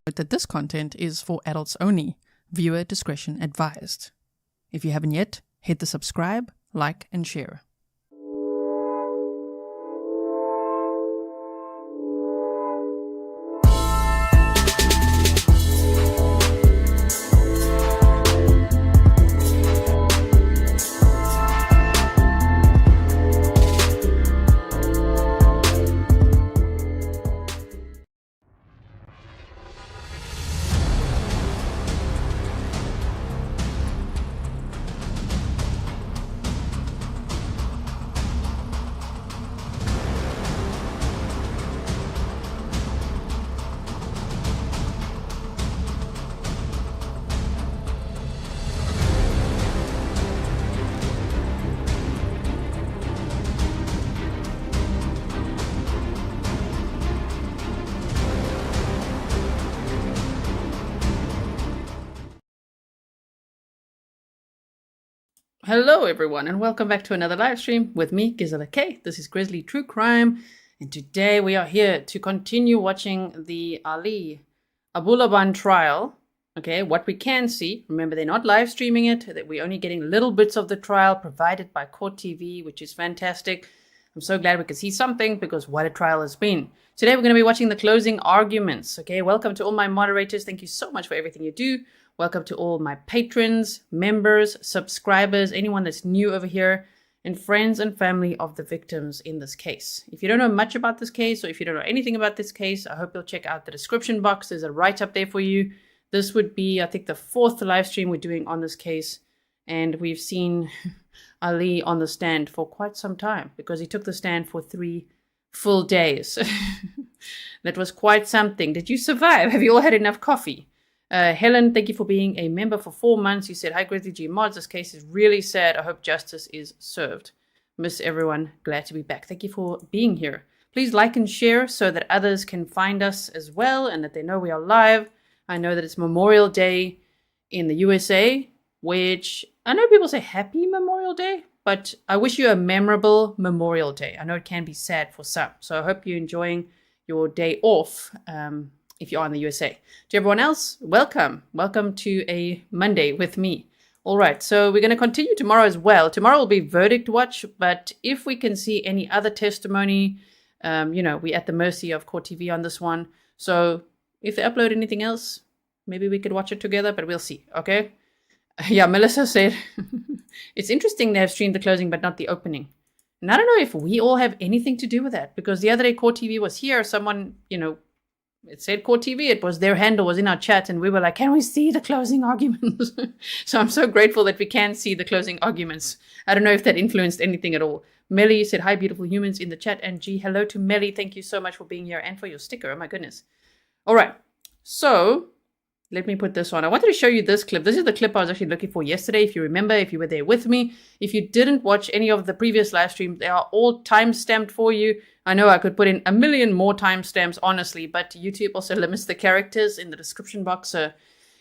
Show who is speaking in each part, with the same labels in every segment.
Speaker 1: note that this content is for adults only. Viewer discretion advised. If you haven't yet, hit the subscribe, like, and share. Hello everyone and welcome back to another live stream with me, Gisela K. This is Grizzly True Crime, and today we are here to continue watching the Ana Abulaban trial. Okay, what we can see, remember they're not live streaming it, that we're only getting little bits of the trial provided by Court TV, which is fantastic. I'm so glad we can see something because what a trial has been. Today we're going to be watching the closing arguments. Okay, welcome to all my moderators. Thank you so much for everything you do. Welcome to all my patrons, members, subscribers, anyone that's new over here, and friends and family of the victims in this case. If you don't know much about this case, or if you don't know anything about this case, I hope you'll check out the description box. There's a write-up there for you. This would be, I think, the 4th live stream we're doing on this case, and we've seen Ali on the stand for quite some time, because he took the stand for 3 full days. That was quite something. Did you survive? Have you all had enough coffee? Helen, thank you for being a member for 4 months. You said, hi, Grizzly G Mods. This case is really sad. I hope justice is served. Miss everyone. Glad to be back. Thank you for being here. Please like and share so that others can find us as well and that they know we are live. I know that it's Memorial Day in the USA, which I know people say Happy Memorial Day, but I wish you a memorable Memorial Day. I know it can be sad for some. So I hope you're enjoying your day off. If you're in the USA. To everyone else, welcome. Welcome to a Monday with me. All right, so we're going to continue tomorrow as well. Tomorrow will be verdict watch, but if we can see any other testimony, we're at the mercy of Court TV on this one. So if they upload anything else, maybe we could watch it together, but we'll see, okay? Yeah, Melissa said, it's interesting they have streamed the closing, but not the opening. And I don't know if we all have anything to do with that, because the other day Court TV was here, someone, it said Court TV. It was their handle was in our chat, and we were like, "Can we see the closing arguments?" So I'm so grateful that we can see the closing arguments. I don't know if that influenced anything at all. Melly said, "Hi, beautiful humans," in the chat, and G, hello to Melly. Thank you so much for being here and for your sticker. Oh my goodness. All right, so let me put this on. I wanted to show you this clip. This is the clip I was actually looking for yesterday. If you remember, if you were there with me, if you didn't watch any of the previous live streams, they are all time-stamped for you. I know I could put in a million more timestamps, honestly, but YouTube also limits the characters in the description box. So,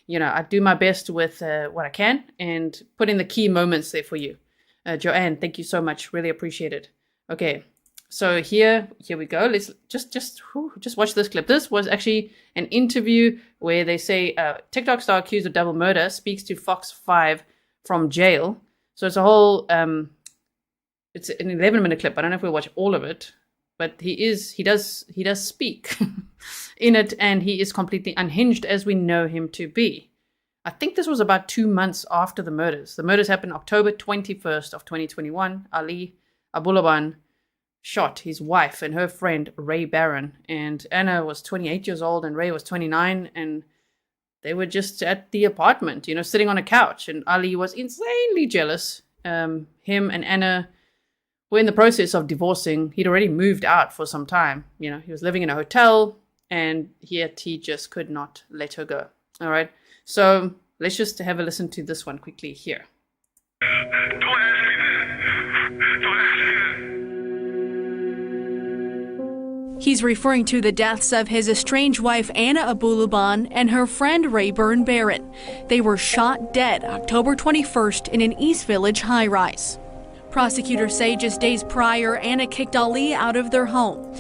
Speaker 1: I do my best with what I can and put in the key moments there for you. Joanne, thank you so much. Really appreciate it. Okay, so here we go. Let's just watch this clip. This was actually an interview where they say TikTok star accused of double murder speaks to Fox 5 from jail. So it's a whole, it's an 11-minute clip. I don't know if we'll watch all of it. But he does speak in it, and he is completely unhinged as we know him to be. I think this was about 2 months after the murders. The murders happened October 21st of 2021. Ana Abulaban shot his wife and her friend Ray Barron, and Ana was 28 years old and Ray was 29, and they were just at the apartment, sitting on a couch, and Ali was insanely jealous. Him and Ana were in the process of divorcing. He'd already moved out for some time. He was living in a hotel, and yet he just could not let her go. All right. So let's just have a listen to this one quickly here.
Speaker 2: Don't ask me that. Don't ask me that.
Speaker 3: He's referring to the deaths of his estranged wife, Ana Abulaban, and her friend, Rayburn Barron. They were shot dead October 21st in an East Village high-rise. Prosecutors say just days prior, Ana kicked Ali out of their home.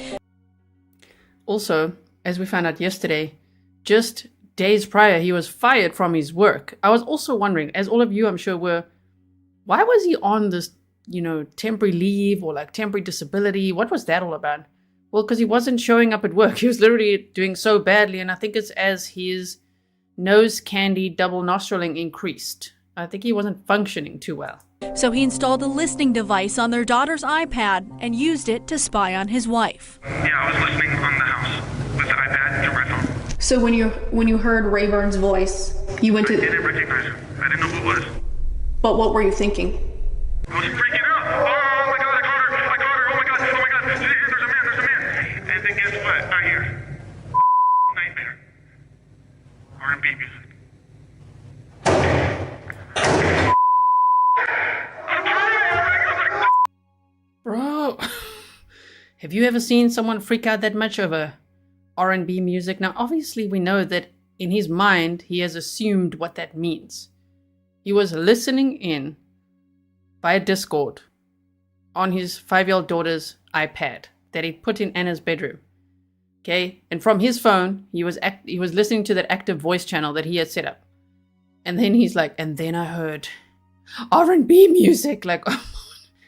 Speaker 1: Also, as we found out yesterday, just days prior, he was fired from his work. I was also wondering, as all of you I'm sure were, why was he on this, temporary leave or like temporary disability? What was that all about? Well, because he wasn't showing up at work. He was literally doing so badly. And I think it's as his nose candy double nostriling increased. I think he wasn't functioning too well.
Speaker 3: So he installed a listening device on their daughter's iPad and used it to spy on his wife.
Speaker 2: Yeah, I was listening on the house with the iPad through my phone.
Speaker 4: So when you heard Rayburn's voice, you went
Speaker 2: I
Speaker 4: to...
Speaker 2: didn't recognize him. I didn't know who it was.
Speaker 4: But what were you thinking?
Speaker 2: I was freaking out. Oh my God, I caught her. Oh my God. There's a man. And then guess what? I hear nightmare. R&B music.
Speaker 1: Bro, have you ever seen someone freak out that much over R&B music? Now, obviously, we know that in his mind, he has assumed what that means. He was listening in via Discord on his 5-year-old daughter's iPad that he put in Anna's bedroom. Okay, and from his phone, he was listening to that active voice channel that he had set up. And then he's like, and then I heard R&B music, like, and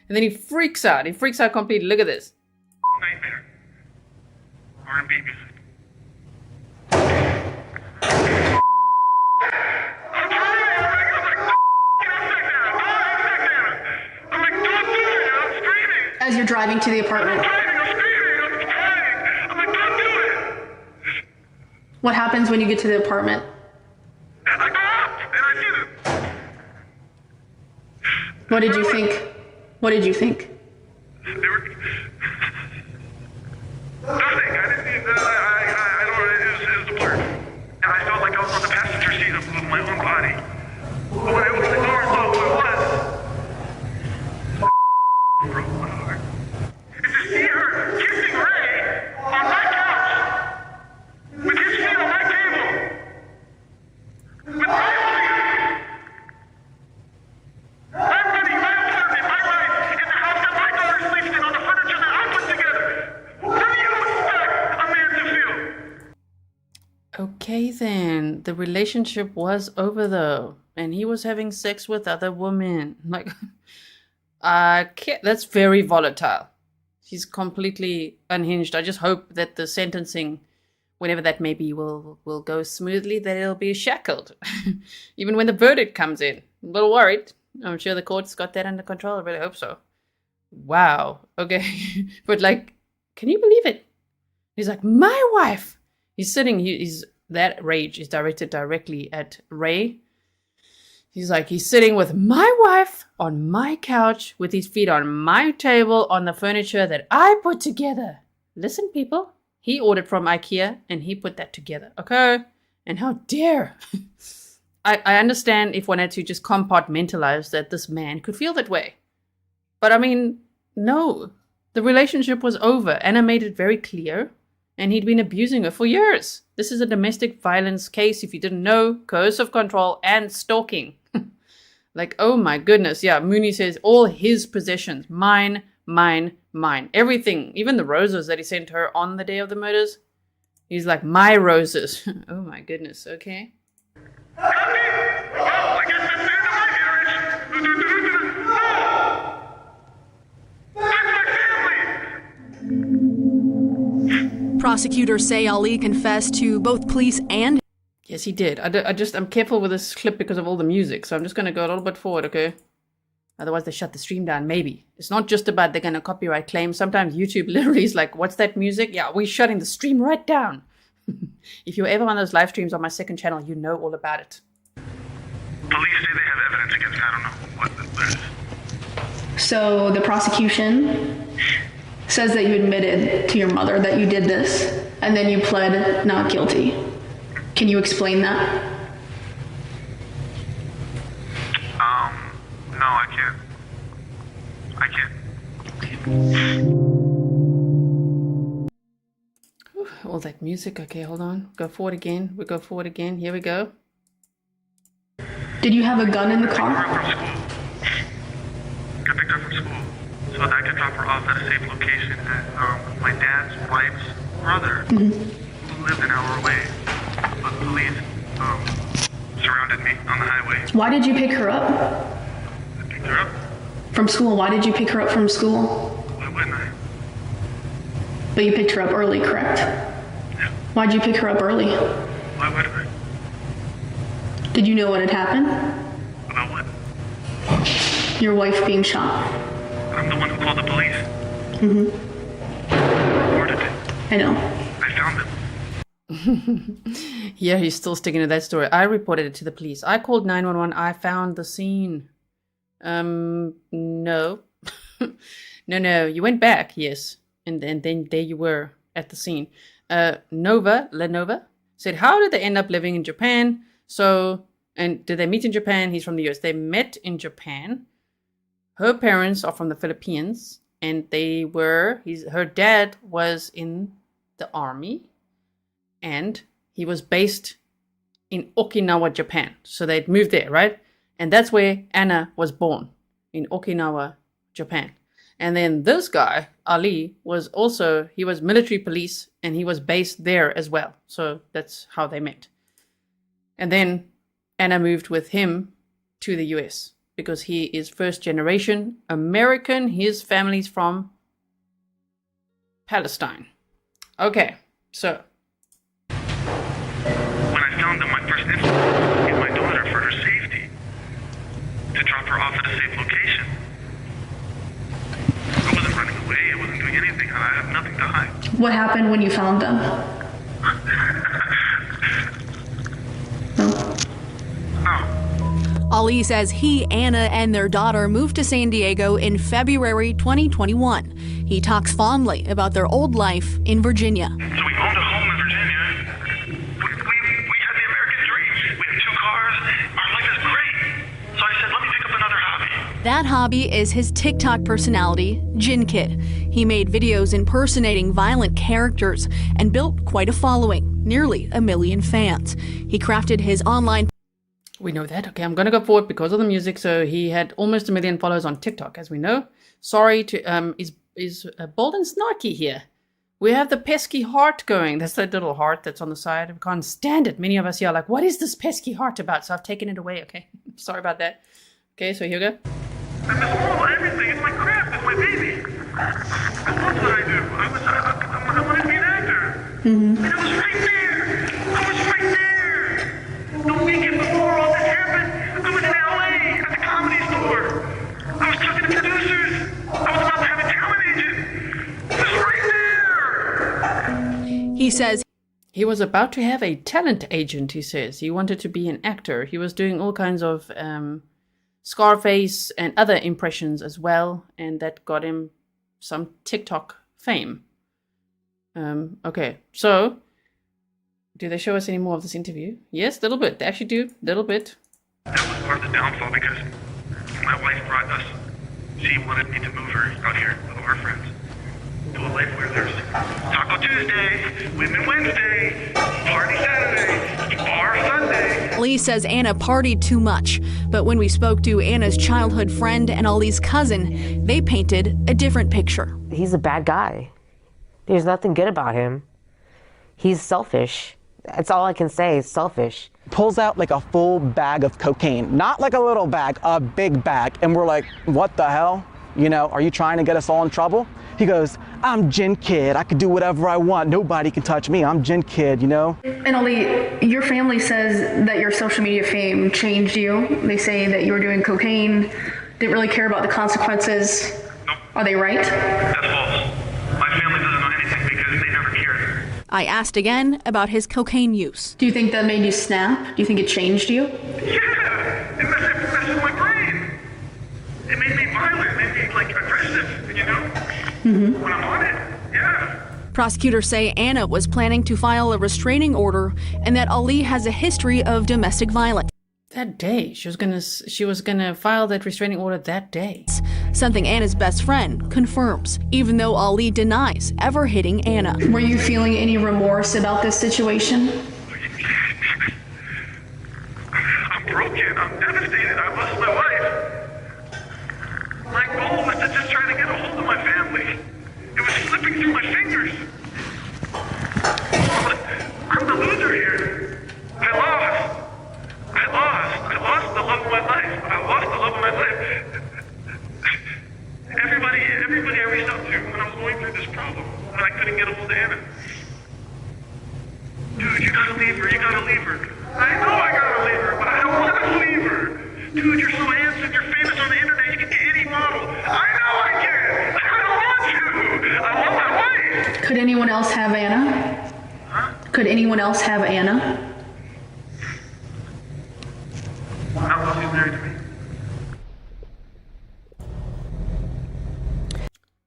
Speaker 1: then he freaks out. He freaks out completely. Look at this.
Speaker 2: Nightmare. R&B music.
Speaker 4: As you're driving to the apartment. What happens when you get to the apartment?
Speaker 2: I go up and I see them.
Speaker 4: What did you think? What did you think?
Speaker 2: They were... Nothing. I didn't need that. I don't know. It was a blur. And I felt like I was on the passenger seat of my own body. But when I opened the door and saw who it was, broke my heart. And to see her kissing Ray on my couch, with his feet on my table, with my I'm running my apartment, my life, in the house that my daughter sleeps in, on the furniture that I put together. What do you expect a man to feel?
Speaker 1: Okay, then. The relationship was over, though. And he was having sex with other women. Like, I can't. That's very volatile. He's completely unhinged. I just hope that the sentencing, whenever that may be, will go smoothly, that it'll be shackled. Even when the verdict comes in. I'm a little worried. I'm sure the court's got that under control. I really hope so. Wow. Okay. But, like, can you believe it? He's like, my wife. He's sitting, that rage is directed directly at Ray. He's like, he's sitting with my wife on my couch with his feet on my table on the furniture that I put together. Listen, people. He ordered from IKEA and he put that together. Okay? And how dare. I understand if one had to just compartmentalize that this man could feel that way. But I mean, no. The relationship was over. Anna made it very clear. And he'd been abusing her for years. This is a domestic violence case, if you didn't know, coercive control and stalking. Like, oh my goodness. Yeah, Mooney says all his possessions, mine, mine, mine. Everything, even the roses that he sent her on the day of the murders. He's like, my roses. Oh my goodness, okay.
Speaker 2: Well, I guess that's the end of my marriage. No! That's my family!
Speaker 3: Prosecutors say Ali confessed to both police and...
Speaker 1: Yes, he did. I'm careful with this clip because of all the music, so I'm just going to go a little bit forward, okay? Otherwise, they shut the stream down, maybe. It's not just about they're going to copyright claim. Sometimes YouTube literally is like, what's that music? Yeah, we're shutting the stream right down. If you're ever on those live streams on my second channel, you know all about it.
Speaker 2: Police say they have evidence against, I don't know what it is.
Speaker 4: So the prosecution says that you admitted to your mother that you did this, and then you pled not guilty. Can you explain that?
Speaker 2: No, I can't.
Speaker 1: All that music. Okay, hold on. Go forward again. We go forward again. Here we go.
Speaker 4: Did you have a gun in the
Speaker 2: I
Speaker 4: car?
Speaker 2: from school. Got picked up from school. So that I could drop her off at a safe location at my dad's wife's brother, who lived an hour away. But surrounded me on the highway.
Speaker 4: Why did you pick her up
Speaker 2: I picked her up.
Speaker 4: from school? Why did you pick her up from school?
Speaker 2: Why wouldn't I?
Speaker 4: But you picked her up early, correct?
Speaker 2: Yeah.
Speaker 4: Why'd you pick her up early?
Speaker 2: Why wouldn't I?
Speaker 4: Did you know what had happened?
Speaker 2: About what?
Speaker 4: Your wife being shot.
Speaker 2: I'm the one who called the police. Reported it.
Speaker 4: I know.
Speaker 2: I found them.
Speaker 1: Yeah, he's still sticking to that story. I reported it to the police. I called 911. I found the scene. No. No. You went back, yes. And then there you were at the scene. Lenova said, how did they end up living in Japan? And did they meet in Japan? He's from the US. They met in Japan. Her parents are from the Philippines. And her dad was in the army. And he was based in Okinawa, Japan. So they'd moved there, right? And that's where Ana was born, in Okinawa, Japan. And then this guy, Ali, was military police, and he was based there as well. So that's how they met. And then Ana moved with him to the US because he is first generation American. His family's from Palestine. Okay, so
Speaker 2: When I found them, my first instinct was to get my daughter for her safety. To drop her off at a safe location. I wasn't running away. I wasn't doing anything. I have nothing to hide.
Speaker 4: What happened when you found them? No.
Speaker 2: Oh,
Speaker 3: Ali says he, Ana, and their daughter moved to San Diego in February 2021. He talks fondly about their old life in Virginia.
Speaker 2: so we owned a home in Virginia. We had the American dream. We have 2 cars. Our life is great. So I said, let me pick up another hobby.
Speaker 3: That hobby is his TikTok personality, Jin Kid. He made videos impersonating violent characters and built quite a following, nearly 1 million fans. He crafted his online
Speaker 1: we know that. Okay, I'm going to go forward because of the music. So he had almost 1 million followers on TikTok, as we know. Sorry to, is Bold and Snarky here. We have the pesky heart going. That's that little heart that's on the side. I can't stand it. Many of us here are like, what is this pesky heart about? So I've taken it away, okay? Sorry about that. Okay, so here we go.
Speaker 2: I miss all everything. It's my craft. It's my baby. I love what I do. I wanted to be an actor. And it was right there. I was right there. The weekend before all this happened, I was in LA at the Comedy Store. I was talking to producers. I was about to have a talent agent. It was right there.
Speaker 3: He says
Speaker 1: He was about to have a talent agent, he says. He wanted to be an actor. He was doing all kinds of Scarface and other impressions as well. And that got him some TikTok fame. Okay, so do they show us any more of this interview? Yes, a little bit. They actually do, a little bit.
Speaker 2: That was part of the downfall because my wife brought us. She wanted me to move her out here with all her friends to a life where there's Taco Tuesday, Women Wednesday, Party Saturday, Bar Sunday.
Speaker 3: Ali says Ana partied too much, but when we spoke to Ana's childhood friend and Ali's cousin, they painted a different picture.
Speaker 5: He's a bad guy. There's nothing good about him. He's selfish. That's all I can say, is selfish.
Speaker 6: Pulls out like a full bag of cocaine, not like a little bag, a big bag. And we're like, what the hell? You know, are you trying to get us all in trouble? He goes, I'm Jin Kid. I can do whatever I want. Nobody can touch me. I'm Jin Kid, you know?
Speaker 4: And Ali, your family says that your social media fame changed you. They say that you were doing cocaine, didn't really care about the consequences.
Speaker 2: Nope,
Speaker 4: Are they right?
Speaker 2: that's false. My family doesn't know anything because they never cared.
Speaker 3: I asked again about his cocaine use.
Speaker 4: Do you think that made you snap? Do you think it changed you?
Speaker 2: Yeah, it messed with my brain. It made me violent. It made me like aggressive, you know? When I'm on it, yeah.
Speaker 3: Prosecutors say Ana was planning to file a restraining order and that Ali has a history of domestic violence.
Speaker 1: That day, she was gonna file that restraining order that day.
Speaker 3: Something Ana's best friend confirms, even though Ali denies ever hitting Ana.
Speaker 4: Were you feeling any remorse about this situation?
Speaker 2: I'm broken. I'm devastated. I lost my wife. My goal was to just try to get a hold of my family. It was slipping through my fingers. I'm the loser here. I lost. problem, and I couldn't get a hold of Anna. Dude, you gotta leave her. You gotta leave her. I know I gotta leave her, but I don't want to leave her. Dude, you're so handsome. You're famous on the internet. You can get any model. I know I can. I don't want to. I want my wife.
Speaker 4: Could anyone else have Anna?
Speaker 2: Huh?
Speaker 4: Could anyone else have Anna?
Speaker 2: How else is married to me?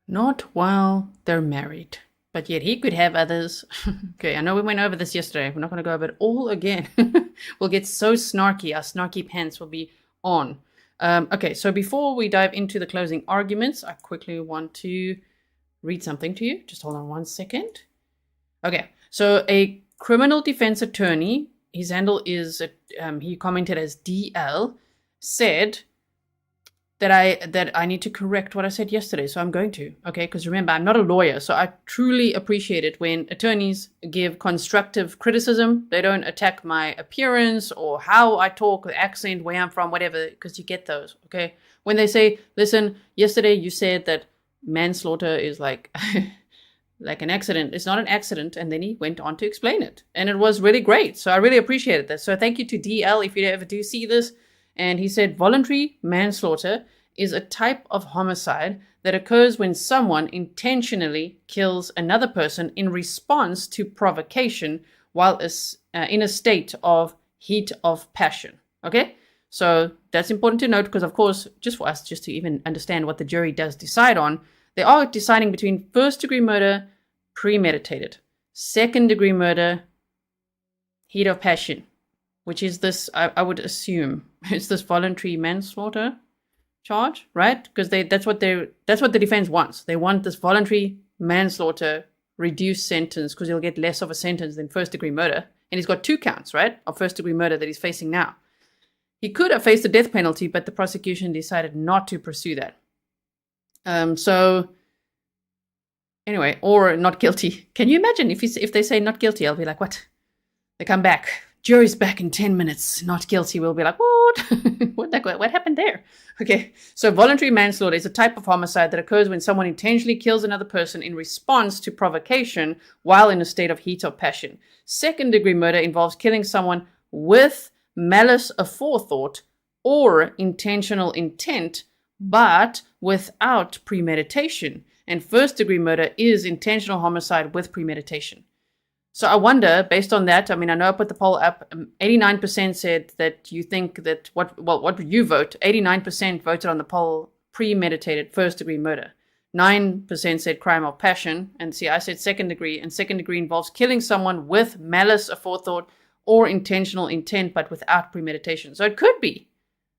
Speaker 1: Not while they're married. But yet he could have others. Okay, I know we went over this yesterday. We're not going to go over it all again. We'll get so snarky. Our snarky pants will be on. Okay, so before we dive into the closing arguments, I quickly want to read something to you. Just hold on one second. Okay, so a criminal defense attorney, his handle is, he commented as DL, said that I need to correct what I said yesterday. So I'm going to, okay? Because remember, I'm not a lawyer. So I truly appreciate it when attorneys give constructive criticism. They don't attack my appearance or how I talk, the accent, where I'm from, whatever, because you get those, okay? When they say, listen, yesterday you said that manslaughter is like like an accident. It's not an accident. And then he went on to explain it. And it was really great. So I really appreciated that. So thank you to DL if you ever do see this. And he said voluntary manslaughter is a type of homicide that occurs when someone intentionally kills another person in response to provocation while in a state of heat of passion. Okay? So that's important to note because, of course, just for us, just to even understand what the jury does decide on, they are deciding between first-degree murder, premeditated, second-degree murder, heat of passion, which is this, I would assume, it's this voluntary manslaughter charge, right? Because that's what the defense wants. They want this voluntary manslaughter reduced sentence because he'll get less of a sentence than first-degree murder. And he's got 2 counts, right, of first-degree murder that he's facing now. He could have faced the death penalty, but the prosecution decided not to pursue that. So anyway, or not guilty. Can you imagine if they say not guilty? I'll be like, what? They come back. Jury's back in 10 minutes. Not guilty. We'll be like, what? What happened there? Okay. So voluntary manslaughter is a type of homicide that occurs when someone intentionally kills another person in response to provocation while in a state of heat or passion. Second-degree murder involves killing someone with malice aforethought or intentional intent, but without premeditation. And first-degree murder is intentional homicide with premeditation. So I wonder, based on that, I mean, I know I put the poll up, 89% said that you think that, what would you vote? 89% voted on the poll premeditated first-degree murder. 9% said crime of passion. And see, I said second degree, and second degree involves killing someone with malice aforethought or intentional intent, but without premeditation. So it could be.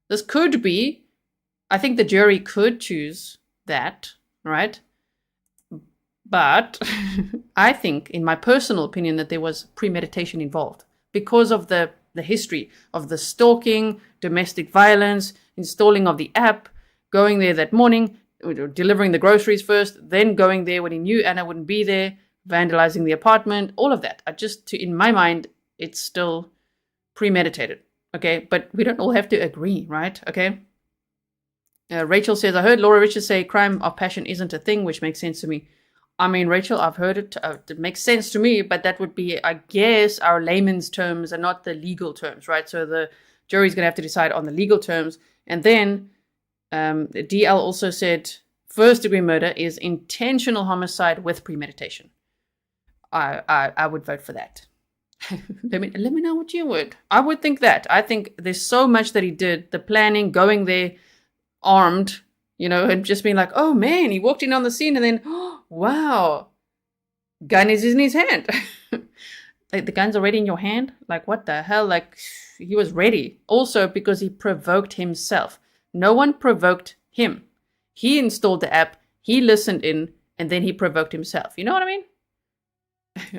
Speaker 1: This could be. I think the jury could choose that, right? But I think, in my personal opinion, that there was premeditation involved because of the history of the stalking, domestic violence, installing of the app, going there that morning, delivering the groceries first, then going there when he knew Anna wouldn't be there, vandalizing the apartment, all of that. In my mind, it's still premeditated. Okay, but we don't all have to agree, right? Okay. Rachel says, I heard Laura Richards say crime of passion isn't a thing, which makes sense to me. I mean, Rachel, I've heard it. It makes sense to me, but that would be, I guess, our layman's terms and not the legal terms, right? So the jury's going to have to decide on the legal terms. And then DL also said first-degree murder is intentional homicide with premeditation. I would vote for that. Let me know what you would. I would think that. I think there's so much that he did. The planning, going there armed, and just being like, oh man, he walked in on the scene and then, oh, wow, gun is in his hand. Like, the gun's already in your hand? Like, what the hell? Like, he was ready. Also, because he provoked himself. No one provoked him. He installed the app, he listened in, and then he provoked himself. You know what I mean?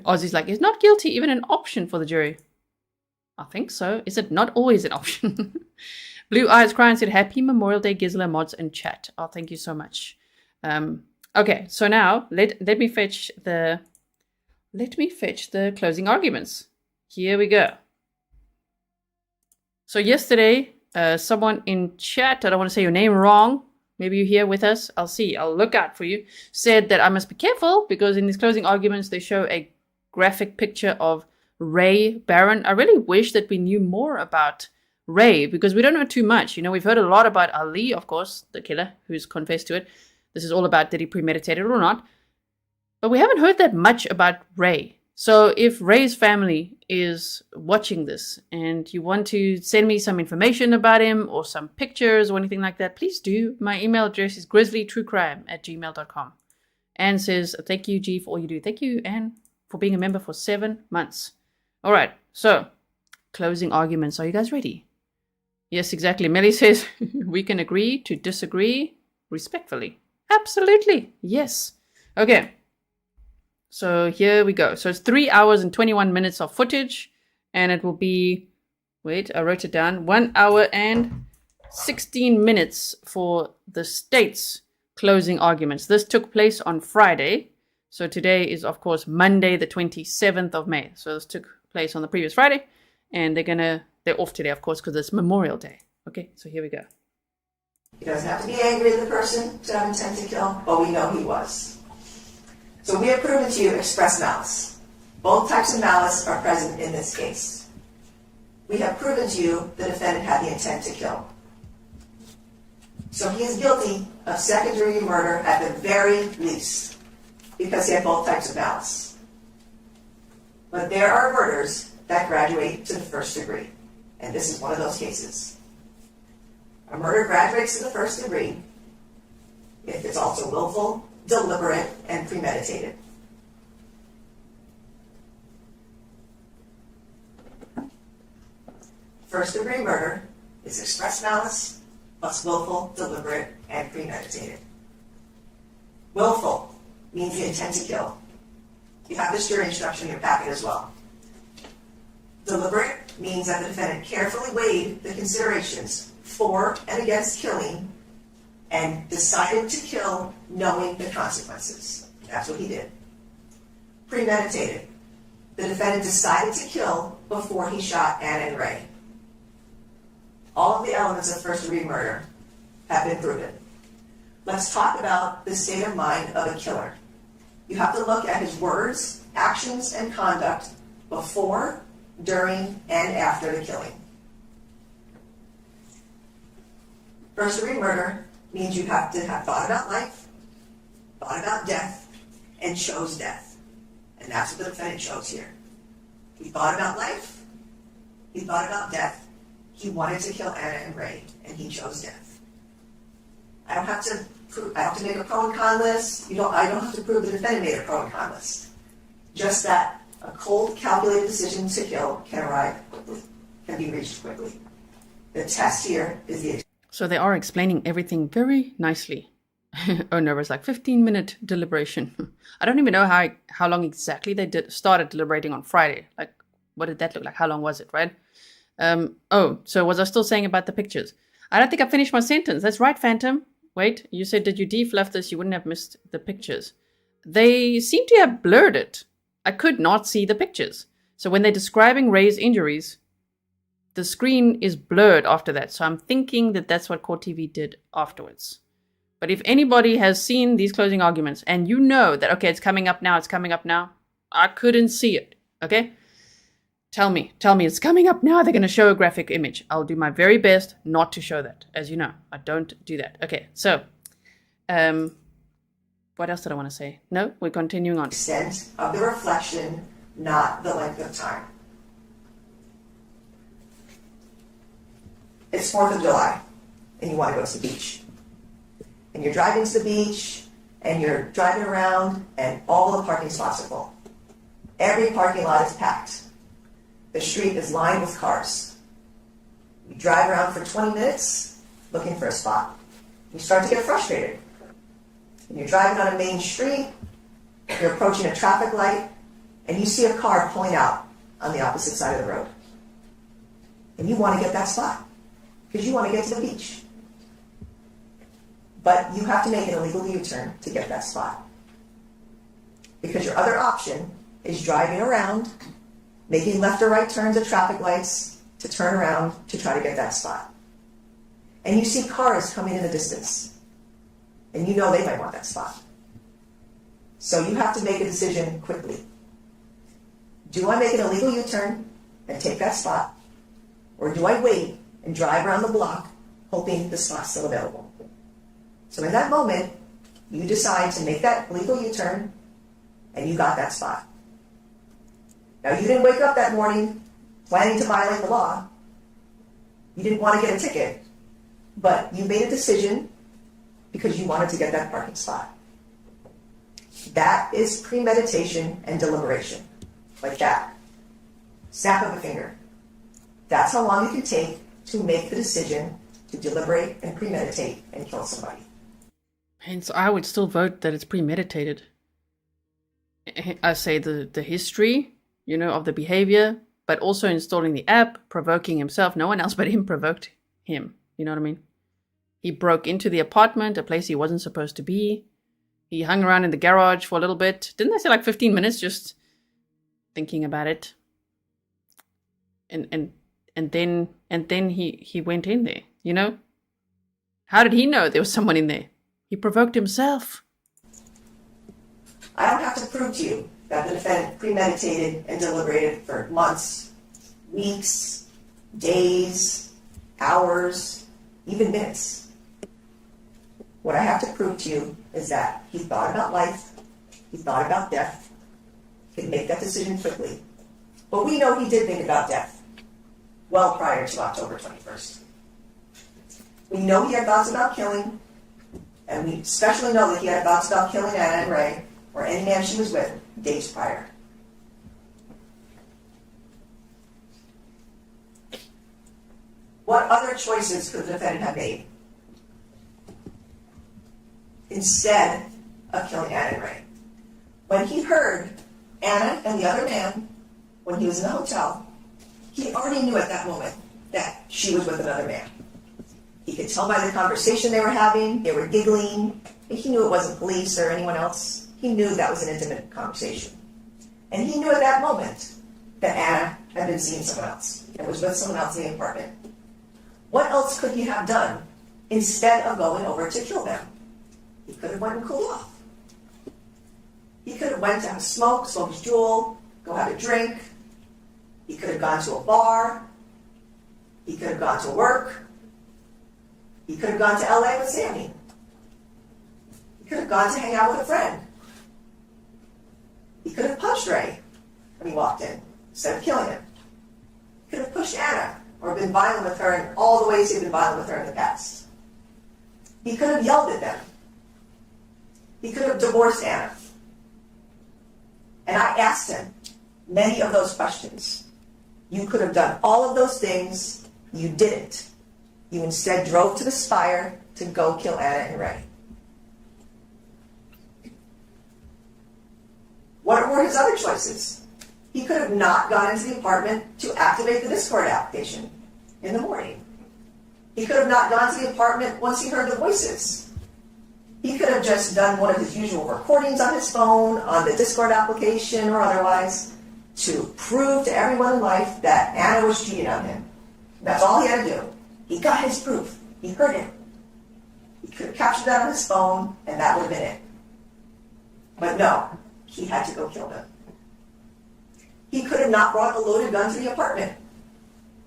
Speaker 1: Ozzy's like, is not guilty even an option for the jury? I think so. Is it not always an option? Blue Eyes Crying said, Happy Memorial Day, Gisela, mods, and chat. Oh, thank you so much. Okay, so now let me fetch the closing arguments. Here we go. So yesterday, someone in chat, I don't want to say your name wrong, maybe you're here with us. I'll see. I'll look out for you. Said that I must be careful because in these closing arguments, they show a graphic picture of Ray Barron. I really wish that we knew more about Ray because we don't know too much. You know, we've heard a lot about Ali, of course, the killer who's confessed to it. This is all about did he premeditate it or not. But we haven't heard that much about Ray. So if Ray's family is watching this and you want to send me some information about him or some pictures or anything like that, please do. My email address is grizzlytruecrime@gmail.com. Anne says, thank you, G, for all you do. Thank you, Anne, for being a member for 7 months. All right, so closing arguments. Are you guys ready? Yes, exactly. Melly says, we can agree to disagree respectfully. Absolutely. Yes. Okay. So here we go. So it's 3 hours and 21 minutes of footage. And it will be, wait, I wrote it down. 1 hour and 16 minutes for the state's closing arguments. This took place on Friday. So today is, of course, Monday, the 27th of May. So this took place on the previous Friday. And they're off today, of course, because it's Memorial Day. Okay, so here we go.
Speaker 7: He doesn't have to be angry at the person to have intent to kill, but we know he was. So we have proven to you express malice. Both types of malice are present in this case. We have proven to you the defendant had the intent to kill. So he is guilty of second-degree murder at the very least, because he had both types of malice. But there are murders that graduate to the first degree, and this is one of those cases. A murder graduates to the first degree if it's also willful, deliberate, and premeditated. First degree murder is express malice plus willful, deliberate, and premeditated. Willful means the intent to kill. You have this jury instruction in your packet as well. Deliberate means that the defendant carefully weighed the considerations for and against killing and decided to kill knowing the consequences. That's what he did. Premeditated. The defendant decided to kill before he shot Anna and Ray. All of the elements of first-degree murder have been proven. Let's talk about the state of mind of a killer. You have to look at his words, actions, and conduct before, during, and after the killing. First-degree murder means you have to have thought about life, thought about death, and chose death. And that's what the defendant chose here. He thought about life, he thought about death, he wanted to kill Anna and Ray, and he chose death. I don't have to make a pro and con list. I don't have to prove the defendant made a pro and con list. Just that a cold, calculated decision to kill can arrive quickly, can be reached quickly. The test here is the...
Speaker 1: So they are explaining everything very nicely. Oh no, it was like 15-minute deliberation. I don't even know how long exactly they started deliberating on Friday. Like, what did that look like? How long was it, right? So was I still saying about the pictures? I don't think I finished my sentence. That's right, Phantom. Wait, you said, did you defluff this? You wouldn't have missed the pictures. They seem to have blurred it. I could not see the pictures. So when they're describing Ray's injuries, the screen is blurred after that. So I'm thinking that that's what Court TV did afterwards. But if anybody has seen these closing arguments and you know that, okay, it's coming up now, I couldn't see it, okay? Tell me, it's coming up now. They're going to show a graphic image. I'll do my very best not to show that. As you know, I don't do that. Okay, so, what else did I want to say? No, we're continuing on.
Speaker 7: Extent of the reflection, not the length of time. It's 4th of July, and you want to go to the beach. And you're driving to the beach, and you're driving around, and all the parking spots are full. Every parking lot is packed. The street is lined with cars. You drive around for 20 minutes looking for a spot. You start to get frustrated. And you're driving on a main street, you're approaching a traffic light, and you see a car pulling out on the opposite side of the road. And you want to get that spot because you want to get to the beach. But you have to make an illegal U-turn to get that spot. Because your other option is driving around, making left or right turns at traffic lights to turn around to try to get that spot. And you see cars coming in the distance. and you know they might want that spot. So you have to make a decision quickly. Do I make an illegal U-turn and take that spot? Or do I wait and drive around the block hoping the spot's still available? So in that moment, you decide to make that legal U-turn and you got that spot. Now you didn't wake up that morning planning to violate the law. You didn't want to get a ticket, but you made a decision because you wanted to get that parking spot. That is premeditation and deliberation. Like that. Snap of a finger. That's how long it can take to make the decision to deliberate and premeditate and kill somebody.
Speaker 1: Hence, I would still vote that it's premeditated. I say the history, of the behavior, but also installing the app, provoking himself. No one else but him provoked him. You know what I mean? He broke into the apartment, a place he wasn't supposed to be. He hung around in the garage for a little bit. Didn't they say like 15 minutes just thinking about it? And then he went in there, How did he know there was someone in there? He provoked himself.
Speaker 7: I don't have to prove to you that the defendant premeditated and deliberated for months, weeks, days, hours, even minutes. What I have to prove to you is that he thought about life, he thought about death, he could make that decision quickly. But we know he did think about death well prior to October 21st. We know he had thoughts about killing, and we especially know that he had thoughts about killing Ana and Ray, or any man she was with, days prior. What other choices could the defendant have made instead of killing Ana and Ray? When he heard Ana and the other man, when he was in the hotel, he already knew at that moment that she was with another man. He could tell by the conversation they were having, they were giggling, and he knew it wasn't police or anyone else. He knew that was an intimate conversation. And he knew at that moment that Ana had been seeing someone else and was with someone else in the apartment. What else could he have done instead of going over to kill them? He could have went and cooled off. He could have went to have a smoke his jewel, go have a drink. He could have gone to a bar. He could have gone to work. He could have gone to LA with Sammy. He could have gone to hang out with a friend. He could have punched Ray when he walked in, instead of killing him. He could have pushed Ana, or been violent with her in all the ways he'd been violent with her in the past. He could have yelled at them. He could have divorced Ana. And I asked him many of those questions. You could have done all of those things. You didn't. You instead drove to the Spire to go kill Ana and Ray. What were his other choices? He could have not gone into the apartment to activate the Discord application in the morning. He could have not gone to the apartment once he heard the voices. He could have just done one of his usual recordings on his phone, on the Discord application or otherwise, to prove to everyone in life that Ana was cheating on him. That's all he had to do. He got his proof. He heard it. He could have captured that on his phone, and that would have been it. But no, he had to go kill them. He could have not brought a loaded gun to the apartment.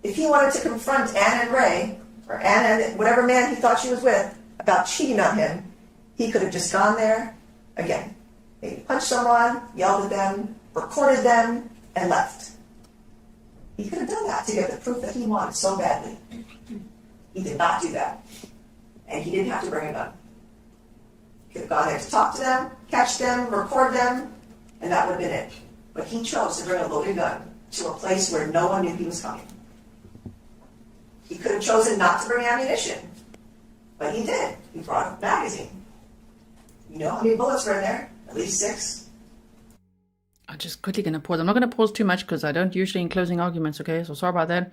Speaker 7: If he wanted to confront Ana and Ray, or Ana and whatever man he thought she was with, about cheating on him, he could have just gone there, again, maybe punched someone, yelled at them, recorded them, and left. He could have done that to get the proof that he wanted so badly. He did not do that. And he didn't have to bring a gun. He could have gone there to talk to them, catch them, record them, and that would have been it. But he chose to bring a loaded gun to a place where no one knew he was coming. He could have chosen not to bring ammunition, but he did. He brought a magazine. You know how many bullets were in there? At least 6.
Speaker 1: I'm just quickly going to pause. I'm not going to pause too much because I don't usually in closing arguments, okay? So sorry about that.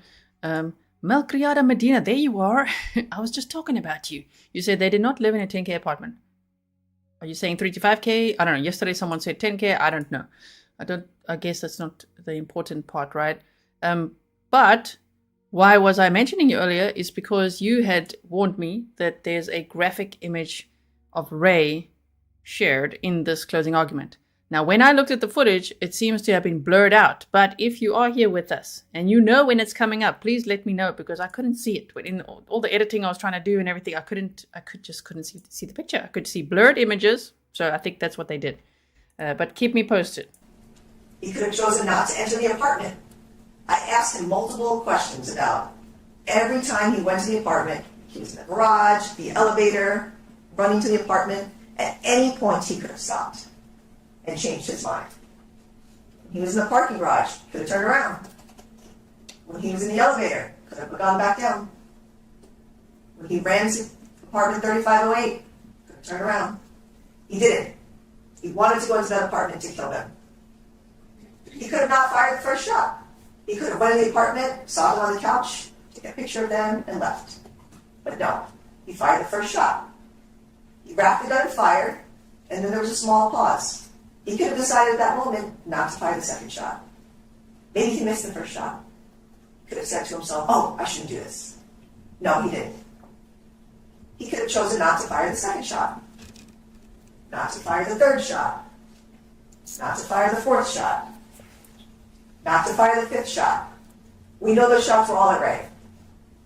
Speaker 1: Melcriada Medina, there you are. I was just talking about you. You said they did not live in a 10K apartment. Are you saying 3 to 5K? I don't know. Yesterday someone said 10K. I don't know. I guess that's not the important part, right? But why was I mentioning you earlier is because you had warned me that there's a graphic image of Ray shared in this closing argument. Now, when I looked at the footage, it seems to have been blurred out. But if you are here with us and you know when it's coming up, please let me know, because I couldn't see it. In all the editing I was trying to do and everything, I just couldn't see the picture. I could see blurred images. So I think that's what they did. But keep me posted.
Speaker 7: He could have chosen not to enter the apartment. I asked him multiple questions about every time he went to the apartment. He was in the garage, the elevator, running to the apartment. At any point, he could have stopped and changed his mind. When he was in the parking garage, he could have turned around. When he was in the elevator, could have gone back down. When he ran to apartment 3508, could have turned around. He didn't. He wanted to go into that apartment to kill them. He could have not fired the first shot. He could have went in the apartment, saw them on the couch, took a picture of them, and left. But no, he fired the first shot. He wrapped the gun and fired, and then there was a small pause. He could have decided at that moment not to fire the second shot. Maybe he missed the first shot. He could have said to himself, oh, I shouldn't do this. No, he didn't. He could have chosen not to fire the second shot, not to fire the third shot, not to fire the fourth shot, not to fire the fifth shot. We know those shots were all at Ray.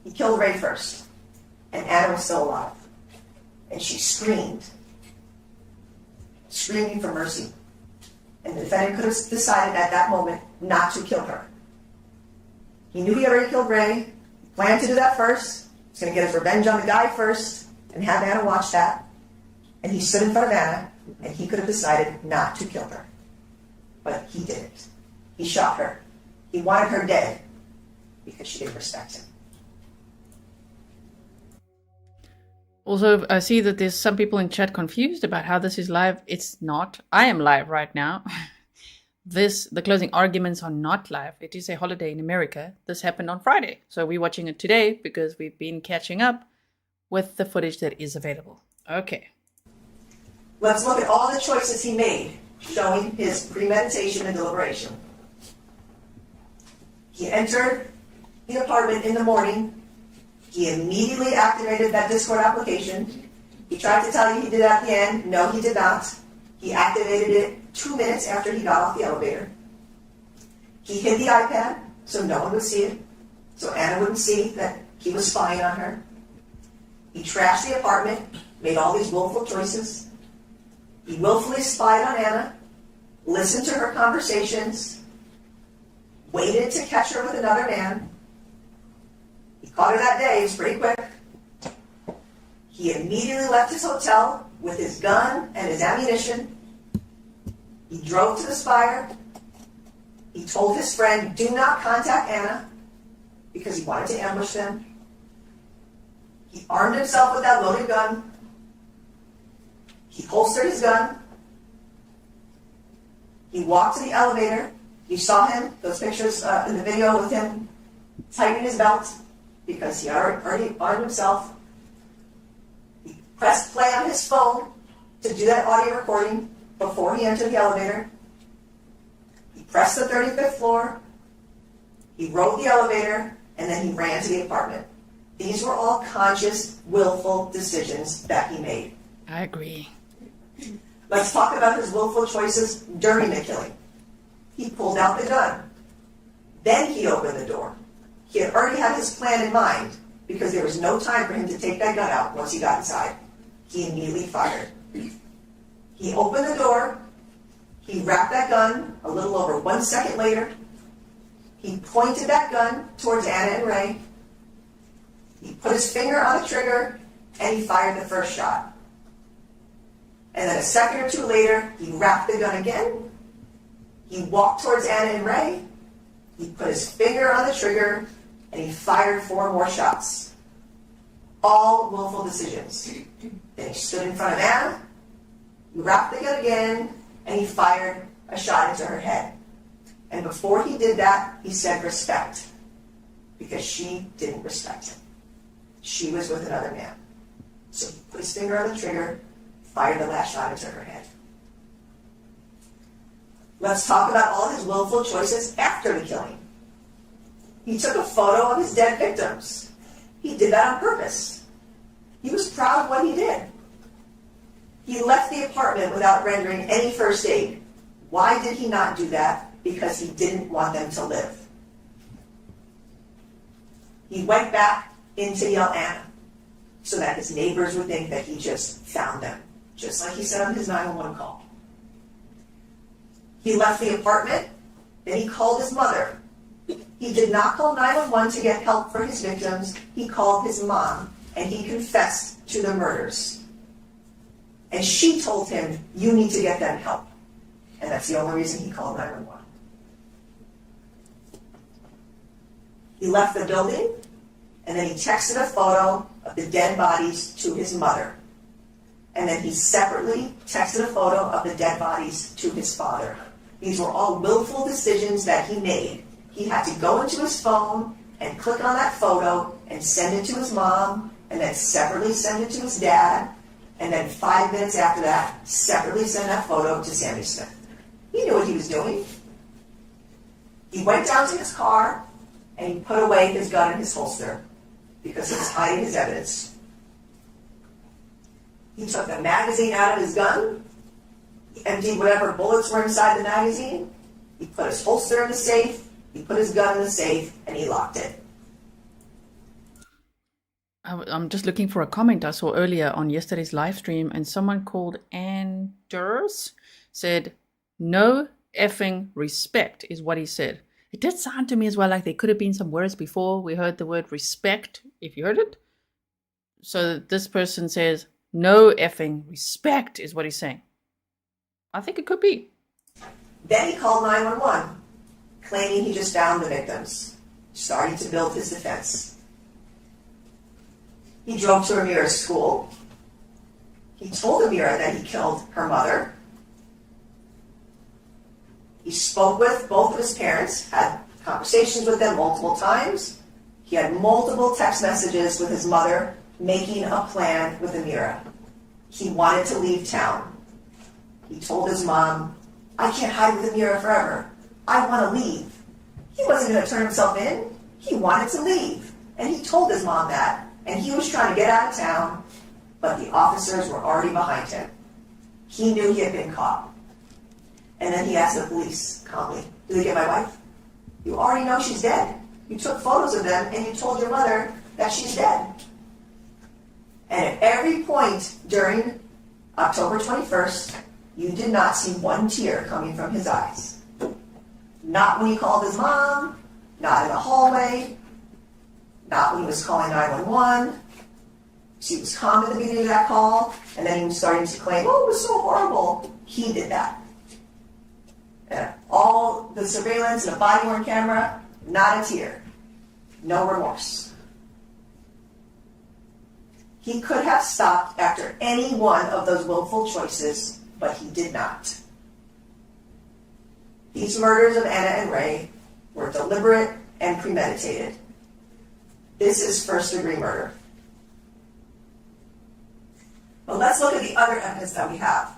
Speaker 7: He killed Ray first, and Ana was still alive. And she screamed, screaming for mercy. And the defendant could have decided at that moment not to kill her. He knew he already killed Ray. He planned to do that first. He was going to get his revenge on the guy first and have Ana watch that. And he stood in front of Ana, and he could have decided not to kill her. But he didn't. He shot her. He wanted her dead because she didn't respect him.
Speaker 1: Also, I see that there's some people in chat confused about how this is live. It's not. I am live right now. The closing arguments are not live. It is a holiday in America. This happened on Friday. So we're watching it today because we've been catching up with the footage that is available. Okay.
Speaker 7: Let's look at all the choices he made, showing his premeditation and deliberation. He entered the apartment in the morning. He immediately activated that Discord application. He tried to tell you he did it at the end. No, he did not. He activated it 2 minutes after he got off the elevator. He hid the iPad so no one would see it, so Ana wouldn't see that he was spying on her. He trashed the apartment, made all these willful choices. He willfully spied on Ana, listened to her conversations, waited to catch her with another man. He caught her that day. It was pretty quick. He immediately left his hotel with his gun and his ammunition. He drove to the Spire. He told his friend, do not contact Ana, because he wanted to ambush them. He armed himself with that loaded gun. He holstered his gun. He walked to the elevator. You saw him, those pictures in the video with him tightening his belt because he already armed himself. He pressed play on his phone to do that audio recording before he entered the elevator. He pressed the 35th floor. He rode the elevator, and then he ran to the apartment. These were all conscious, willful decisions that he made.
Speaker 1: I agree.
Speaker 7: Let's talk about his willful choices during the killing. He pulled out the gun. Then he opened the door. He had already had his plan in mind because there was no time for him to take that gun out once he got inside. He immediately fired. He opened the door. He wrapped that gun a little over 1 second later. He pointed that gun towards Ana and Ray. He put his finger on the trigger and he fired the first shot. And then a second or two later, he wrapped the gun again. He walked towards Ana and Ray. He put his finger on the trigger and he fired 4 more shots. All willful decisions. Then he stood in front of Ana. He wrapped the gun again and he fired a shot into her head. And before he did that, he said respect, because she didn't respect him. She was with another man. So he put his finger on the trigger, fired the last shot into her head. Let's talk about all his willful choices after the killing. He took a photo of his dead victims. He did that on purpose. He was proud of what he did. He left the apartment without rendering any first aid. Why did he not do that? Because he didn't want them to live. He went back in to yell Anna so that his neighbors would think that he just found them, just like he said on his 911 call. He left the apartment, then he called his mother. He did not call 911 to get help for his victims. He called his mom, and he confessed to the murders. And she told him, you need to get them help. And that's the only reason he called 911. He left the building, and then he texted a photo of the dead bodies to his mother. And then he separately texted a photo of the dead bodies to his father. These were all willful decisions that he made. He had to go into his phone and click on that photo and send it to his mom, and then separately send it to his dad, and then 5 minutes after that, separately send that photo to Sammy Smith. He knew what he was doing. He went down to his car, and he put away his gun in his holster because he was hiding his evidence. He took the magazine out of his gun, he emptied whatever bullets were inside the magazine, he put his holster in the safe, he put his gun in the safe, and he locked it.
Speaker 1: I'm just looking for a comment I saw earlier on yesterday's live stream, and someone called Anders said, no effing respect is what he said. It did sound to me as well like there could have been some words before we heard the word respect, if you heard it. So this person says, no effing respect is what he's saying. I think it could be.
Speaker 7: Then he called 911, claiming he just found the victims, starting to build his defense. He drove to Amira's school. He told Amira that he killed her mother. He spoke with both of his parents, had conversations with them multiple times. He had multiple text messages with his mother, making a plan with Amira. He wanted to leave town. He told his mom, I can't hide with Amira forever. I want to leave. He wasn't going to turn himself in. He wanted to leave. And he told his mom that. And he was trying to get out of town, but the officers were already behind him. He knew he had been caught. And then he asked the police calmly, did they get my wife? You already know she's dead. You took photos of them and you told your mother that she's dead. And at every point during October 21st, you did not see one tear coming from his eyes. Not when he called his mom, not in the hallway, not when he was calling 911. She was calm at the beginning of that call, and then he was starting to claim, oh, it was so horrible. He did that. And all the surveillance and the body-worn camera, not a tear. No remorse. He could have stopped after any one of those willful choices, but he did not. These murders of Anna and Ray were deliberate and premeditated. This is first-degree murder. But let's look at the other evidence that we have.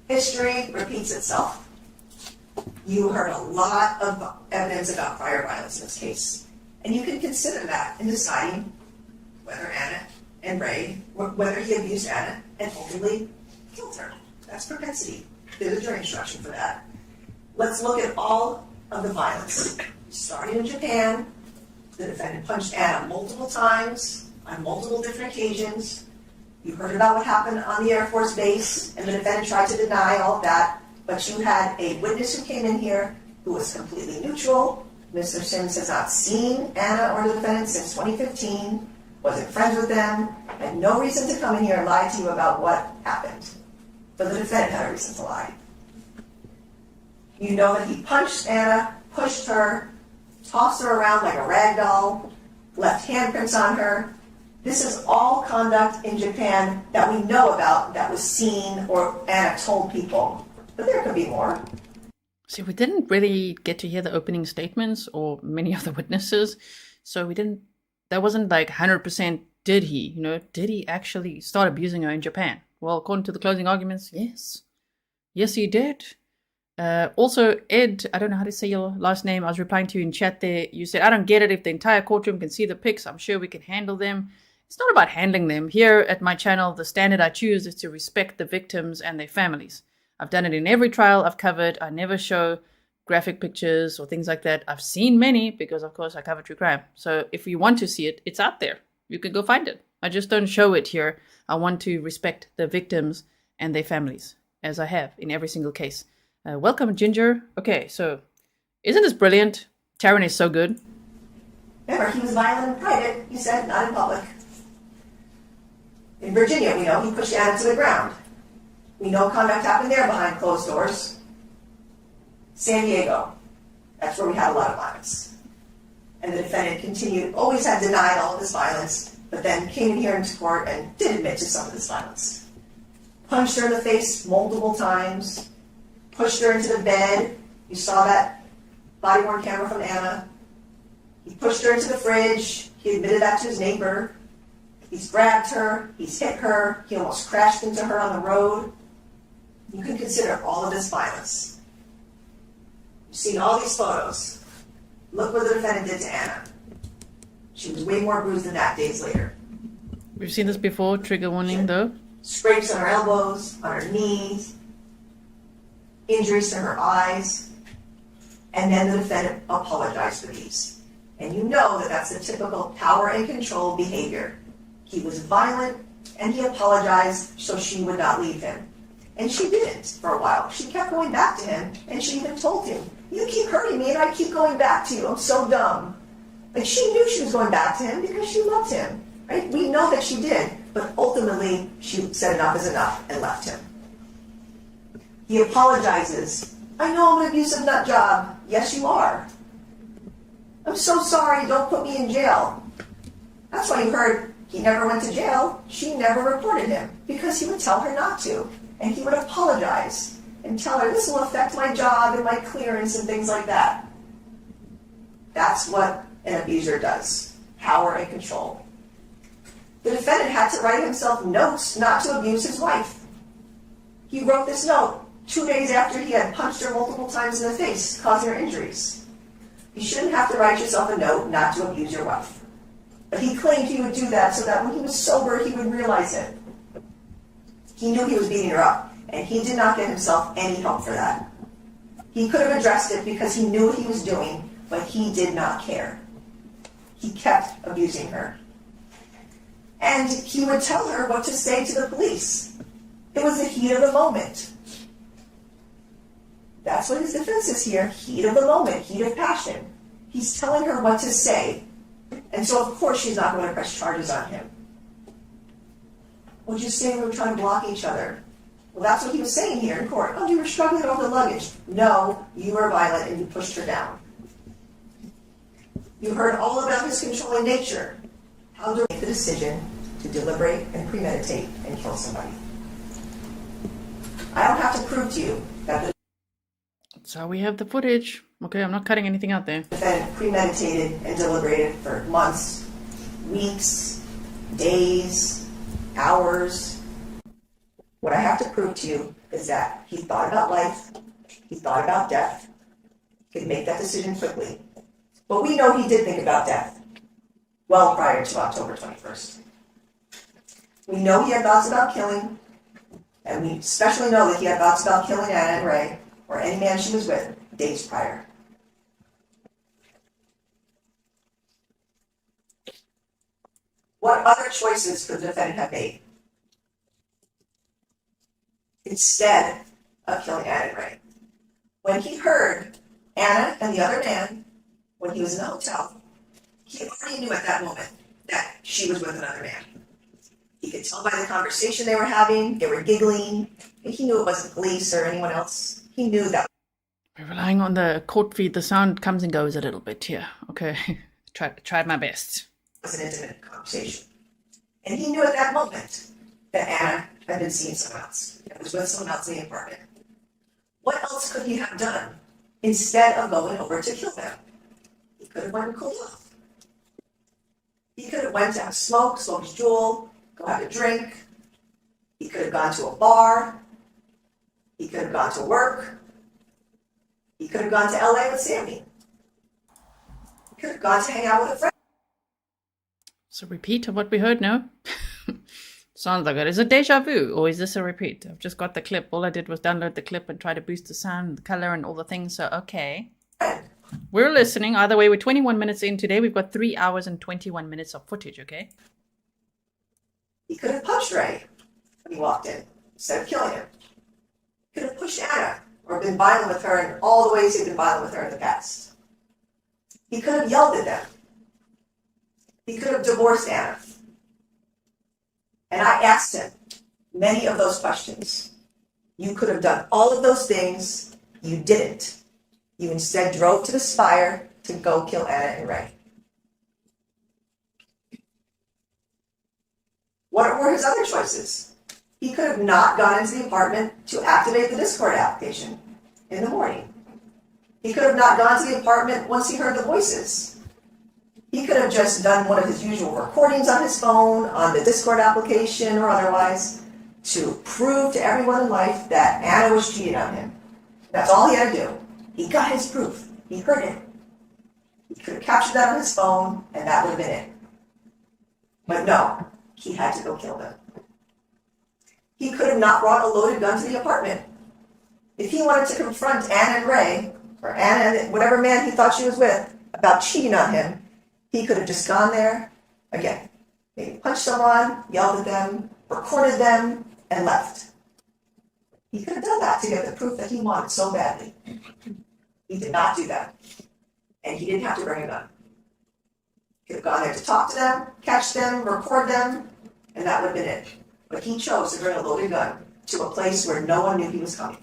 Speaker 7: History repeats itself. You heard a lot of evidence about prior violence in this case, and you can consider that in deciding whether Anna and Ray, whether he abused Anna and ultimately killed her. That's propensity. There's a jury instruction for that. Let's look at all of the violence. Starting in Japan, the defendant punched Anna multiple times on multiple different occasions. You heard about what happened on the Air Force Base, and the defendant tried to deny all of that, but you had a witness who came in here who was completely neutral. Mr. Sims has not seen Anna or the defendant since 2015, wasn't friends with them, had no reason to come in here and lie to you about what happened. But the defendant had a reason to lie. You know that he punched Anna, pushed her, tossed her around like a rag doll, left handprints on her. This is all conduct in Japan that we know about that was seen or Anna told people. But there could be more.
Speaker 1: See, we didn't really get to hear the opening statements or many of the witnesses. So that wasn't like 100% did he, did he actually start abusing her in Japan? Well, according to the closing arguments, yes. Yes, he did. Also, Ed, I don't know how to say your last name. I was replying to you in chat there. You said, I don't get it. If the entire courtroom can see the pics, I'm sure we can handle them. It's not about handling them. Here at my channel, the standard I choose is to respect the victims and their families. I've done it in every trial I've covered. I never show graphic pictures or things like that. I've seen many because, of course, I cover true crime. So if you want to see it, it's out there. You can go find it. I just don't show it here. I want to respect the victims and their families, as I have in every single case. Welcome, Ginger. Okay, so isn't this brilliant? Taryn is so good.
Speaker 7: Remember, he was violent in private, he said, not in public. In Virginia, we know he pushed Ana to the ground. We know conduct happened there behind closed doors. San Diego, that's where we had a lot of violence. And the defendant continued, always had denied all of this violence, but then came in here into court and did admit to some of this violence. Punched her in the face multiple times, pushed her into the bed. You saw that body-worn camera from Ana. He pushed her into the fridge. He admitted that to his neighbor. He's grabbed her. He's hit her. He almost crashed into her on the road. You can consider all of this violence. You've seen all these photos. Look what the defendant did to Ana. She was way more bruised than that days later.
Speaker 1: We've seen this before. Trigger warning, though.
Speaker 7: Scrapes on her elbows, on her knees, injuries to her eyes, and then the defendant apologized for these. And you know that that's the typical power and control behavior. He was violent, and he apologized so she would not leave him. And she didn't for a while. She kept going back to him, and she even told him, "You keep hurting me, and I keep going back to you. I'm so dumb." Like, she knew she was going back to him because she loved him, right? We know that she did, but ultimately, she said enough is enough and left him. He apologizes. "I know I'm an abusive nut job." "Yes, you are." "I'm so sorry, don't put me in jail." That's why you heard he never went to jail. She never reported him because he would tell her not to. And he would apologize and tell her, "This will affect my job and my clearance," and things like that. That's what an abuser does. Power and control. The defendant had to write himself notes not to abuse his wife. He wrote this note 2 days after he had punched her multiple times in the face, causing her injuries. You shouldn't have to write yourself a note not to abuse your wife. But he claimed he would do that so that when he was sober, he would realize it. He knew he was beating her up, and he did not get himself any help for that. He could have addressed it because he knew what he was doing, but he did not care. He kept abusing her. And he would tell her what to say to the police. It was the heat of the moment. That's what his defense is here. Heat of the moment, heat of passion. He's telling her what to say. And so, of course, she's not going to press charges on him. What'd you say we were trying to block each other? Well, that's what he was saying here in court. "Oh, you were struggling over the luggage." "No, you were violent and you pushed her down." You heard all about his controlling nature. How to make the decision to deliberate and premeditate and kill somebody. I don't have to prove to you that the
Speaker 1: So we have the footage. Okay, I'm not cutting anything out there.
Speaker 7: defendant premeditated and deliberated for months, weeks, days, hours. What I have to prove to you is that he thought about life, he thought about death, he could make that decision quickly. But we know he did think about death well prior to October 21st. We know he had thoughts about killing, and we especially know that he had thoughts about killing Ana and Ray, or any man she was with, days prior. What other choices could the defendant have made instead of killing Ana and Ray? When he heard Ana and the other man, when he was in the hotel, he already knew at that moment that she was with another man. He could tell by the conversation they were having, they were giggling. He knew it wasn't police or anyone else. He knew that.
Speaker 1: We're relying on the court feed. The sound comes and goes a little bit here. Okay, tried my best.
Speaker 7: Was an intimate conversation. And he knew at that moment that Ana had been seeing someone else. It was with someone else in the apartment. What else could he have done instead of going over to kill them? He could have went and cooled off. He could have went to have a smoke his jewel, go have a drink. He could have gone to a bar. He could have gone to work. He could have gone to LA with Sammy. He could have gone to hang out with a friend.
Speaker 1: It's a repeat of what we heard, no? Sounds like it. Is it deja vu or is this a repeat? I've just got the clip. All I did was download the clip and try to boost the sound, the color, and all the things. So, okay. We're listening. Either way, we're 21 minutes in today. We've got 3 hours and 21 minutes of footage, okay?
Speaker 7: He could have punched Ray when he walked in instead of killing him. He could have pushed Ana or been violent with her in all the ways he'd been violent with her in the past. He could have yelled at them. He could have divorced Ana. And I asked him many of those questions. You could have done all of those things. You didn't. You instead drove to this fire to go kill Ana and Ray. What were his other choices? He could have not gone into the apartment to activate the Discord application in the morning. He could have not gone to the apartment once he heard the voices. He could have just done one of his usual recordings on his phone, on the Discord application or otherwise, to prove to everyone in life that Ana was cheating on him. That's all he had to do. He got his proof. He heard it. He could have captured that on his phone, and that would have been it. But no, he had to go kill them. He could have not brought a loaded gun to the apartment. If he wanted to confront Ana and Ray, or Ana and whatever man he thought she was with, about cheating on him, he could have just gone there, again, maybe punched someone, yelled at them, recorded them, and left. He could have done that to get the proof that he wanted so badly. He did not do that. And he didn't have to bring a gun. He could have gone there to talk to them, catch them, record them, and that would have been it. But he chose to bring a loaded gun to a place where no one knew he was coming.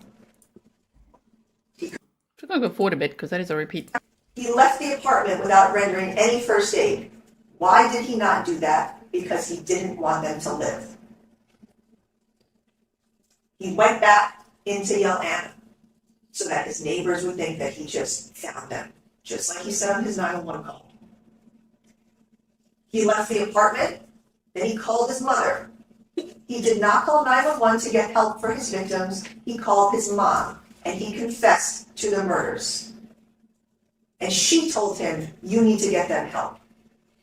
Speaker 1: I'm going to go forward a bit because that is a repeat.
Speaker 7: He left the apartment without rendering any first aid. Why did he not do that? Because he didn't want them to live. He went back in to yell Ana so that his neighbors would think that he just found them, just like he said on his 911 call. He left the apartment, then he called his mother. He did not call 911 to get help for his victims. He called his mom, and he confessed to the murders. And she told him, you need to get them help.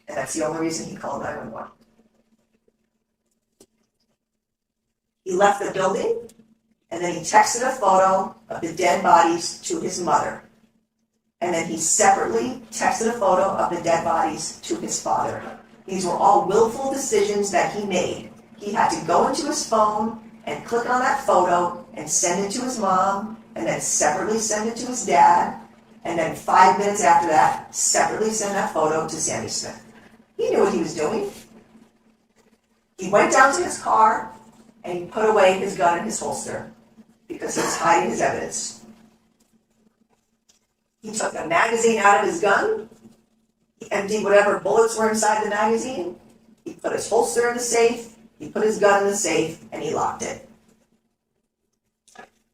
Speaker 7: And that's the only reason he called 911. He left the building, and then he texted a photo of the dead bodies to his mother. And then he separately texted a photo of the dead bodies to his father. These were all willful decisions that he made. He had to go into his phone and click on that photo and send it to his mom, and then separately send it to his dad, and then 5 minutes after that, separately send that photo to Sammy Smith. He knew what he was doing. He went down to his car, and he put away his gun in his holster because he was hiding his evidence. He took a magazine out of his gun. He emptied whatever bullets were inside the magazine. He put his holster in the safe. He put his gun in the safe, and he locked it.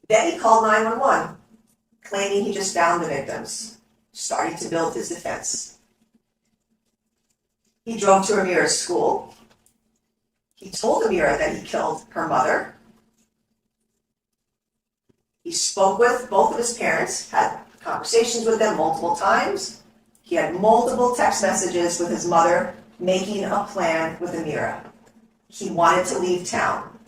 Speaker 7: Then he called 911, claiming he just found the victims, starting to build his defense. He drove to Amira's school. He told Amira that he killed her mother. He spoke with both of his parents, had conversations with them multiple times. He had multiple text messages with his mother, making a plan with Amira. He wanted to leave town.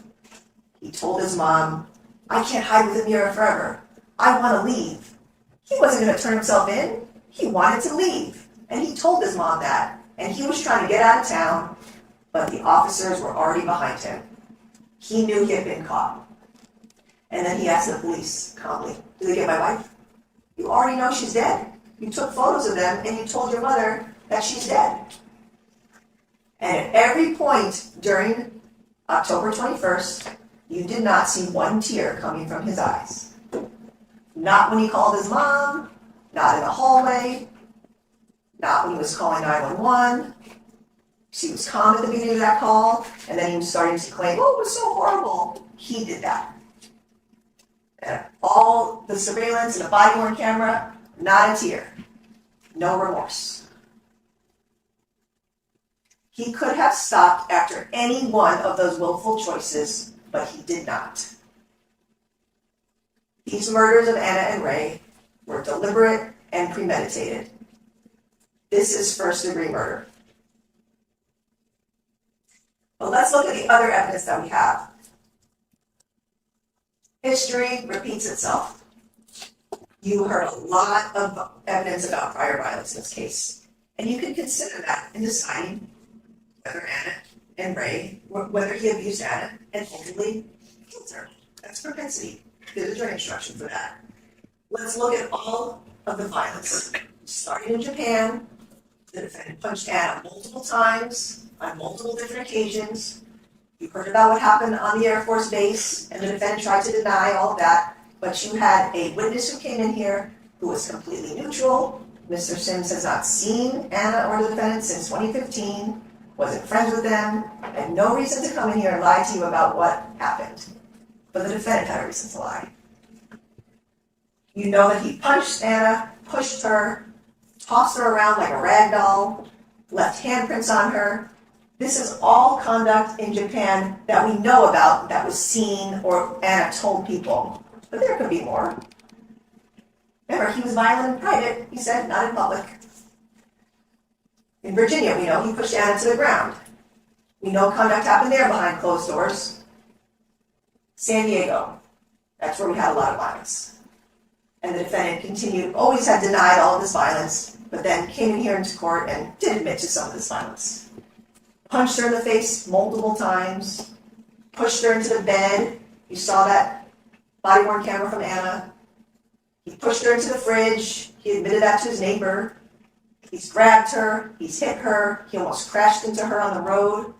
Speaker 7: He told his mom, I can't hide with Amira forever. I want to leave. He wasn't going to turn himself in. He wanted to leave. And he told his mom that. And he was trying to get out of town, but the officers were already behind him. He knew he had been caught. And then he asked the police calmly, did they get my wife? You already know she's dead. You took photos of them and you told your mother that she's dead. And at every point during October 21st, you did not see one tear coming from his eyes. Not when he called his mom, not in the hallway, not when he was calling 911. He was calm at the beginning of that call, and then he was starting to claim, oh, it was so horrible. He did that. And all the surveillance and the body-worn camera, not a tear. No remorse. He could have stopped after any one of those willful choices, but he did not. These murders of Ana and Ray were deliberate and premeditated. This is first-degree murder. But let's look at the other evidence that we have. History repeats itself. You heard a lot of evidence about prior violence in this case. And you can consider that in deciding whether Ana and Ray, whether he abused Ana and ultimately killed her. That's propensity. There's a jury instruction for that. Let's look at all of the violence. Starting in Japan, the defendant punched Ana multiple times on multiple different occasions. You heard about what happened on the Air Force Base, and the defendant tried to deny all of that, but you had a witness who came in here who was completely neutral. Mr. Sims has not seen Ana or the defendant since 2015, wasn't friends with them, had no reason to come in here and lie to you about what happened. But the defendant had a reason to lie. You know that he punched Ana, pushed her, tossed her around like a rag doll, left handprints on her. This is all conduct in Japan that we know about that was seen or Ana told people. But there could be more. Remember, he was violent in private, he said, not in public. In Virginia, we know he pushed Ana to the ground. We know conduct happened there behind closed doors. San Diego, that's where we had a lot of violence. And the defendant continued, always had denied all of this violence, but then came in here into court and did admit to some of this violence. Punched her in the face multiple times, pushed her into the bed. You saw that body-worn camera from Ana. He pushed her into the fridge. He admitted that to his neighbor. He's grabbed her. He's hit her. He almost crashed into her on the road.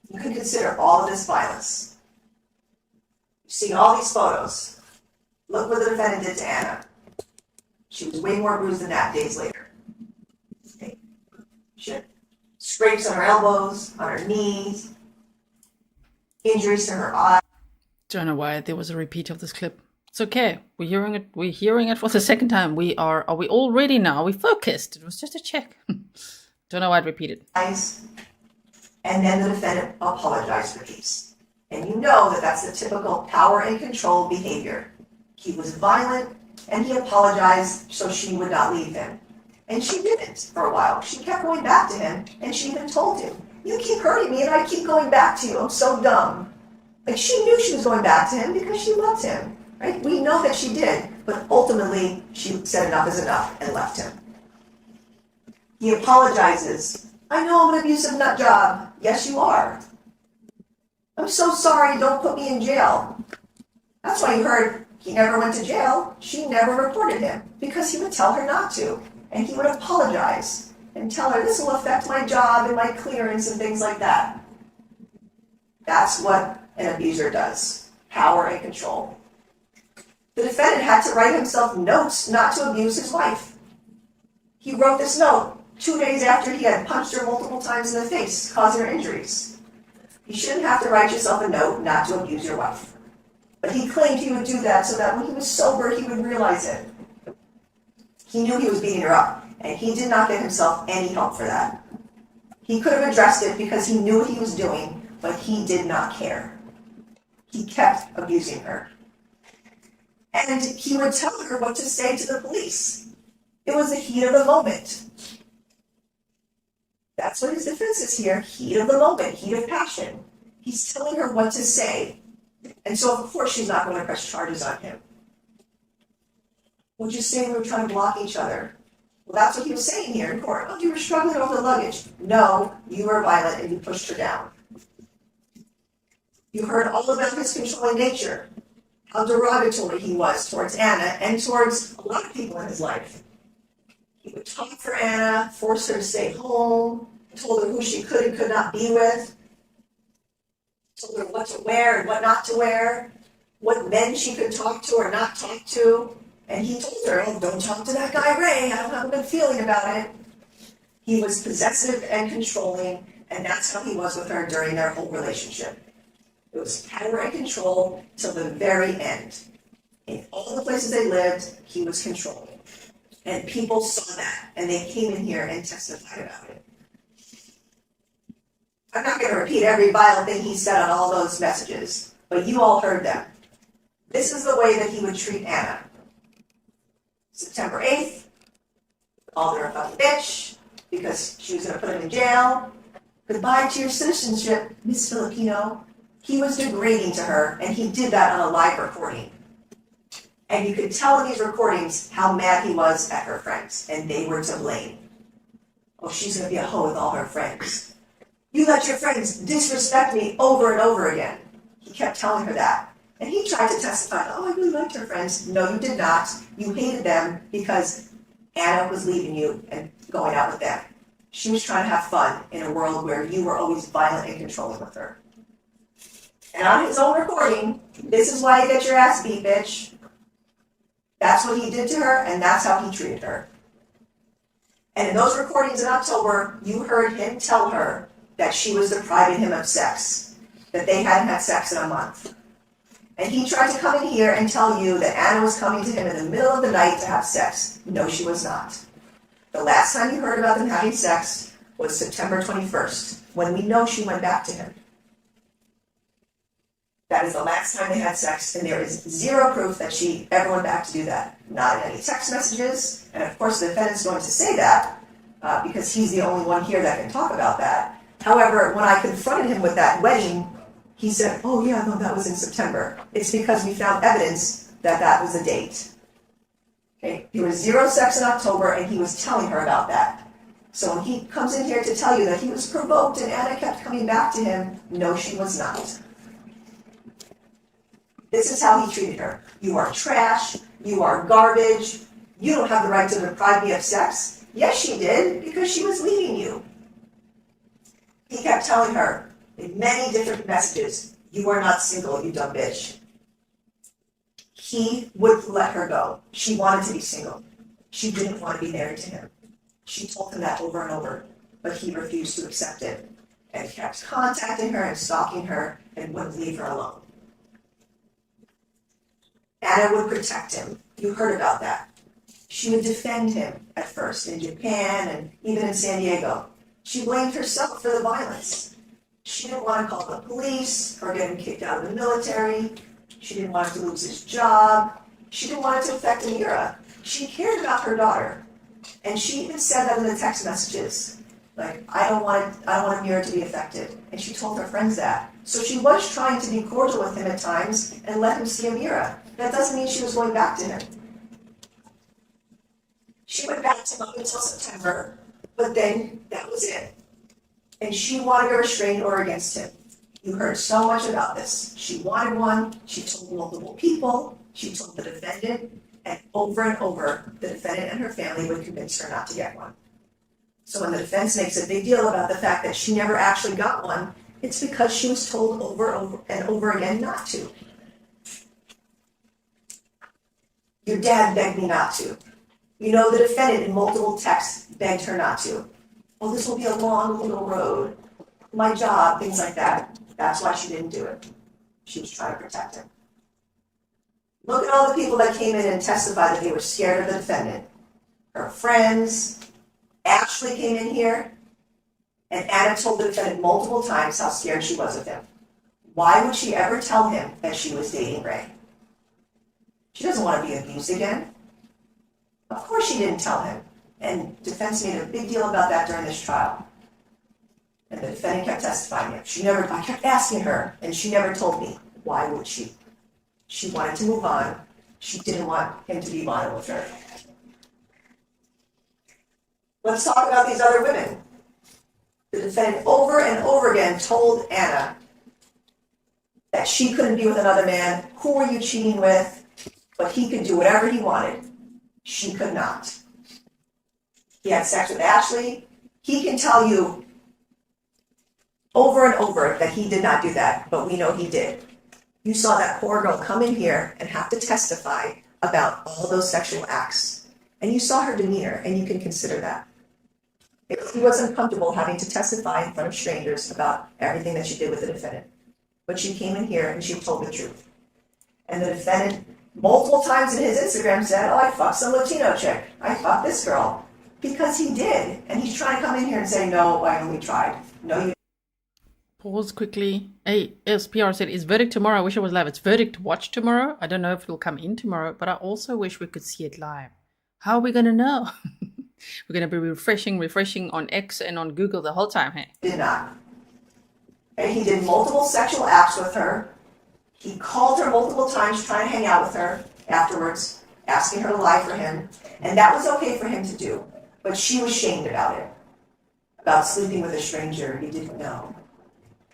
Speaker 7: You can consider all of this violence. You've seen all these photos. Look what the defendant did to Ana. She was way more bruised than that days later. Okay. She had scrapes on her elbows, on her knees, injuries to her eyes.
Speaker 1: Don't know why there was a repeat of this clip. It's okay. We're hearing it. We're hearing it for the second time. Are we all ready now? We focused. It was just a check. Don't know why it repeated.
Speaker 7: And then the defendant apologized for these. And you know that that's the typical power and control behavior. He was violent, and he apologized so she would not leave him. And she didn't for a while. She kept going back to him, and she even told him, "You keep hurting me, and I keep going back to you. I'm so dumb." Like, she knew she was going back to him because she loved him, right? We know that she did, but ultimately, she said enough is enough and left him. He apologizes. "I know I'm an abusive nut job." "Yes, you are." "I'm so sorry, don't put me in jail." That's why you heard he never went to jail. She never reported him because he would tell her not to. And he would apologize and tell her, "This will affect my job and my clearance and things like that." That's what an abuser does. Power and control. The defendant had to write himself notes not to abuse his wife. He wrote this note 2 days after he had punched her multiple times in the face, causing her injuries. You shouldn't have to write yourself a note not to abuse your wife. But he claimed he would do that so that when he was sober, he would realize it. He knew he was beating her up, and he did not give himself any help for that. He could have addressed it because he knew what he was doing, but he did not care. He kept abusing her. And he would tell her what to say to the police. It was the heat of the moment. That's what his defense is here, heat of the moment, heat of passion. He's telling her what to say. And so, of course, she's not going to press charges on him. What'd you say we were trying to block each other? Well, that's what he was saying here in court. "Oh, you were struggling over the luggage." "No, you were violent and you pushed her down." You heard all about his controlling nature, how derogatory he was towards Ana and towards a lot of people in his life. He would talk for Ana, force her to stay home, told her who she could and could not be with, told her what to wear and what not to wear, what men she could talk to or not talk to. And he told her, "Oh, don't talk to that guy Ray, I don't have a good feeling about it." He was possessive and controlling, and that's how he was with her during their whole relationship. It was power and control till the very end. In all the places they lived, he was controlling. And people saw that, and they came in here and testified about it. I'm not going to repeat every vile thing he said on all those messages, but you all heard them. This is the way that he would treat Ana. September 8th, called her a fucking bitch because she was going to put him in jail. Goodbye to your citizenship, Miss Filipino. He was degrading to her, and he did that on a live recording. And you could tell in these recordings how mad he was at her friends, and they were to blame. Oh, she's going to be a hoe with all her friends. You let your friends disrespect me over and over again. He kept telling her that. And he tried to testify, oh, I really liked her friends. No, you did not. You hated them because Ana was leaving you and going out with them. She was trying to have fun in a world where you were always violent and controlling with her. And on his own recording, this is why you get your ass beat, bitch. That's what he did to her, and that's how he treated her. And in those recordings in October, you heard him tell her that she was depriving him of sex, that they hadn't had sex in a month. And he tried to come in here and tell you that Ana was coming to him in the middle of the night to have sex. No, she was not. The last time you heard about them having sex was September 21st, when we know she went back to him. That is the last time they had sex, and there is zero proof that she ever went back to do that. Not in any text messages, and of course the defendant's going to say that, because he's the only one here that can talk about that. However, when I confronted him with that wedding, he said, oh yeah, no, that was in September. It's because we found evidence that that was a date. Okay? There was zero sex in October, and he was telling her about that. So when he comes in here to tell you that he was provoked and Ana kept coming back to him, no, she was not. This is how he treated her. You are trash. You are garbage. You don't have the right to deprive me of sex. Yes, she did, because she was leaving you. He kept telling her in many different messages, you are not single, you dumb bitch. He wouldn't let her go. She wanted to be single. She didn't want to be married to him. She told him that over and over, but he refused to accept it and kept contacting her and stalking her and wouldn't leave her alone. Ana would protect him. You heard about that. She would defend him at first in Japan and even in San Diego. She blamed herself for the violence. She didn't want to call the police or get him kicked out of the military. She didn't want him to lose his job. She didn't want it to affect Amira. She cared about her daughter. And she even said that in the text messages. Like, I don't want Amira to be affected. And she told her friends that. So she was trying to be cordial with him at times and let him see Amira. That doesn't mean she was going back to him. She went back to him up until September, but then that was it. And she wanted a restraining order against him. You heard so much about this. She wanted one. She told multiple people. She told the defendant. And over, the defendant and her family would convince her not to get one. So when the defense makes a big deal about the fact that she never actually got one, it's because she was told over and over again not to. Your dad begged me not to. You know, the defendant in multiple texts begged her not to. Oh, this will be a long little road. My job, things like that. That's why she didn't do it. She was trying to protect him. Look at all the people that came in and testified that they were scared of the defendant. Her friends. Ashley came in here, and Ana told the defendant multiple times how scared she was of him. Why would she ever tell him that she was dating Ray? She doesn't want to be abused again. Of course she didn't tell him. And defense made a big deal about that during this trial. And the defendant kept testifying. I kept asking her, and she never told me. Why would she? She wanted to move on. She didn't want him to be violent with her. Let's talk about these other women. The defendant over and over again told Ana that she couldn't be with another man. Who were you cheating with? But he could do whatever he wanted. She could not. He had sex with Ashley. He can tell you over and over that he did not do that, but we know he did. You saw that poor girl come in here and have to testify about all those sexual acts. And you saw her demeanor, and you can consider that. He wasn't comfortable having to testify in front of strangers about everything that she did with the defendant. But she came in here and she told the truth. And the defendant, multiple times in his Instagram, said, oh, I fucked some Latino chick. I fucked this girl. Because he did. And he's trying to come in here and say, no, I only tried. No, you.
Speaker 1: Pause quickly. ASPR said, is verdict tomorrow? I wish it was live. It's verdict watch tomorrow. I don't know if it'll come in tomorrow, but I also wish we could see it live. How are we going to know? We're going to be refreshing on X and on Google the whole time, hey?
Speaker 7: Did not. And he did multiple sexual acts with her. He called her multiple times trying to hang out with her afterwards, asking her to lie for him. And that was okay for him to do. But she was shamed about it. About sleeping with a stranger he didn't know.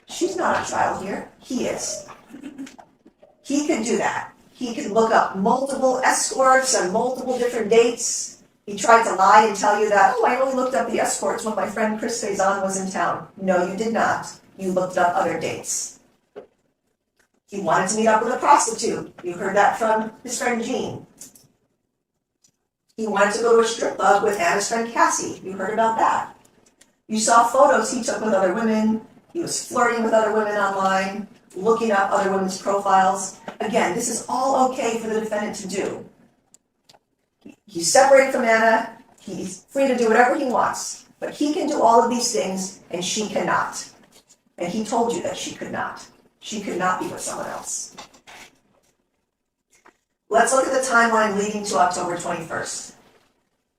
Speaker 7: She's not a child here. He is. He could do that. He could look up multiple escorts and multiple different dates. He tried to lie and tell you that, oh, I only looked up the escorts when my friend Chris Faison was in town. No, you did not. You looked up other dates. He wanted to meet up with a prostitute. You heard that from his friend Jean. He wanted to go to a strip club with Anna's friend Cassie. You heard about that. You saw photos he took with other women. He was flirting with other women online, looking up other women's profiles. Again, this is all okay for the defendant to do. He's separated from Anna. He's free to do whatever he wants. But he can do all of these things, and she cannot. And he told you that she could not. She could not be with someone else. Let's look at the timeline leading to October 21st.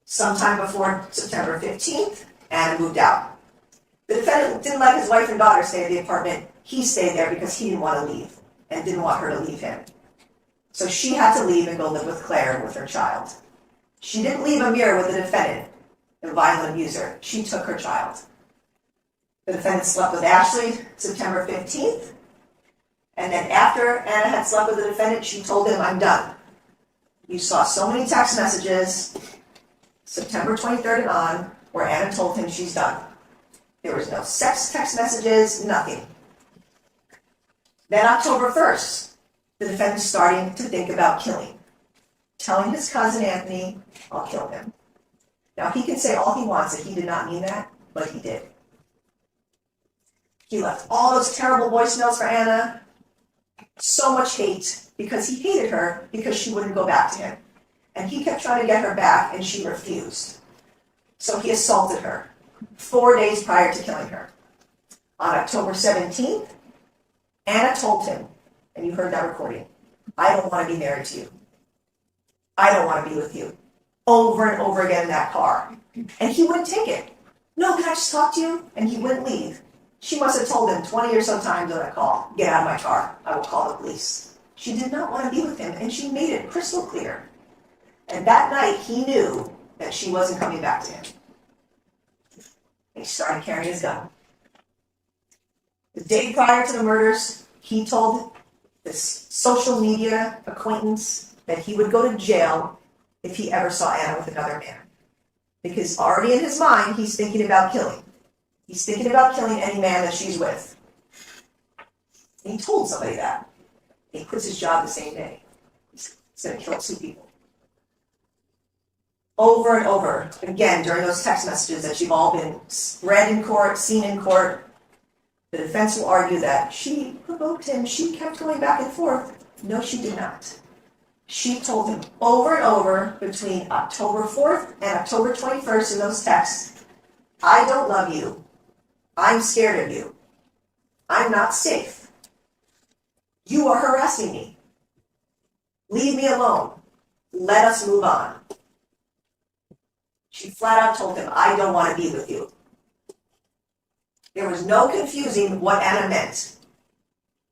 Speaker 7: Sometime before September 15th, Anna moved out. The defendant didn't let his wife and daughter stay at the apartment. He stayed there because he didn't want to leave and didn't want her to leave him. So she had to leave and go live with Claire with her child. She didn't leave Amir with the defendant, the violent abuser. She took her child. The defendant slept with Ashley September 15th. And then after Anna had slept with the defendant, she told him, I'm done. You saw so many text messages, September 23rd and on, where Anna told him she's done. There was no sex text messages, nothing. Then October 1st, the defendant's starting to think about killing. Telling his cousin Anthony, I'll kill him. Now he can say all he wants that he did not mean that, but he did. He left all those terrible voicemails for Anna. So much hate because he hated her because she wouldn't go back to him. And he kept trying to get her back and she refused. So he assaulted her 4 days prior to killing her. On October 17th, Anna told him, and you heard that recording, I don't want to be married to you. I don't want to be with you. Over and over again in that car. And he wouldn't take it. No, can I just talk to you? And he wouldn't leave. She must have told him 20 or so times on a call, get out of my car, I will call the police. She did not want to be with him, and she made it crystal clear. And that night, he knew that she wasn't coming back to him. And he started carrying his gun. The day prior to the murders, he told this social media acquaintance that he would go to jail if he ever saw Anna with another man. Because already in his mind, he's thinking about killing. He's thinking about killing any man that she's with. And he told somebody that. He quits his job the same day. He's going to kill 2 people. Over and over, again, during those text messages that you've all been read in court, seen in court, the defense will argue that she provoked him, she kept going back and forth. No, she did not. She told him over and over between October 4th and October 21st in those texts, I don't love you. I'm scared of you. I'm not safe. You are harassing me. Leave me alone. Let us move on. She flat out told him, I don't want to be with you. There was no confusing what Anna meant.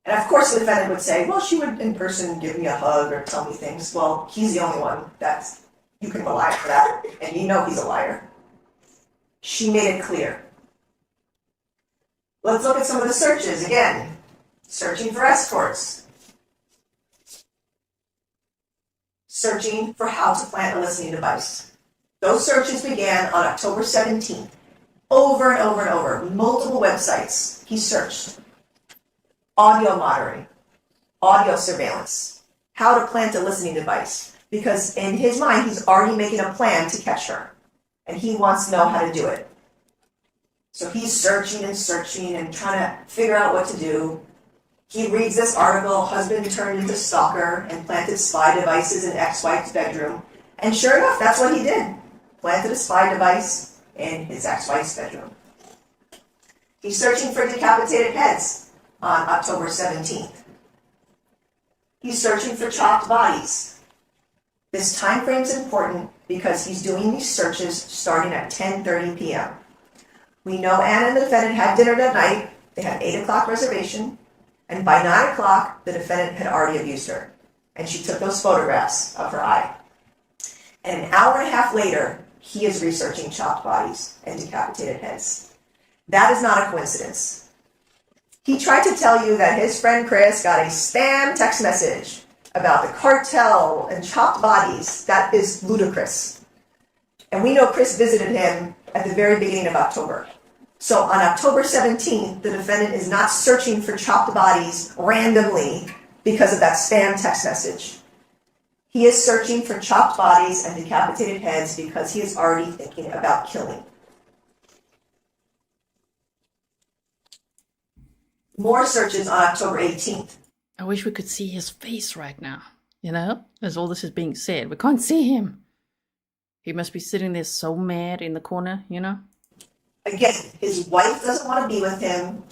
Speaker 7: And of course the defendant would say, well, she would in person give me a hug or tell me things. Well, he's the only one that you can rely for that. And you know he's a liar. She made it clear. Let's look at some of the searches again. Searching for escorts. Searching for how to plant a listening device. Those searches began on October 17th. Over and over and over. Multiple websites he searched. Audio monitoring. Audio surveillance. How to plant a listening device. Because in his mind, he's already making a plan to catch her. And he wants to know how to do it. So he's searching and trying to figure out what to do. He reads this article, husband turned into stalker and planted spy devices in ex-wife's bedroom. And sure enough, that's what he did. Planted a spy device in his ex-wife's bedroom. He's searching for decapitated heads on October 17th. He's searching for chopped bodies. This time frame is important because he's doing these searches starting at 10:30 p.m. We know Ana and the defendant had dinner that night. They had 8 o'clock reservation. And by 9 o'clock, the defendant had already abused her. And she took those photographs of her eye. And an hour and a half later, he is researching chopped bodies and decapitated heads. That is not a coincidence. He tried to tell you that his friend Chris got a spam text message about the cartel and chopped bodies. That is ludicrous. And we know Chris visited him at the very beginning of October. So on October 17th, the defendant is not searching for chopped bodies randomly because of that spam text message. He is searching for chopped bodies and decapitated heads because he is already thinking about killing. More searches on October 18th.
Speaker 1: I wish we could see his face right now, as all this is being said. We can't see him. He must be sitting there so mad in the corner,
Speaker 7: Again, his wife doesn't want to be with him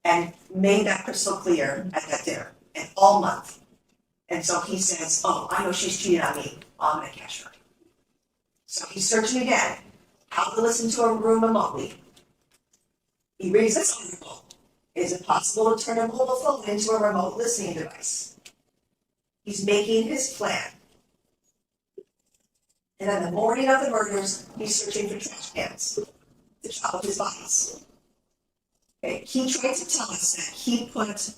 Speaker 7: and made that crystal clear at that dinner and all month. And so he says, oh, I know she's cheating on me. I'm going to catch her. So he's searching again. How to listen to a room remotely. He reads this article. Is it possible to turn a mobile phone into a remote listening device? He's making his plan. And on the morning of the murders, he's searching for trash cans to chop up his bodies. Okay. He tried to tell us that he put,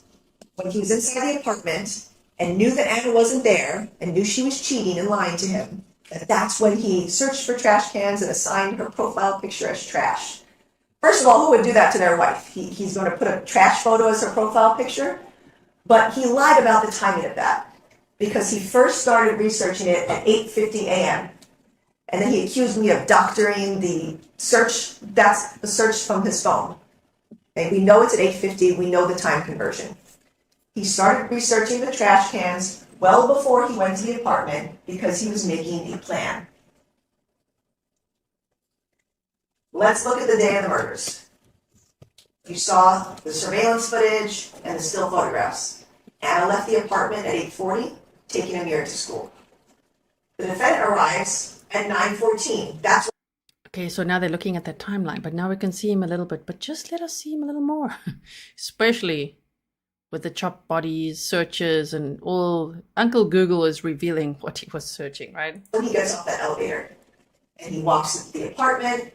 Speaker 7: when he was inside the apartment and knew that Ana wasn't there and knew she was cheating and lying to him, that's when he searched for trash cans and assigned her profile picture as trash. First of all, who would do that to their wife? He's going to put a trash photo as her profile picture, but he lied about the timing of that because he first started researching it at 8:50 a.m. And then he accused me of doctoring the search. That's the search from his phone. Okay, we know it's at 8:50. We know the time conversion. He started researching the trash cans well before he went to the apartment because he was making a plan. Let's look at the day of the murders. You saw the surveillance footage and the still photographs. Ana left the apartment at 8:40, taking Amir to school. The defendant arrives at 9:14. That's
Speaker 1: Okay, so now they're looking at that timeline, but now we can see him a little bit, but just let us see him a little more. Especially with the chopped bodies, searches, and all. Uncle Google is revealing what he was searching, right?
Speaker 7: when he gets off that elevator and he walks into the apartment.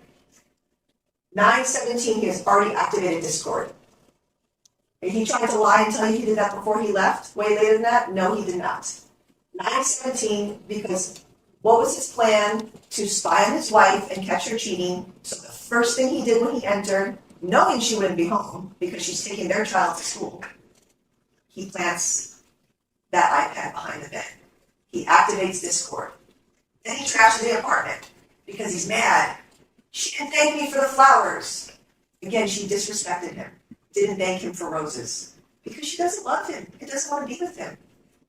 Speaker 7: 9:17, he has already activated Discord. And he tried to lie and tell you he did that before he left, way later than that? No, he did not. 9:17, because what was his plan? To spy on his wife and catch her cheating. So the first thing he did when he entered, knowing she wouldn't be home because she's taking their child to school, he plants that iPad behind the bed. He activates Discord. Then he trashes the apartment because he's mad. She didn't thank me for the flowers. Again, she disrespected him. Didn't thank him for roses. Because she doesn't love him. He doesn't want to be with him.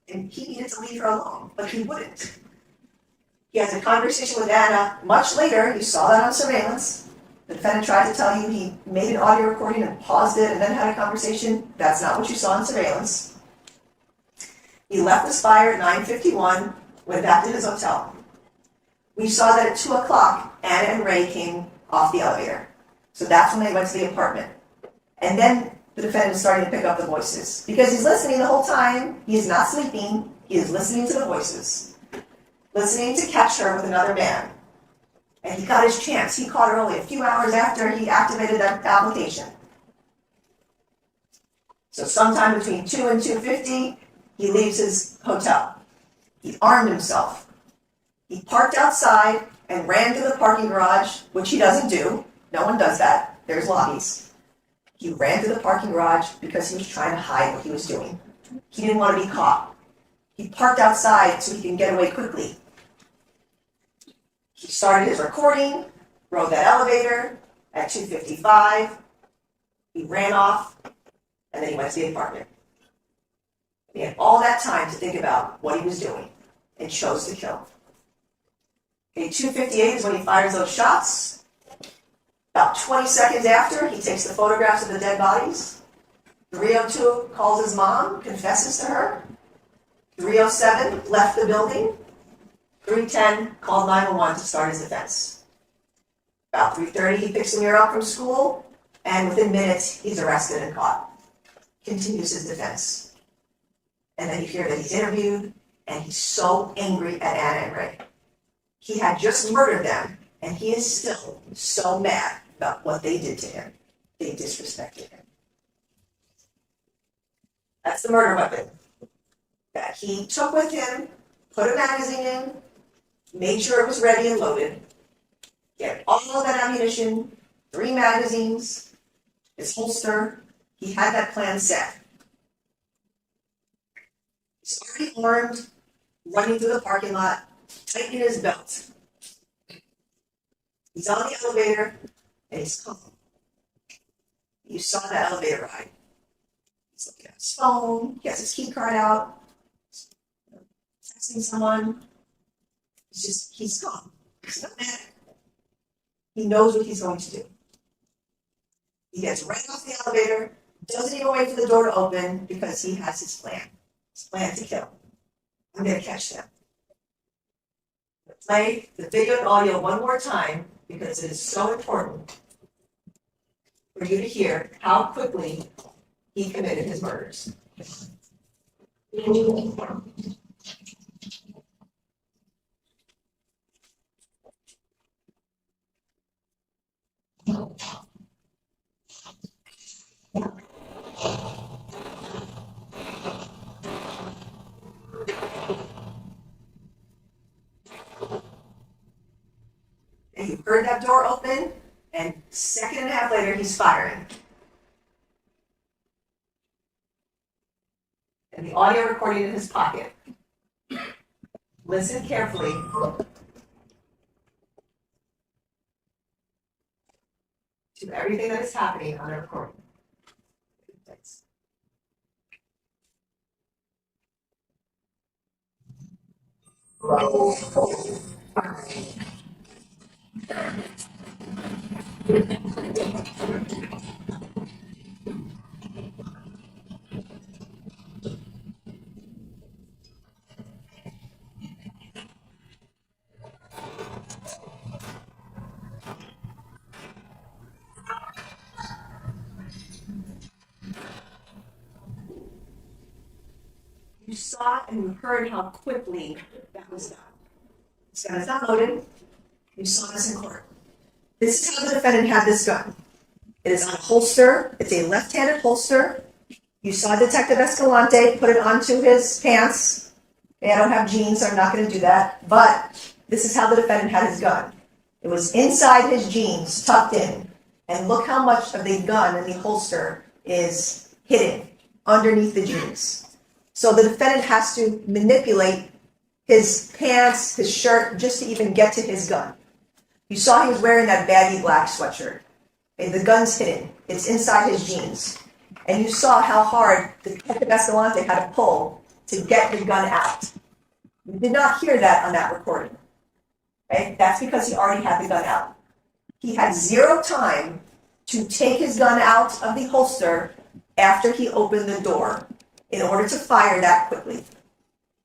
Speaker 7: And he needed to leave her alone, but he wouldn't. He has a conversation with Ana much later. You saw that on surveillance. The defendant tried to tell you he made an audio recording and paused it and then had a conversation. That's not what you saw on surveillance. He left the Spire at 9:51, went back to his hotel. We saw that at 2 o'clock, Ana and Ray came off the elevator. So that's when they went to the apartment. And then the defendant started to pick up the voices. Because he's listening the whole time. He is not sleeping. He is listening to the voices. Listening to catch her with another man. And he got his chance. He caught her only a few hours after he activated that application. So sometime between 2 and 2:50, he leaves his hotel. He armed himself. He parked outside and ran to the parking garage, which he doesn't do. No one does that. There's lobbies. He ran to the parking garage because he was trying to hide what he was doing. He didn't want to be caught. He parked outside so he can get away quickly. He started his recording, rode that elevator at 2:55. He ran off, and then he went to the apartment. He had all that time to think about what he was doing and chose to kill. Okay, 2:58 is when he fires those shots. About 20 seconds after, he takes the photographs of the dead bodies. 3:02 calls his mom, confesses to her. 3:07 left the building. 3:10, called 911 to start his defense. About 3:30, he picks Amir up from school, and within minutes, he's arrested and caught. Continues his defense. And then you hear that he's interviewed, and he's so angry at Ana and Ray. He had just murdered them, and he is still so mad about what they did to him. They disrespected him. That's the murder weapon that he took with him, put a magazine in, made sure it was ready and loaded, get all of that ammunition, 3 magazines, his holster. He had that plan set. He's already armed, running through the parking lot, tightening his belt. He's on the elevator, and he's calm. You saw that elevator ride. He's looking at his phone, he has his key card out, texting someone. He's calm. He's not mad. He knows what he's going to do. He gets right off the elevator, doesn't even wait for the door to open because he has his plan. His plan to kill. I'm going to catch them. Play the video and audio one more time because it is so important for you to hear how quickly he committed his murders. And you heard that door open, and a second and a half later, he's firing. And the audio recording in his pocket. Listen carefully. To everything that is happening on the recording. Thanks. You saw and you heard how quickly that was done. This gun is not loaded. You saw this in court. This is how the defendant had this gun. It is on a holster. It's a left-handed holster. You saw Detective Escalante put it onto his pants. Okay, I don't have jeans, so I'm not going to do that. But this is how the defendant had his gun. It was inside his jeans, tucked in. And look how much of the gun in the holster is hidden underneath the jeans. So the defendant has to manipulate his pants, his shirt, just to even get to his gun. You saw he was wearing that baggy black sweatshirt. Okay, the gun's hidden. It's inside his jeans. And you saw how hard Detective Escalante had to pull to get the gun out. You did not hear that on that recording. Okay? That's because he already had the gun out. He had 0 time to take his gun out of the holster after he opened the door in order to fire that quickly.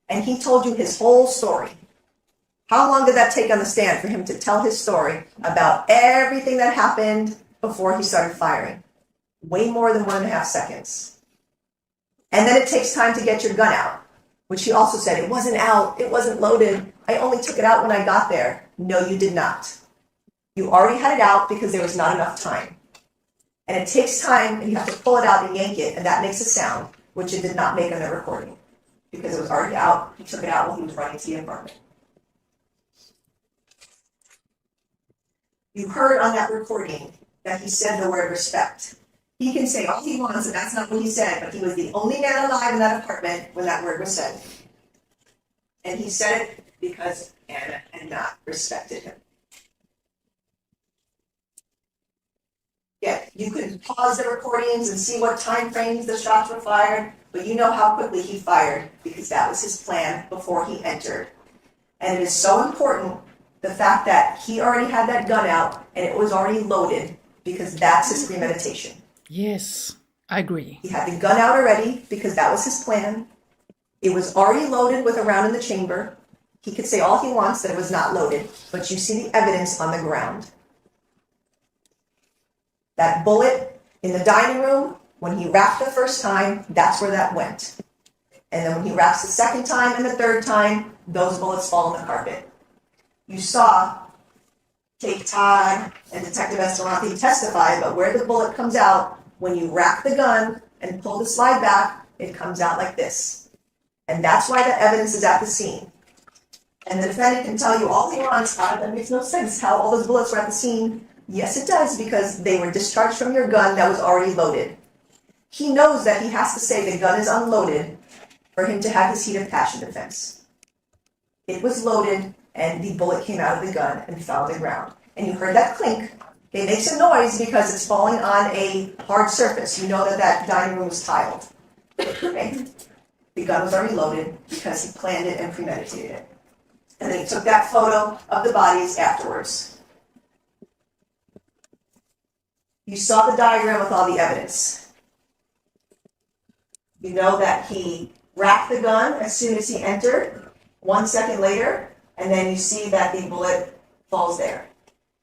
Speaker 7: And he told you his whole story. How long did that take on the stand for him to tell his story about everything that happened before he started firing? Way more than 1.5 seconds. And then it takes time to get your gun out, which he also said, it wasn't out, it wasn't loaded, I only took it out when I got there. No, you did not. You already had it out because there was not enough time. And it takes time, and you have to pull it out and yank it, and that makes a sound, which it did not make on the recording. Because it was already out, he took it out while he was running to the apartment. You heard on that recording that he said the word respect. He can say all he wants, and that's not what he said, but he was the only man alive in that apartment when that word was said. And he said it because Ana had not respected him. Yeah, you could pause the recordings and see what time frames the shots were fired, but you know how quickly he fired because that was his plan before he entered. And it is so important, the fact that he already had that gun out and it was already loaded because that's his premeditation.
Speaker 1: Yes, I agree.
Speaker 7: He had the gun out already because that was his plan. It was already loaded with a round in the chamber. He could say all he wants that it was not loaded, but you see the evidence on the ground. That bullet in the dining room, when he rapped the first time, that's where that went. And then when he raps the second time and the third time, those bullets fall on the carpet. You saw Take Todd and Detective Escalante testify, but where the bullet comes out, when you rack the gun and pull the slide back, it comes out like this. And that's why the evidence is at the scene. And the defendant can tell you all he wants, that makes no sense, how all those bullets were at the scene. Yes, it does, because they were discharged from your gun that was already loaded. He knows that he has to say the gun is unloaded for him to have his heat of passion defense. It was loaded, and the bullet came out of the gun and fell on the ground. And you heard that clink. It makes a noise because it's falling on a hard surface. You know that that dining room was tiled. Okay? The gun was already loaded because he planned it and premeditated it. And then he took that photo of the bodies afterwards. You saw the diagram with all the evidence. You know that he racked the gun as soon as he entered, 1 second later, and then you see that the bullet falls there.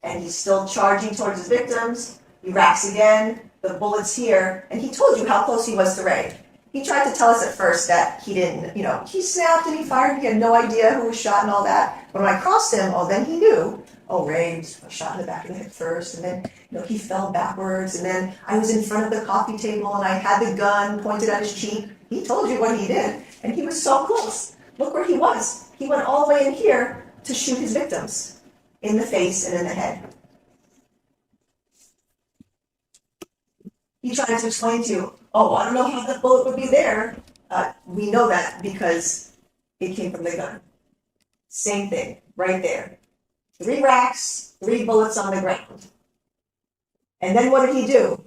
Speaker 7: And he's still charging towards his victims. He racks again, the bullet's here, and he told you how close he was to Ray. He tried to tell us at first that he didn't, he snapped and he fired, he had no idea who was shot and all that. But when I crossed him, then he knew. Ray was shot in the back of the head first, and then, he fell backwards, and then I was in front of the coffee table and I had the gun pointed at his cheek. He told you what he did, and he was so close. Look where he was. He went all the way in here to shoot his victims, in the face and in the head. He tried to explain to you, I don't know how that bullet would be there. We know that because it came from the gun. Same thing, right there. 3 racks, 3 bullets on the ground. And then what did he do?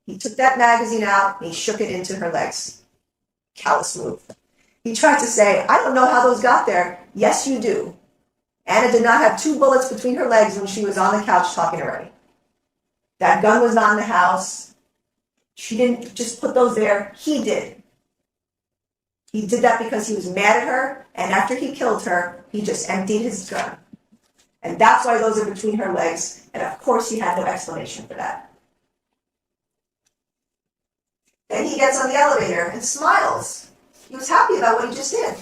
Speaker 7: He took that magazine out and he shook it into her legs. Callous move. He tried to say, I don't know how those got there. Yes, you do. Ana did not have 2 bullets between her legs when she was on the couch talking to Ray. That gun was not in the house. She didn't just put those there. He did. He did that because he was mad at her, and after he killed her, he just emptied his gun. And that's why those are between her legs, and of course he had no explanation for that. Then he gets on the elevator and smiles. He was happy about what he just did.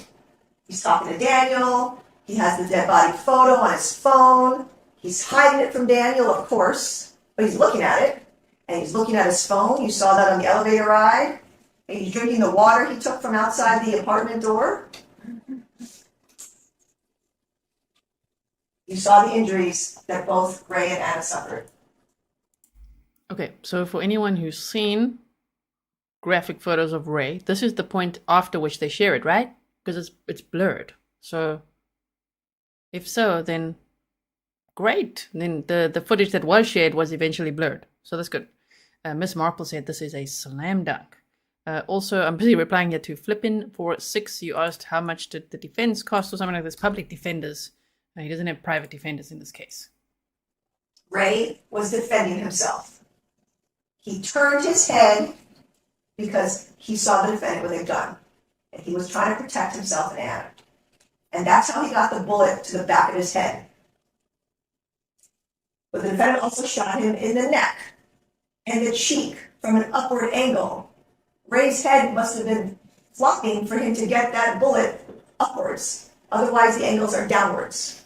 Speaker 7: He's talking to Daniel. He has the dead body photo on his phone. He's hiding it from Daniel, of course, but he's looking at it. And he's looking at his phone. You saw that on the elevator ride. And he's drinking the water he took from outside the apartment door. You saw the injuries that both Ray and Ana suffered.
Speaker 1: Okay, so for anyone who's seen graphic photos of Ray, this is the point after which they share it, right? Because it's blurred. So if so, then great. Then the footage that was shared was eventually blurred. So that's good. Miss Marple said this is a slam dunk. Also, I'm busy replying here to Flippin for 6. You asked how much did the defense cost or something like this. Public defenders. He doesn't have private defenders in this case.
Speaker 7: Ray was defending himself. He turned his head because he saw the defendant with a gun. And he was trying to protect himself and Ana. And that's how he got the bullet to the back of his head. But the defendant also shot him in the neck and the cheek from an upward angle. Ray's head must have been flopping for him to get that bullet upwards. Otherwise, the angles are downwards.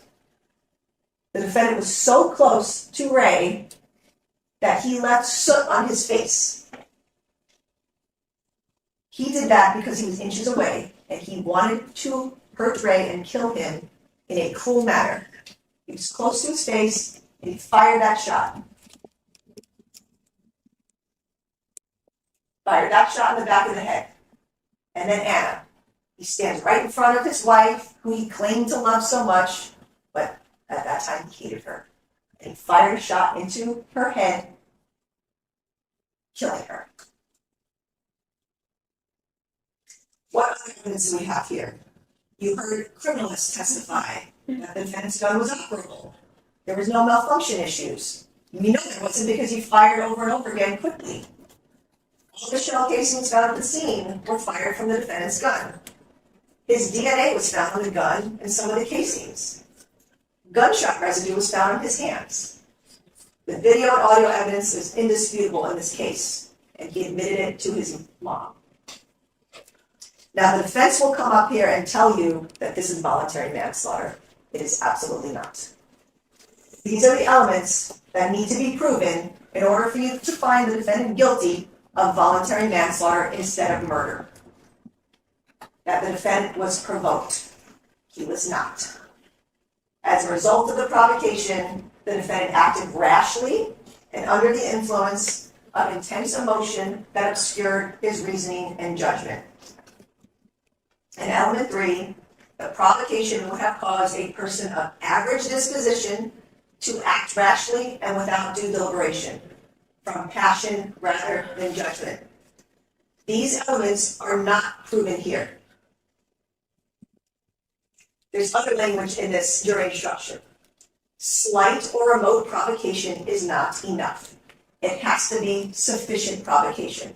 Speaker 7: The defendant was so close to Ray that he left soot on his face. He did that because he was inches away and he wanted to hurt Ray and kill him in a cruel manner. He was close to his face and he fired that shot. Fired that shot in the back of the head. And then Ana. He stands right in front of his wife, who he claimed to love so much, but at that time he hated her. And he fired a shot into her head, killing her. What other evidence do we have here? You heard criminalists testify that the defendant's gun was operable. There was no malfunction issues. You know there wasn't because he fired over and over again quickly. All the shell casings found at the scene were fired from the defendant's gun. His DNA was found on the gun and some of the casings. Gunshot residue was found on his hands. The video and audio evidence is indisputable in this case, and he admitted it to his mom. Now, the defense will come up here and tell you that this is voluntary manslaughter. It is absolutely not. These are the elements that need to be proven in order for you to find the defendant guilty of voluntary manslaughter instead of murder. That the defendant was provoked. He was not. As a result of the provocation, the defendant acted rashly and under the influence of intense emotion that obscured his reasoning and judgment. In element 3, the provocation would have caused a person of average disposition to act rashly and without due deliberation, from passion rather than judgment. These elements are not proven here. There's other language in this jury instruction. Slight or remote provocation is not enough. It has to be sufficient provocation.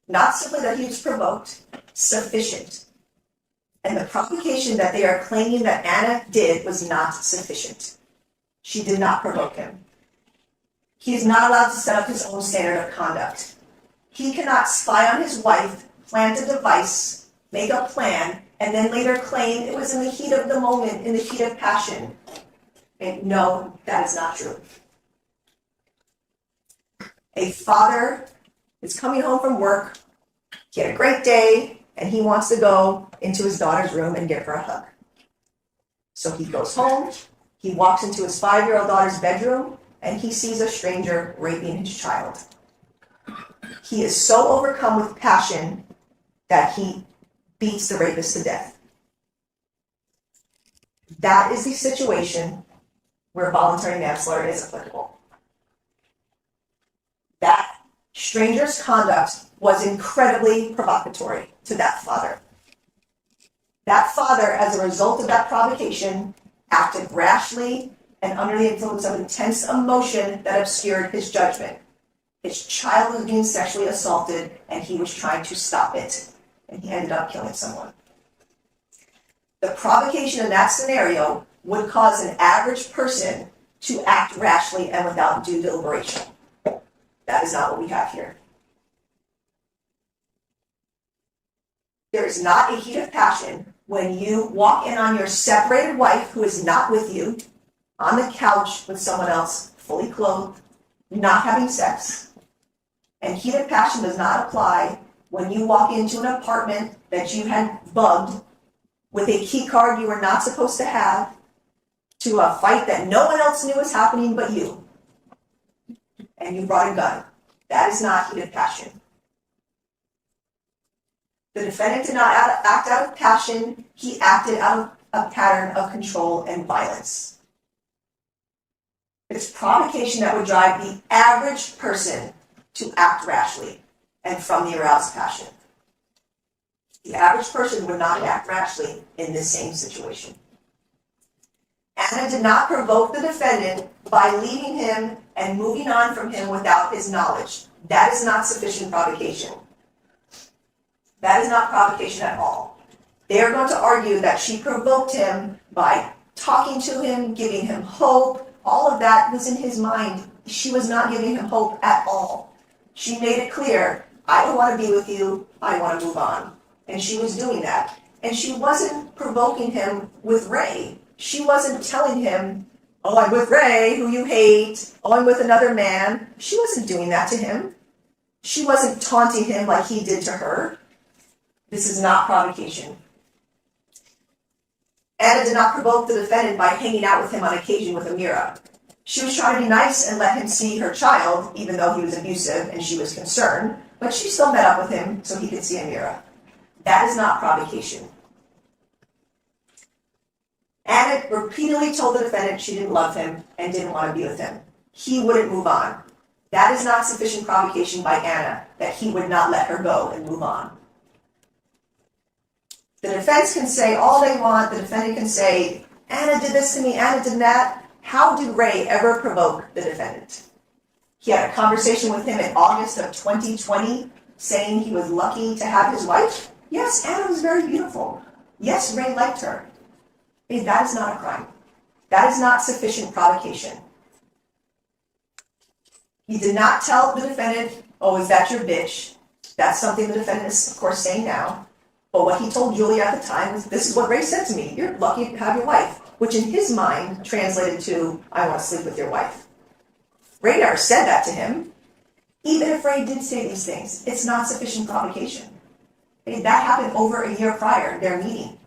Speaker 7: Not simply that he was provoked, sufficient. And the provocation that they are claiming that Ana did was not sufficient. She did not provoke him. He is not allowed to set up his own standard of conduct. He cannot spy on his wife, plant a device, make a plan, and then later claim it was in the heat of the moment, in the heat of passion. And no, that is not true. A father is coming home from work, he had a great day, and he wants to go into his daughter's room and give her a hug. So he goes home, he walks into his 5-year-old daughter's bedroom, and he sees a stranger raping his child. He is so overcome with passion that he beats the rapist to death. That is the situation where voluntary manslaughter is applicable. That stranger's conduct was incredibly provocatory to that father. That father, as a result of that provocation, acted rashly and under the influence of intense emotion that obscured his judgment. His child was being sexually assaulted, and he was trying to stop it, and he ended up killing someone. The provocation in that scenario would cause an average person to act rashly and without due deliberation. That is not what we have here. There is not a heat of passion when you walk in on your separated wife who is not with you, on the couch with someone else, fully clothed, not having sex. And heat of passion does not apply when you walk into an apartment that you had bugged with a key card you were not supposed to have, to a fight that no one else knew was happening but you. And you brought a gun. That is not heat of passion. The defendant did not act out of passion. He acted out of a pattern of control and violence. It's provocation that would drive the average person to act rashly and from the aroused passion. The average person would not act rashly in this same situation. Ana did not provoke the defendant by leaving him and moving on from him without his knowledge. That is not sufficient provocation. That is not provocation at all. They are going to argue that she provoked him by talking to him, giving him hope. All of that was in his mind. She was not giving him hope at all. She made it clear, I don't want to be with you, I want to move on. And she was doing that. And she wasn't provoking him with Ray. She wasn't telling him, oh, I'm with Ray, who you hate. Oh, I'm with another man. She wasn't doing that to him. She wasn't taunting him like he did to her. This is not provocation. Ana did not provoke the defendant by hanging out with him on occasion with Amira. She was trying to be nice and let him see her child, even though he was abusive and she was concerned, but she still met up with him so he could see Amira. That is not provocation. Ana repeatedly told the defendant she didn't love him and didn't want to be with him. He wouldn't move on. That is not sufficient provocation by Ana that he would not let her go and move on. The defense can say all they want. The defendant can say, Ana did this to me, Ana did that. How did Ray ever provoke the defendant? He had a conversation with him in August of 2020 saying he was lucky to have his wife. Yes, Ana was very beautiful. Yes, Ray liked her. Hey, that is not a crime. That is not sufficient provocation. He did not tell the defendant, oh, is that your bitch? That's something the defendant is, of course, saying now. But what he told Julia at the time was, this is what Ray said to me. You're lucky to have your wife, which in his mind translated to, I want to sleep with your wife. Ray never said that to him. Even if Ray did say these things, it's not sufficient provocation. That happened over a year prior, their meeting.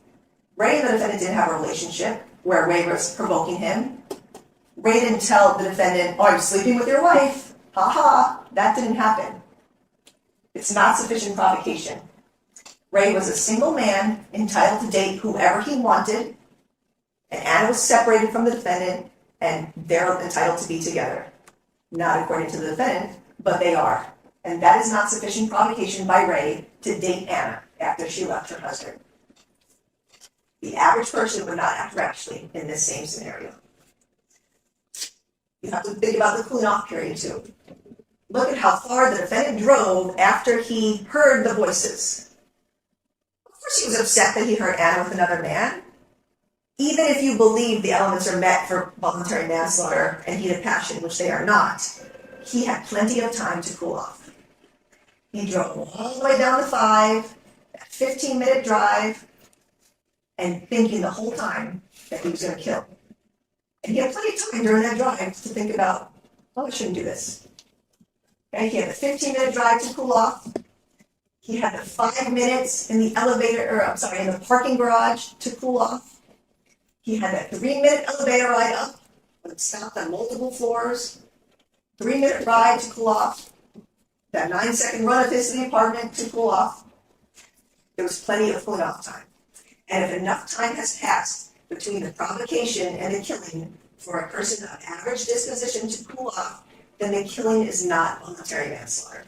Speaker 7: Ray and the defendant didn't have a relationship where Ray was provoking him. Ray didn't tell the defendant, oh, I'm sleeping with your wife. Ha ha. That didn't happen. It's not sufficient provocation. Ray was a single man entitled to date whoever he wanted, and Ana was separated from the defendant, and they're entitled to be together. Not according to the defendant, but they are. And that is not sufficient provocation by Ray to date Ana after she left her husband. The average person would not act rashly in this same scenario. You have to think about the cooling off period too. Look at how far the defendant drove after he heard the voices. Of course he was upset that he heard Ana with another man. Even if you believe the elements are met for voluntary manslaughter and heat of passion, which they are not, he had plenty of time to cool off. He drove all the way down to 5, that 15-minute drive, and thinking the whole time that he was going to kill. And he had plenty of time during that drive to think about, oh, I shouldn't do this. Okay, he had the 15-minute drive to cool off. He had the 5 minutes in the in the parking garage to cool off. He had that 3-minute elevator ride up, but stopped on multiple floors. 3-minute ride to cool off. That 9-second run of his to the apartment to cool off. There was plenty of cooling off time. And if enough time has passed between the provocation and the killing for a person of average disposition to cool off, then the killing is not voluntary manslaughter.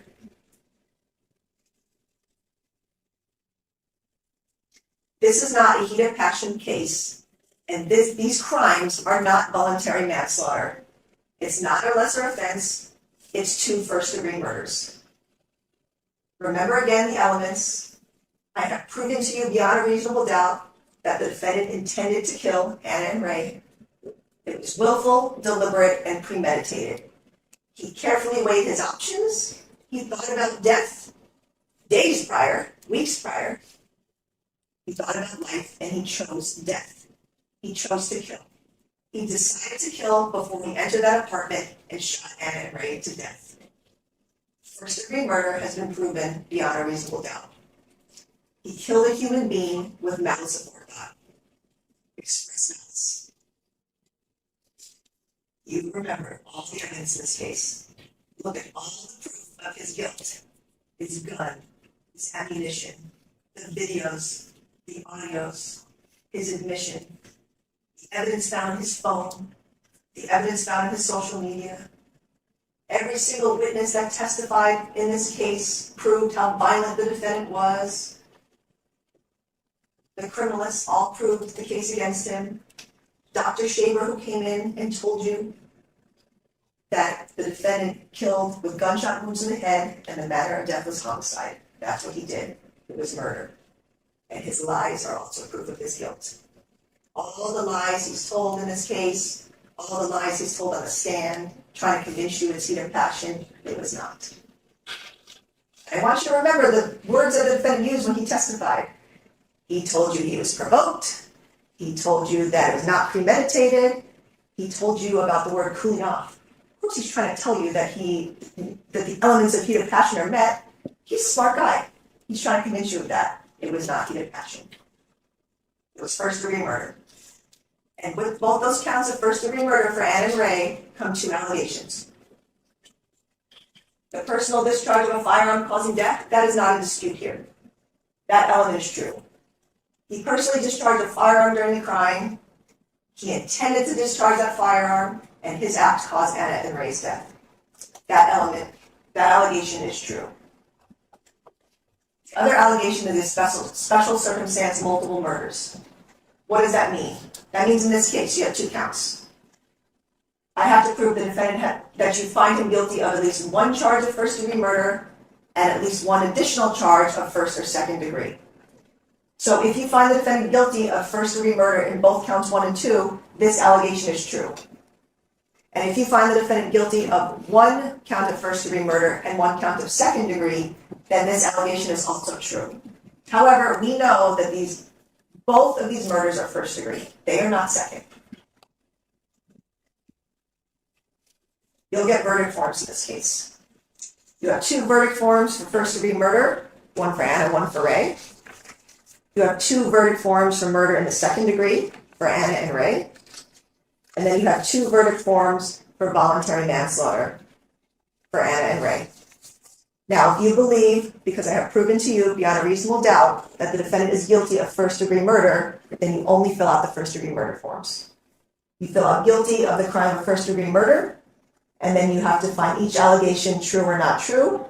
Speaker 7: This is not a heat of passion case, and these crimes are not voluntary manslaughter. It's not a lesser offense, it's 2 first-degree murders. Remember again the elements. I have proven to you beyond a reasonable doubt that the defendant intended to kill Ana and Ray. It was willful, deliberate, and premeditated. He carefully weighed his options. He thought about death days prior, weeks prior. He thought about life, and he chose death. He chose to kill. He decided to kill before he entered that apartment and shot Ana and Ray to death. First-degree murder has been proven beyond a reasonable doubt. He killed a human being with malice aforethought. Express malice. You remember all the evidence in this case. Look at all the proof of his guilt. His gun, his ammunition, the videos, the audios, his admission, the evidence found on his phone, the evidence found on his social media. Every single witness that testified in this case proved how violent the defendant was. The criminalists all proved the case against him. Dr. Shaver, who came in and told you that the defendant killed with gunshot wounds in the head and the manner of death was homicide. That's what he did. It was murder. And his lies are also proof of his guilt. All the lies he's told in this case, all the lies he's told on the stand, trying to convince you it's heat of passion, it was not. I want you to remember the words that the defendant used when he testified. He told you he was provoked. He told you that it was not premeditated. He told you about the word cooling off. Of course, he's trying to tell you that the elements of heat of passion are met. He's a smart guy. He's trying to convince you of that. It was not heat of passion. It was first-degree murder. And with both those counts of first-degree murder for Ana and Ray come 2 allegations. The personal discharge of a firearm causing death, that is not in dispute here. That element is true. He personally discharged a firearm during the crime. He intended to discharge that firearm, and his act caused Ana and Ray's death. That allegation is true. The other allegation is special circumstance multiple murders. What does that mean? That means in this case you have 2 counts. I have to prove the defendant that you find him guilty of at least 1 charge of first-degree murder and at least 1 additional charge of first or second degree. So if you find the defendant guilty of first-degree murder in both counts 1 and 2, this allegation is true. And if you find the defendant guilty of 1 count of first-degree murder and 1 count of second-degree, then this allegation is also true. However, we know that both of these murders are first-degree. They are not second. You'll get verdict forms in this case. You have 2 verdict forms for first-degree murder, 1 for Ana, 1 for Ray. You have 2 verdict forms for murder in the second degree for Ana and Ray. And then you have 2 verdict forms for voluntary manslaughter for Ana and Ray. Now, if you believe, because I have proven to you beyond a reasonable doubt that the defendant is guilty of first-degree murder, then you only fill out the first-degree murder forms. You fill out guilty of the crime of first-degree murder, and then you have to find each allegation true or not true.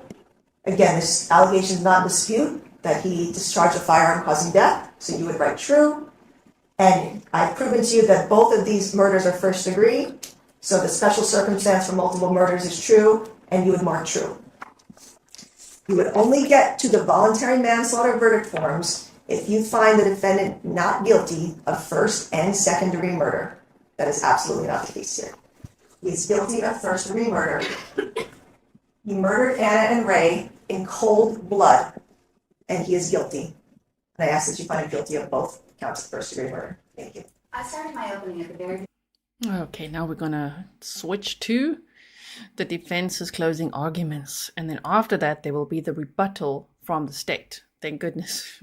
Speaker 7: Again, this allegation is not in dispute that he discharged a firearm causing death, so you would write true. And I've proven to you that both of these murders are first degree, so the special circumstance for multiple murders is true, and you would mark true. You would only get to the voluntary manslaughter verdict forms if you find the defendant not guilty of first and second degree murder. That is absolutely not the case here. He is guilty of first degree murder. He murdered Ana and Ray in cold blood, and he is guilty. And I ask that you find him guilty of both counts of first-degree murder. Thank you.
Speaker 8: I started my opening at the very
Speaker 1: Okay, now we're gonna switch to the defense's closing arguments. And then after that, there will be the rebuttal from the state. Thank goodness.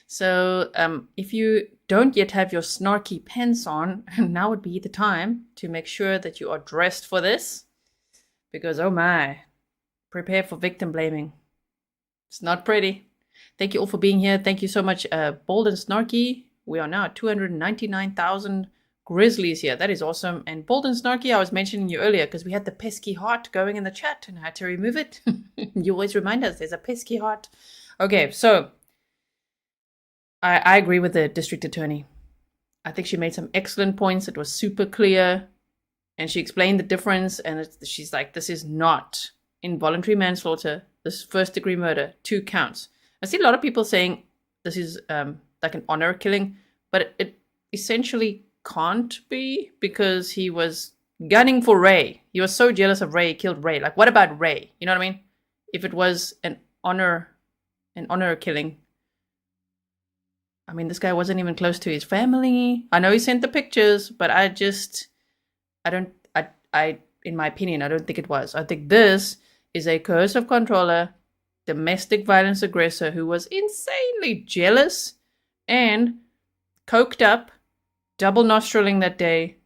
Speaker 1: So if you don't yet have your snarky pants on, now would be the time to make sure that you are dressed for this. Because, oh my, prepare for victim blaming. It's not pretty. Thank you all for being here. Thank you so much, Bold and Snarky. We are now at 299,000 Grizzlies here. That is awesome. And Bold and Snarky, I was mentioning you earlier because we had the pesky heart going in the chat and I had to remove it. You always remind us there's a pesky heart. Okay, so I agree with the district attorney. I think she made some excellent points. It was super clear. And she explained the difference. And she's like, this is not involuntary manslaughter. This is first degree murder, 2 counts. I see a lot of people saying this is like an honor killing, but it essentially can't be because he was gunning for Ray. He was so jealous of Ray, he killed Ray. Like, what about Ray? You know what I mean? If it was an honor killing, I mean, this guy wasn't even close to his family. I know he sent the pictures, but I in my opinion, I don't think it was. I think this is a coercive controller, domestic violence aggressor who was insanely jealous and coked up, double nostriling that day,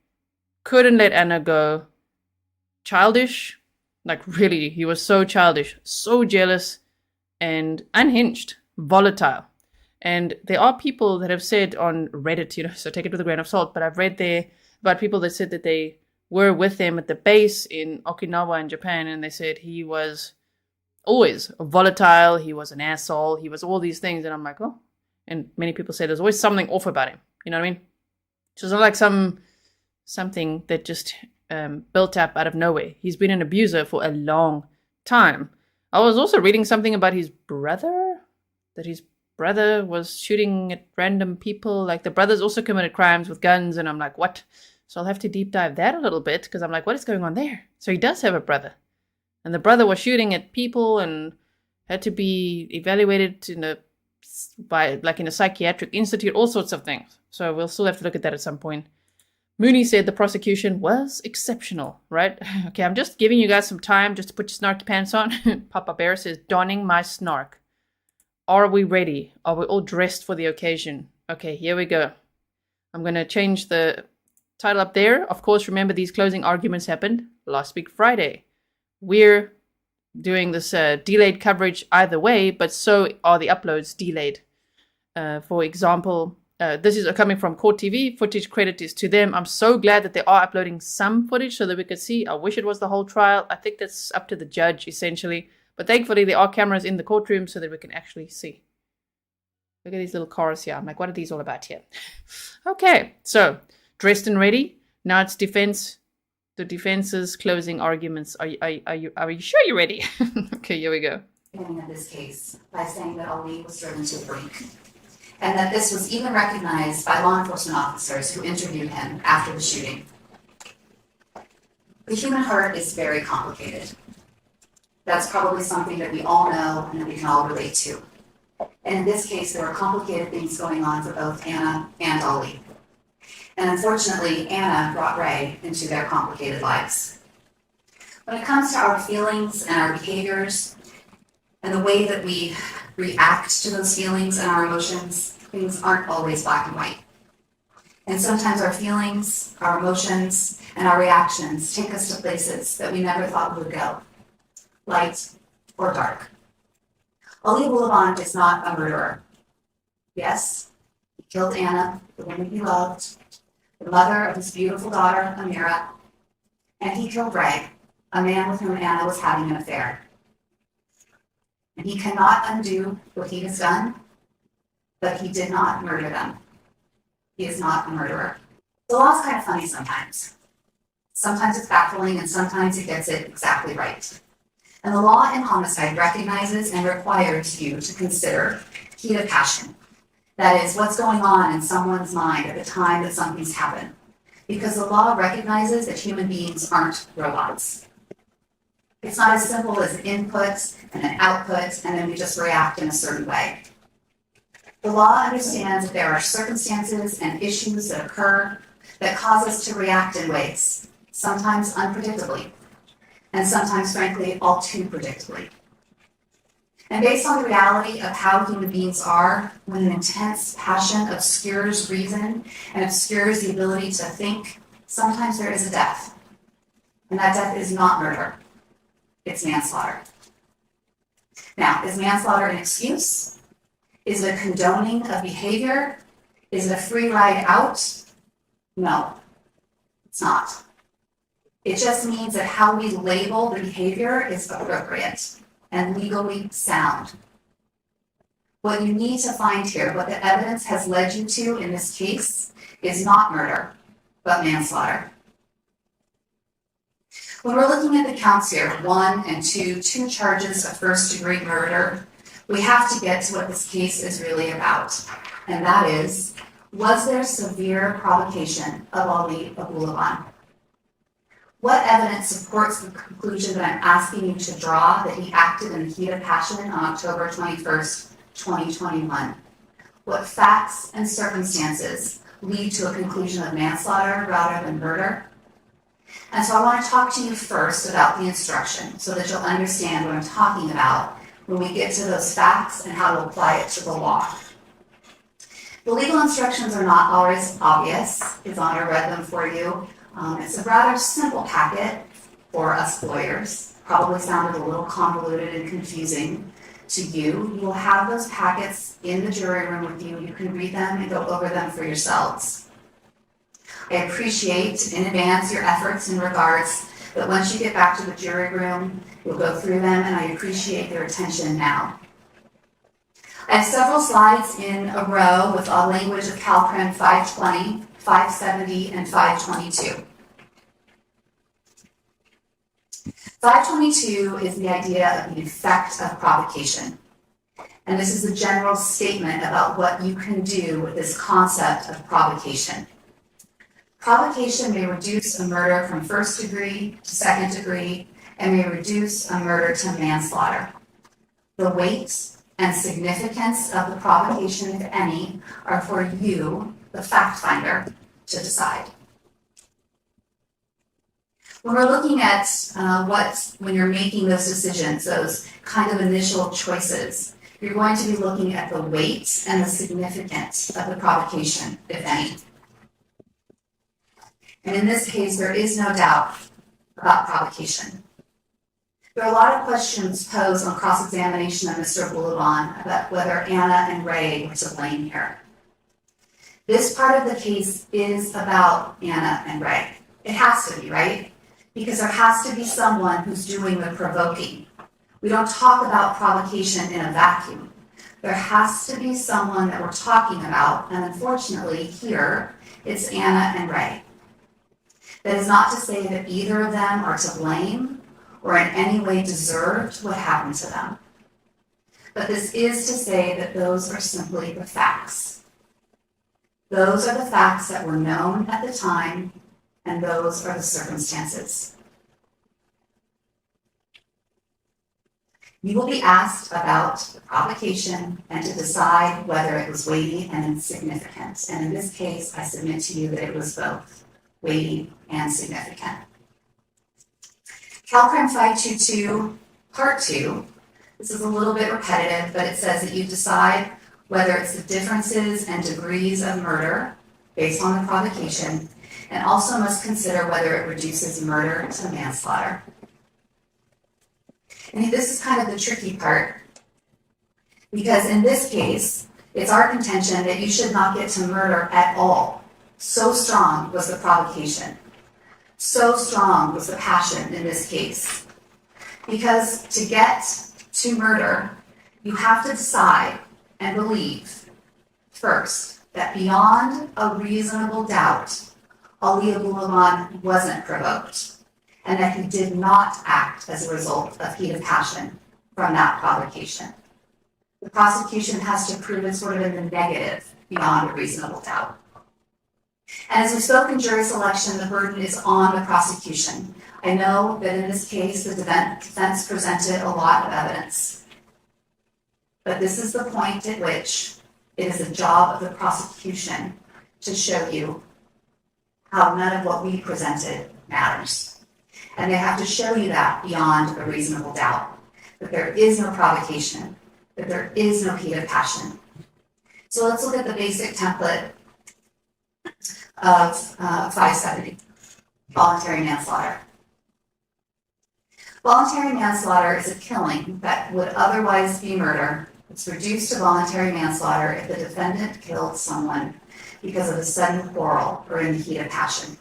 Speaker 1: couldn't let Ana go, childish, like really, he was so childish, so jealous and unhinged, volatile. And there are people that have said on Reddit, so take it with a grain of salt, but I've read there about people that said that they were with him at the base in Okinawa in Japan, and they said he was always volatile, he was an asshole, he was all these things, and I'm like, oh. And many people say there's always something off about him, you know what I mean? So it's not like something that just built up out of nowhere. He's been an abuser for a long time. I was also reading something about his brother, that his brother was shooting at random people, like the brothers also committed crimes with guns, and I'm like, what? So I'll have to deep dive that a little bit, because I'm like, what is going on there? So he does have a brother. And the brother was shooting at people and had to be evaluated in a psychiatric institute, all sorts of things. So we'll still have to look at that at some point. Mooney said the prosecution was exceptional, right? Okay, I'm just giving you guys some time just to put your snarky pants on. Papa Bear says, donning my snark. Are we ready? Are we all dressed for the occasion? Okay, here we go. I'm going to change the title up there. Of course, remember these closing arguments happened last week Friday. We're doing this delayed coverage either way, but so are the uploads delayed. For example, this is coming from Court TV. Footage credit is to them. I'm so glad that they are uploading some footage so that we could see. I wish it was the whole trial. I think that's up to the judge, essentially. But thankfully, there are cameras in the courtroom so that we can actually see. Look at these little cars here. I'm like, what are these all about here? Okay, so dressed and ready. Now it's defense. The defense's closing arguments. Are you sure you're ready? Okay, here we go.
Speaker 8: beginning of this case by saying that Ali was driven to the brink. and that this was even recognized by law enforcement officers who interviewed him after the shooting. The human heart is very complicated. That's probably something that we all know and that we can all relate to. And in this case, there were complicated things going on for both Ana and Ali. And unfortunately, Ana brought Ray into their complicated lives. When it comes to our feelings and our behaviors, and the way that we react to those feelings and our emotions, things aren't always black and white. And sometimes our feelings, our emotions, and our reactions take us to places that we never thought we would go, light or dark. Ali Abulaban is not a murderer. Yes, he killed Ana, the woman he loved, the mother of his beautiful daughter, Amira, and he killed Ray, a man with whom Ana was having an affair. And he cannot undo what he has done, but he did not murder them. He is not a murderer. The law is kind of funny sometimes. Sometimes it's baffling and sometimes it gets it exactly right. And the law in homicide recognizes and requires you to consider heat of passion. That is, what's going on in someone's mind at the time that something's happened. Because the law recognizes that human beings aren't robots. It's not as simple as an input and an output, and then we just react in a certain way. The law understands that there are circumstances and issues that occur that cause us to react in ways, sometimes unpredictably, and sometimes, frankly, all too predictably. And based on the reality of how human beings are, when an intense passion obscures reason and obscures the ability to think, sometimes there is a death. And that death is not murder. It's manslaughter. Now, is manslaughter an excuse? Is it a condoning of behavior? Is it a free ride out? No, it's not. It just means that how we label the behavior is appropriate and legally sound. What you need to find here, what the evidence has led you to in this case, is not murder, but manslaughter. When we're looking at the counts here, 1 and 2 charges of first-degree murder, we have to get to what this case is really about. And that is, was there severe provocation of Ali Abulaban? What evidence supports the conclusion that I'm asking you to draw that he acted in the heat of passion on October 21st, 2021? What facts and circumstances lead to a conclusion of manslaughter rather than murder? And so I want to talk to you first about the instruction so that you'll understand what I'm talking about when we get to those facts and how to apply it to the law. The legal instructions are not always obvious. His Honor read them for you. It's a rather simple packet for us lawyers. Probably sounded a little convoluted and confusing to you. You will have those packets in the jury room with you. You can read them and go over them for yourselves. I appreciate in advance your efforts in regards that once you get back to the jury room, you'll go through them, and I appreciate your attention now. I have several slides in a row with all language of CalPrem 520, 570, and 522. 522 is the idea of the effect of provocation. And this is a general statement about what you can do with this concept of provocation. Provocation may reduce a murder from first degree to second degree and may reduce a murder to manslaughter. The weight and significance of the provocation, if any, are for you, the fact finder, to decide. When we're looking at when you're making those decisions, those kind of initial choices, you're going to be looking at the weight and the significance of the provocation, if any. And in this case, there is no doubt about provocation. There are a lot of questions posed on cross-examination of Mr. Abulaban about whether Ana and Ray were to blame here. This part of the case is about Ana and Ray. It has to be, right? Because there has to be someone who's doing the provoking. We don't talk about provocation in a vacuum. There has to be someone that we're talking about, and unfortunately here, it's Ana and Ray. That is not to say that either of them are to blame or in any way deserved what happened to them. But this is to say that those are simply the facts. Those are the facts that were known at the time, and those are the circumstances. You will be asked about the provocation and to decide whether it was weighty and insignificant. And in this case, I submit to you that it was both weighty and significant. CalCrime 522, Part 2, this is a little bit repetitive, but it says that you decide whether it's the differences and degrees of murder based on the provocation, and also must consider whether it reduces murder to manslaughter. And this is kind of the tricky part, because in this case, it's our contention that you should not get to murder at all. So strong was the provocation. So strong was the passion in this case. Because to get to murder, you have to decide and believe, first, that beyond a reasonable doubt, Ana Abulaban wasn't provoked, and that he did not act as a result of heat of passion from that provocation. The prosecution has to prove it sort of in the negative beyond a reasonable doubt. And as we spoke in jury selection, the burden is on the prosecution. I know that in this case, the defense presented a lot of evidence. But this is the point at which it is the job of the prosecution to show you how none of what we presented matters. And they have to show you that beyond a reasonable doubt, that there is no provocation, that there is no heat of passion. So let's look at the basic template of 570, voluntary manslaughter. Voluntary manslaughter is a killing that would otherwise be murder. It's reduced to voluntary manslaughter if the defendant killed someone because of a sudden quarrel or in the heat of passion.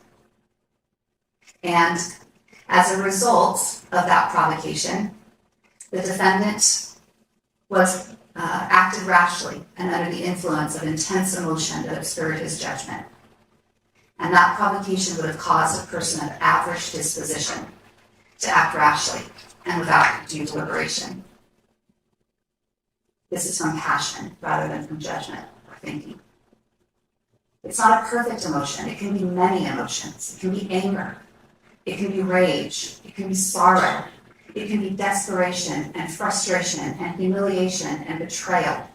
Speaker 8: And as a result of that provocation, the defendant was acted rashly and under the influence of intense emotion that obscured his judgment. And that provocation would have caused a person of average disposition to act rashly and without due deliberation. This is from passion rather than from judgment or thinking. It's not a perfect emotion. It can be many emotions. It can be anger. It can be rage. It can be sorrow. It can be desperation and frustration and humiliation and betrayal.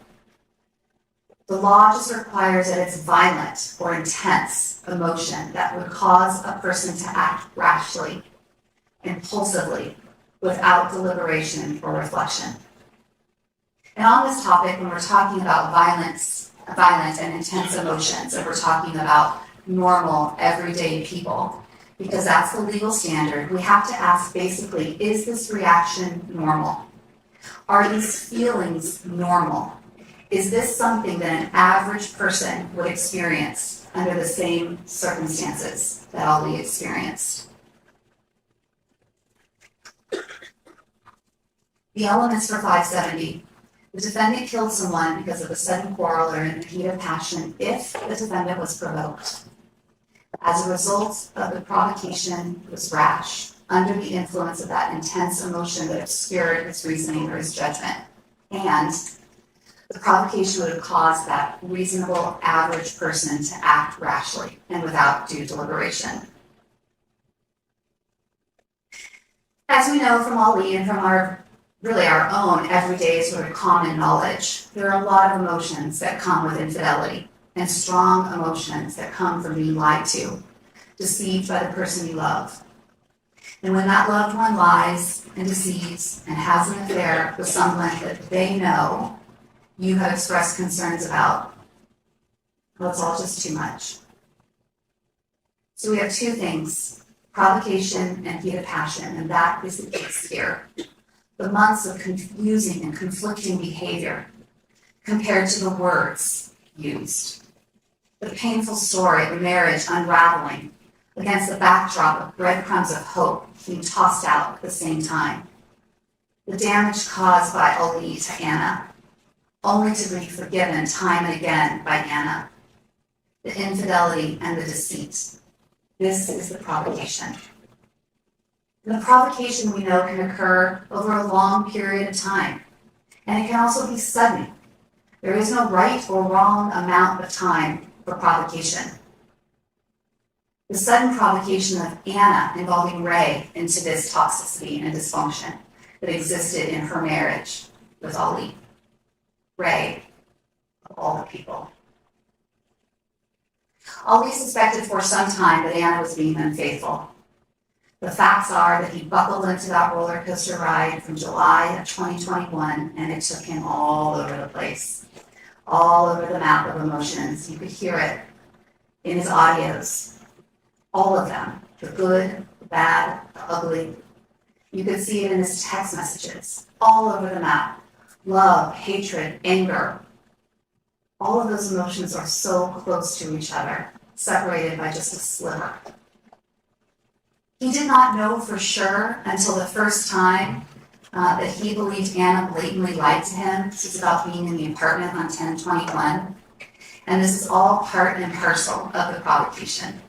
Speaker 8: The law just requires that it's violent or intense emotion that would cause a person to act rashly, impulsively, without deliberation or reflection. And on this topic, when we're talking about violent and intense emotions, and we're talking about normal, everyday people, because that's the legal standard, we have to ask basically, is this reaction normal? Are these feelings normal? Is this something that an average person would experience under the same circumstances that Ali experienced? The elements for 570. The defendant killed someone because of a sudden quarrel or in the heat of passion if the defendant was provoked. As a result of the provocation, was rash, under the influence of that intense emotion that obscured his reasoning or his judgment. And the provocation would have caused that reasonable, average person to act rashly and without due deliberation. As we know from Ali and from our own everyday sort of common knowledge, there are a lot of emotions that come with infidelity and strong emotions that come from being lied to, deceived by the person you love. And when that loved one lies and deceives and has an affair with someone that they know you have expressed concerns about, well, it's all just too much. So we have two things, provocation and heat of passion, and that is the case here. The months of confusing and conflicting behavior compared to the words used. The painful story of marriage unraveling against the backdrop of breadcrumbs of hope being tossed out at the same time. The damage caused by Ali to Ana, only to be forgiven time and again by Ana. The infidelity and the deceit. This is the provocation. And the provocation we know can occur over a long period of time. And it can also be sudden. There is no right or wrong amount of time for provocation. The sudden provocation of Ana involving Ray into this toxicity and dysfunction that existed in her marriage with Ali. Ray, of all the people. Ali suspected for some time that Ana was being unfaithful. The facts are that he buckled into that roller coaster ride from July of 2021, and it took him all over the place, all over the map of emotions. You could hear it in his audios, all of them, the good, the bad, the ugly. You could see it in his text messages, all over the map. Love, hatred, anger. All of those emotions are so close to each other, separated by just a sliver. He did not know for sure until the first time that he believed Ana blatantly lied to him. This is about being in the apartment on 10/21. And this is all part and parcel of the provocation.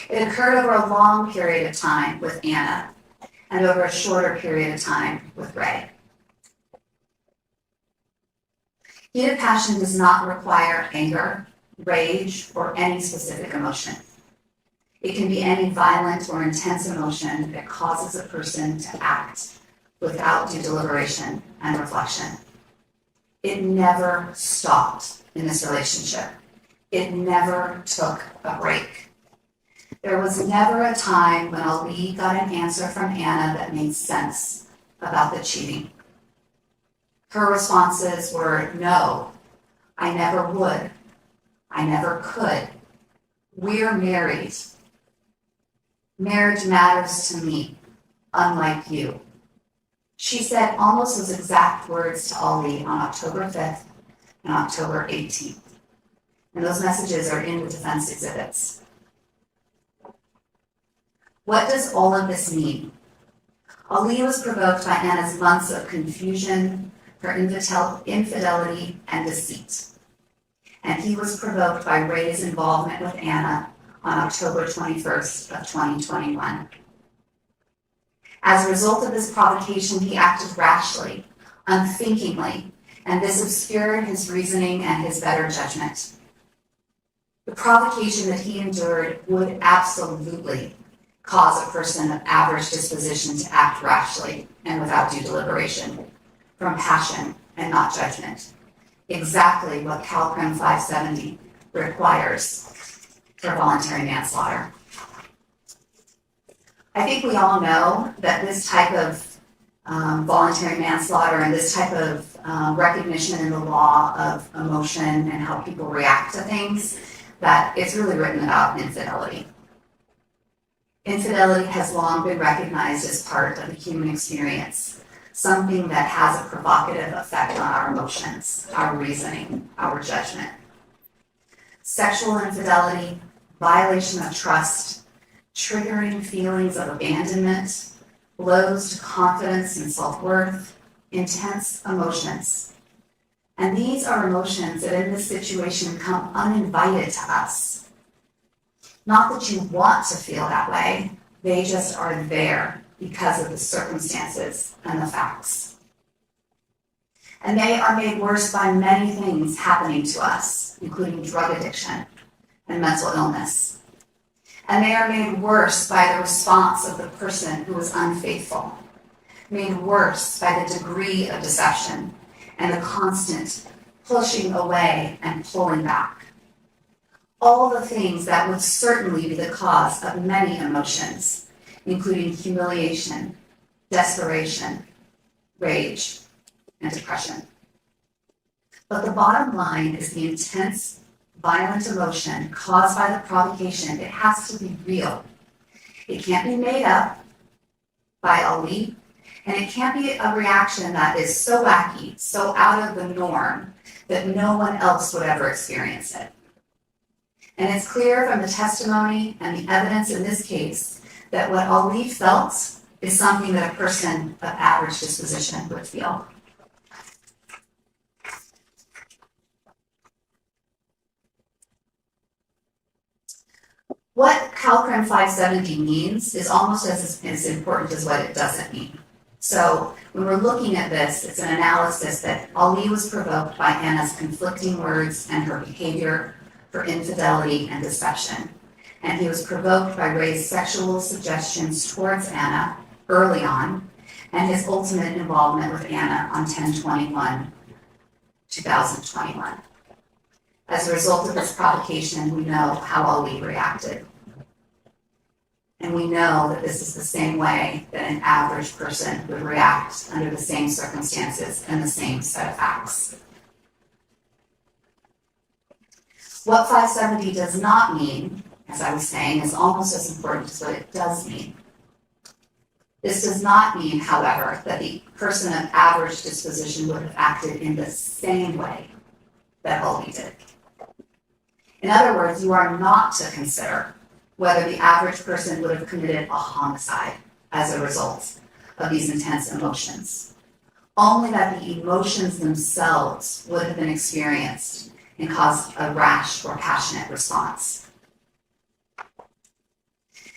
Speaker 8: It occurred over a long period of time with Ana and over a shorter period of time with Ray. Heated passion does not require anger, rage, or any specific emotion. It can be any violent or intense emotion that causes a person to act without due deliberation and reflection. It never stopped in this relationship. It never took a break. There was never a time when Ali got an answer from Ana that made sense about the cheating. Her responses were, no, I never would. I never could. We're married. Marriage matters to me, unlike you. She said almost those exact words to Ali on October 5th and October 18th. And those messages are in the defense exhibits. What does all of this mean? Ali was provoked by Ana's months of confusion, her infidelity, and deceit. And he was provoked by Ray's involvement with Ana on October 21st of 2021. As a result of this provocation, he acted rashly, unthinkingly, and this obscured his reasoning and his better judgment. The provocation that he endured would absolutely cause a person of average disposition to act rashly and without due deliberation, from passion and not judgment. Exactly what CalCrim 570 requires for voluntary manslaughter. I think we all know that this type of voluntary manslaughter and this type of recognition in the law of emotion and how people react to things, that it's really written about infidelity. Infidelity has long been recognized as part of the human experience, something that has a provocative effect on our emotions, our reasoning, our judgment. Sexual infidelity, violation of trust, triggering feelings of abandonment, blows to confidence and self-worth, intense emotions. And these are emotions that in this situation come uninvited to us. Not that you want to feel that way, they just are there because of the circumstances and the facts. And they are made worse by many things happening to us, including drug addiction and mental illness. And they are made worse by the response of the person who is unfaithful, made worse by the degree of deception and the constant pushing away and pulling back. All the things that would certainly be the cause of many emotions, including humiliation, desperation, rage, and depression. But the bottom line is the intense, violent emotion caused by the provocation. It has to be real. It can't be made up by Ali, and it can't be a reaction that is so wacky, so out of the norm, that no one else would ever experience it. And it's clear from the testimony and the evidence in this case that what Ali felt is something that a person of average disposition would feel. What CalCrim 570 means is almost as important as what it doesn't mean. So when we're looking at this, it's an analysis that Ali was provoked by Anna's conflicting words and her behavior for infidelity and deception. And he was provoked by Ray's sexual suggestions towards Anna early on, and his ultimate involvement with Anna on 10/21/2021. As a result of this provocation, we know how Ali reacted. And we know that this is the same way that an average person would react under the same circumstances and the same set of facts. What 570 does not mean, as I was saying, is almost as important as what it does mean. This does not mean, however, that the person of average disposition would have acted in the same way that Ali did. In other words, you are not to consider whether the average person would have committed a homicide as a result of these intense emotions. Only that the emotions themselves would have been experienced and caused a rash or passionate response.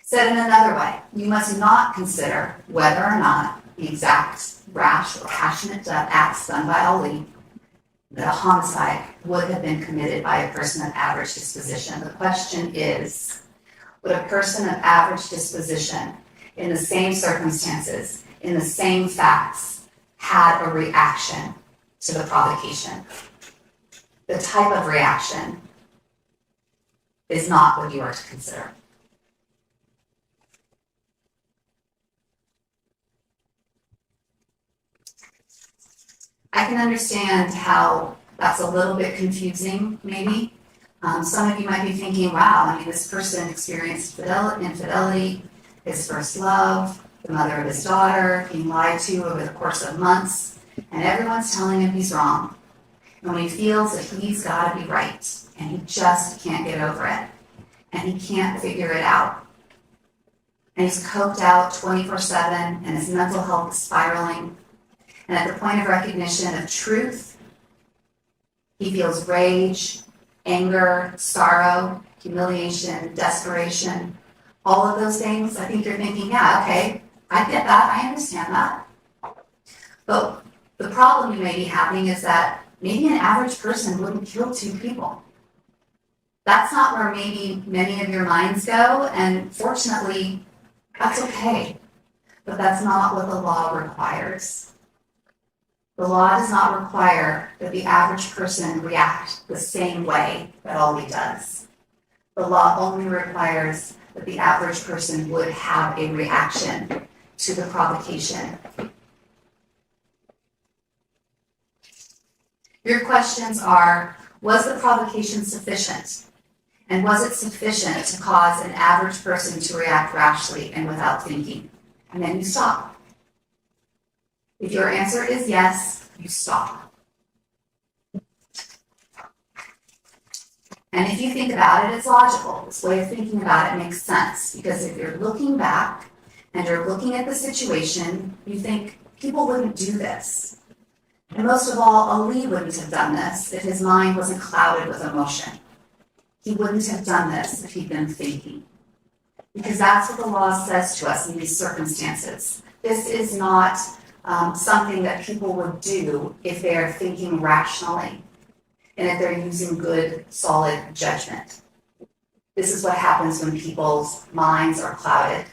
Speaker 8: Said in another way, you must not consider whether or not the exact rash or passionate acts done by Ali, that a homicide would have been committed by a person of average disposition. The question is, would a person of average disposition, in the same circumstances, in the same facts, had a reaction to the provocation? The type of reaction is not what you are to consider. I can understand how that's a little bit confusing, maybe. Some of you might be thinking, wow, I mean, this person experienced infidelity, his first love, the mother of his daughter, being lied to over the course of months, and everyone's telling him he's wrong. And when he feels that he's got to be right, and he just can't get over it, and he can't figure it out, and he's coked out 24/7, and his mental health is spiraling, and at the point of recognition of truth, he feels rage, anger, sorrow, humiliation, desperation, all of those things. I think you're thinking, yeah, okay, I get that, I understand that. But the problem you may be having is that maybe an average person wouldn't kill two people. That's not where maybe many of your minds go, and fortunately, that's okay. But that's not what the law requires. The law does not require that the average person react the same way that Ali does. The law only requires that the average person would have a reaction to the provocation. Your questions are, was the provocation sufficient? And was it sufficient to cause an average person to react rashly and without thinking? And then you stop. If your answer is yes, you stop. And if you think about it, it's logical. This way of thinking about it makes sense, because if you're looking back and you're looking at the situation, you think people wouldn't do this. And most of all, Ali wouldn't have done this if his mind wasn't clouded with emotion. He wouldn't have done this if he'd been thinking. Because that's what the law says to us in these circumstances. This is not something that people would do if they are thinking rationally and if they're using good, solid judgment. This is what happens when people's minds are clouded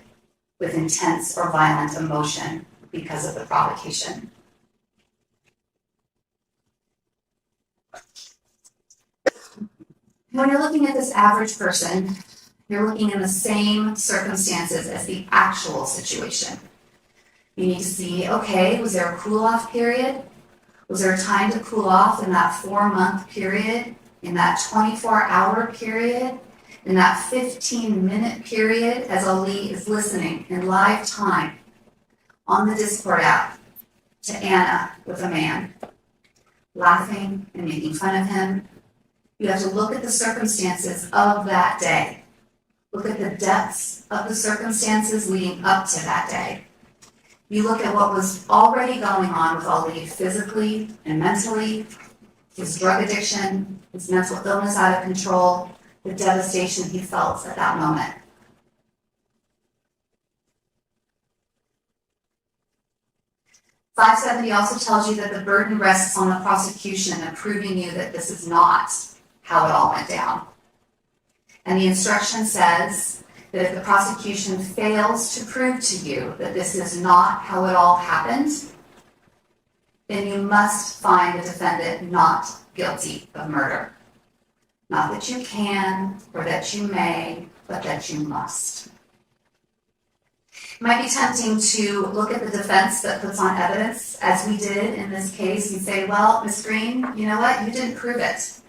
Speaker 8: with intense or violent emotion because of the provocation. When you're looking at this average person, you're looking in the same circumstances as the actual situation. You need to see, okay, was there a cool-off period? Was there a time to cool off in that 4-month period, in that 24-hour period, in that 15-minute period as Ali is listening in live time on the Discord app to Anna with a man, laughing and making fun of him? You have to look at the circumstances of that day. Look at the depths of the circumstances leading up to that day. You look at what was already going on with Ali physically and mentally, his drug addiction, his mental illness out of control, the devastation he felt at that moment. 570 also tells you that the burden rests on the prosecution of proving you that this is not how it all went down. And the instruction says that if the prosecution fails to prove to you that this is not how it all happened, then you must find the defendant not guilty of murder. Not that you can or that you may, but that you must. It might be tempting to look at the defense that puts on evidence, as we did in this case, and say, well, Ms. Green, you know what? You didn't prove it.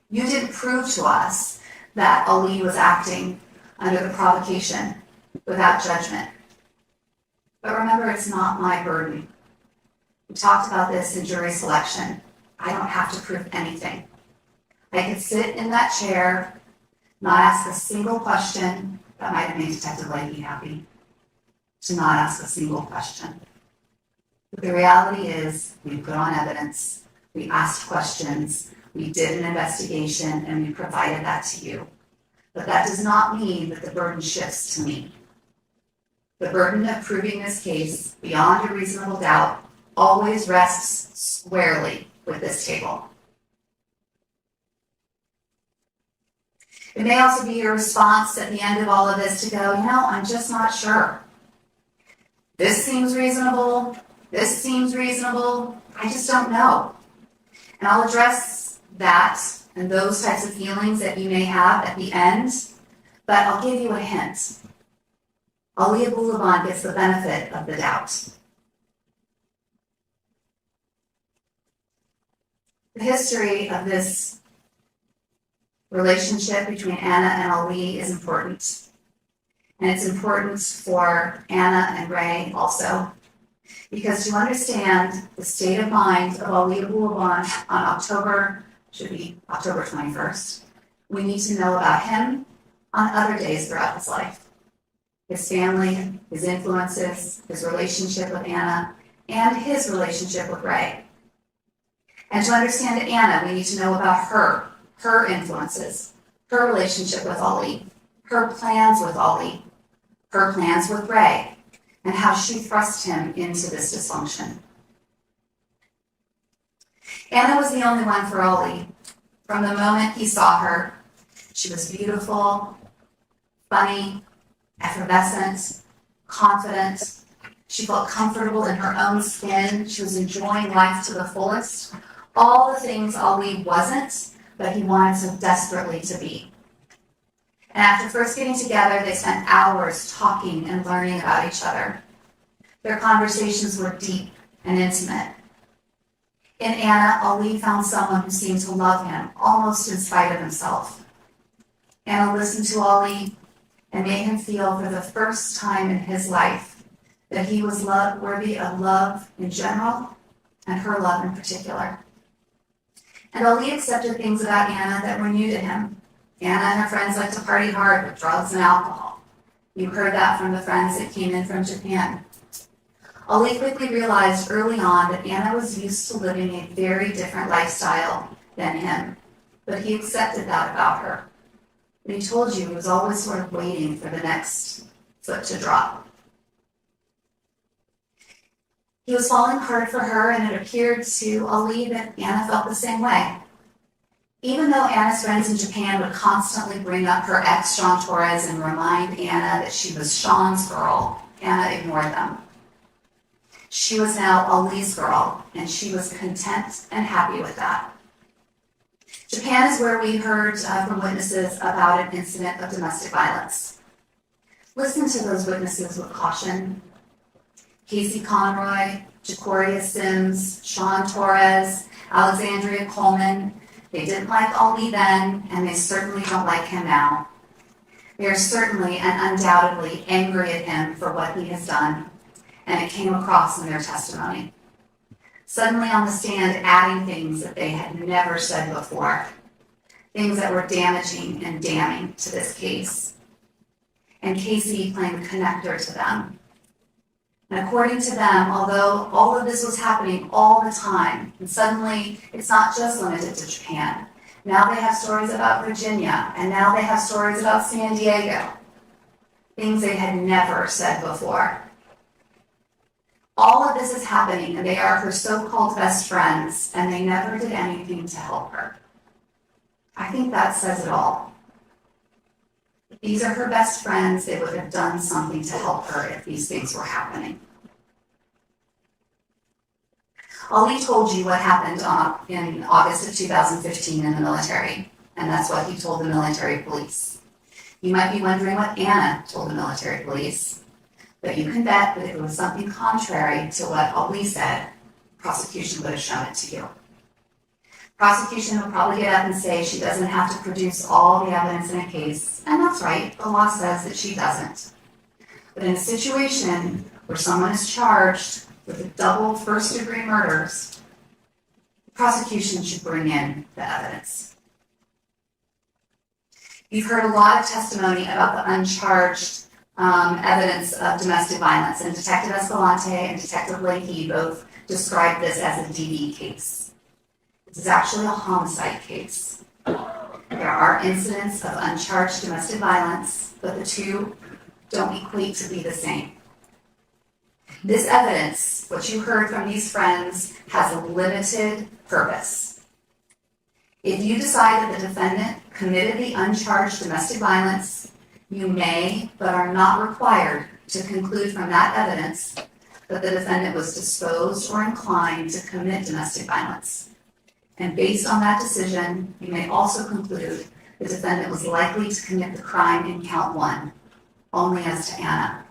Speaker 8: You didn't prove to us that Ali was acting under the provocation without judgment. But remember, it's not my burden. We talked about this in jury selection. I don't have to prove anything. I could sit in that chair, not ask a single question that might have made Detective Leahy happy, to not ask a single question. But the reality is, we put on evidence, we asked questions, we did an investigation, and we provided that to you. But that does not mean that the burden shifts to me. The burden of proving this case beyond a reasonable doubt always rests squarely with this table. It may also be your response at the end of all of this to go, I'm just not sure. This seems reasonable. This seems reasonable. I just don't know. And I'll address that and those types of feelings that you may have at the end, but I'll give you a hint. Ali Abulaban gets the benefit of the doubt. The history of this relationship between Ana and Ali is important. And it's important for Ana and Ray also. Because to understand the state of mind of Ali Abulaban on October 21st, we need to know about him on other days throughout his life. His family, his influences, his relationship with Ana, and his relationship with Ray. And to understand Ana, we need to know about her influences, her relationship with Ali, her plans with Ali, her plans with Ray, and how she thrust him into this dysfunction. Ana was the only one for Ali. From the moment he saw her, she was beautiful, funny, effervescent, confident. She felt comfortable in her own skin. She was enjoying life to the fullest. All the things Ali wasn't, but he wanted so desperately to be. And after first getting together, they spent hours talking and learning about each other. Their conversations were deep and intimate. In Ana, Ali found someone who seemed to love him, almost in spite of himself. Ana listened to Ali and made him feel for the first time in his life that he was worthy of love in general and her love in particular. And Ali accepted things about Ana that were new to him. Ana and her friends liked to party hard with drugs and alcohol. You heard that from the friends that came in from Japan. Ali quickly realized early on that Ana was used to living a very different lifestyle than him, but he accepted that about her. And he told you he was always sort of waiting for the next foot to drop. He was falling hard for her, and it appeared to Ali that Ana felt the same way. Even though Ana's friends in Japan would constantly bring up her ex, Sean Torres, and remind Ana that she was Sean's girl, Ana ignored them. She was now Ali's girl, and she was content and happy with that. Japan is where we heard from witnesses about an incident of domestic violence. Listen to those witnesses with caution. Casey Conroy, Jacoria Sims, Sean Torres, Alexandria Coleman. They didn't like Ali then, and they certainly don't like him now. They are certainly and undoubtedly angry at him for what he has done, and it came across in their testimony. Suddenly on the stand, adding things that they had never said before, things that were damaging and damning to this case. And Casey playing the connector to them. And according to them, although all of this was happening all the time, and suddenly it's not just limited to Japan. Now they have stories about Virginia, and now they have stories about San Diego. Things they had never said before. All of this is happening, and they are her so-called best friends, and they never did anything to help her. I think that says it all. If these are her best friends, they would have done something to help her if these things were happening. Ali told you what happened in August of 2015 in the military, and that's what he told the military police. You might be wondering what Ana told the military police, but you can bet that if it was something contrary to what Ali said, prosecution would have shown it to you. Prosecution will probably get up and say she doesn't have to produce all the evidence in a case, and that's right, the law says that she doesn't. But in a situation where someone is charged with double first-degree murders, the prosecution should bring in the evidence. You've heard a lot of testimony about the uncharged evidence of domestic violence, and Detective Escalante and Detective Leahy both described this as a DV case. This is actually a homicide case. There are incidents of uncharged domestic violence, but the two don't equate to be the same. This evidence, what you heard from these friends, has a limited purpose. If you decide that the defendant committed the uncharged domestic violence, you may, but are not required, to conclude from that evidence that the defendant was disposed or inclined to commit domestic violence. And based on that decision, you may also conclude the defendant was likely to commit the crime in count 1, only as to Ana.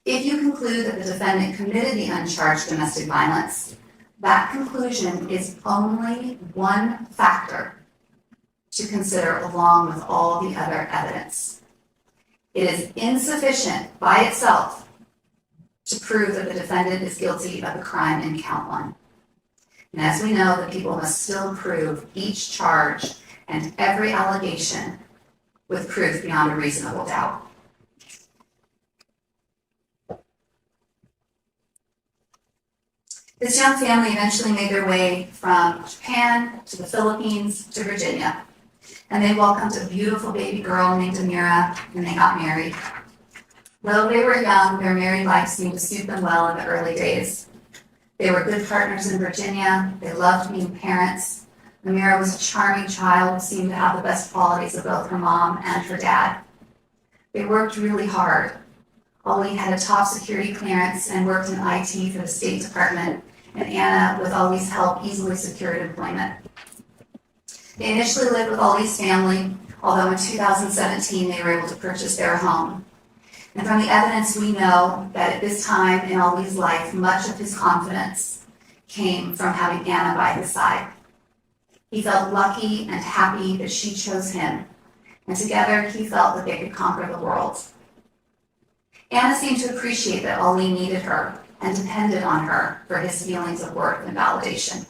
Speaker 8: If you conclude that the defendant committed the uncharged domestic violence, that conclusion is only one factor to consider along with all the other evidence. It is insufficient by itself to prove that the defendant is guilty of the crime in count 1. And as we know, the people must still prove each charge and every allegation with proof beyond a reasonable doubt. This young family eventually made their way from Japan to the Philippines to Virginia, and they welcomed a beautiful baby girl named Amira, and they got married. Though they were young, their married life seemed to suit them well in the early days. They were good partners in Virginia. They loved being parents. Amira was a charming child, seemed to have the best qualities of both her mom and her dad. They worked really hard. Ali had a top security clearance and worked in IT for the State Department, and Ana, with Ali's help, easily secured employment. They initially lived with Ali's family, although in 2017 they were able to purchase their home. And from the evidence, we know that at this time in Ali's life, much of his confidence came from having Ana by his side. He felt lucky and happy that she chose him, and together he felt that they could conquer the world. Ana seemed to appreciate that Ali needed her and depended on her for his feelings of worth and validation.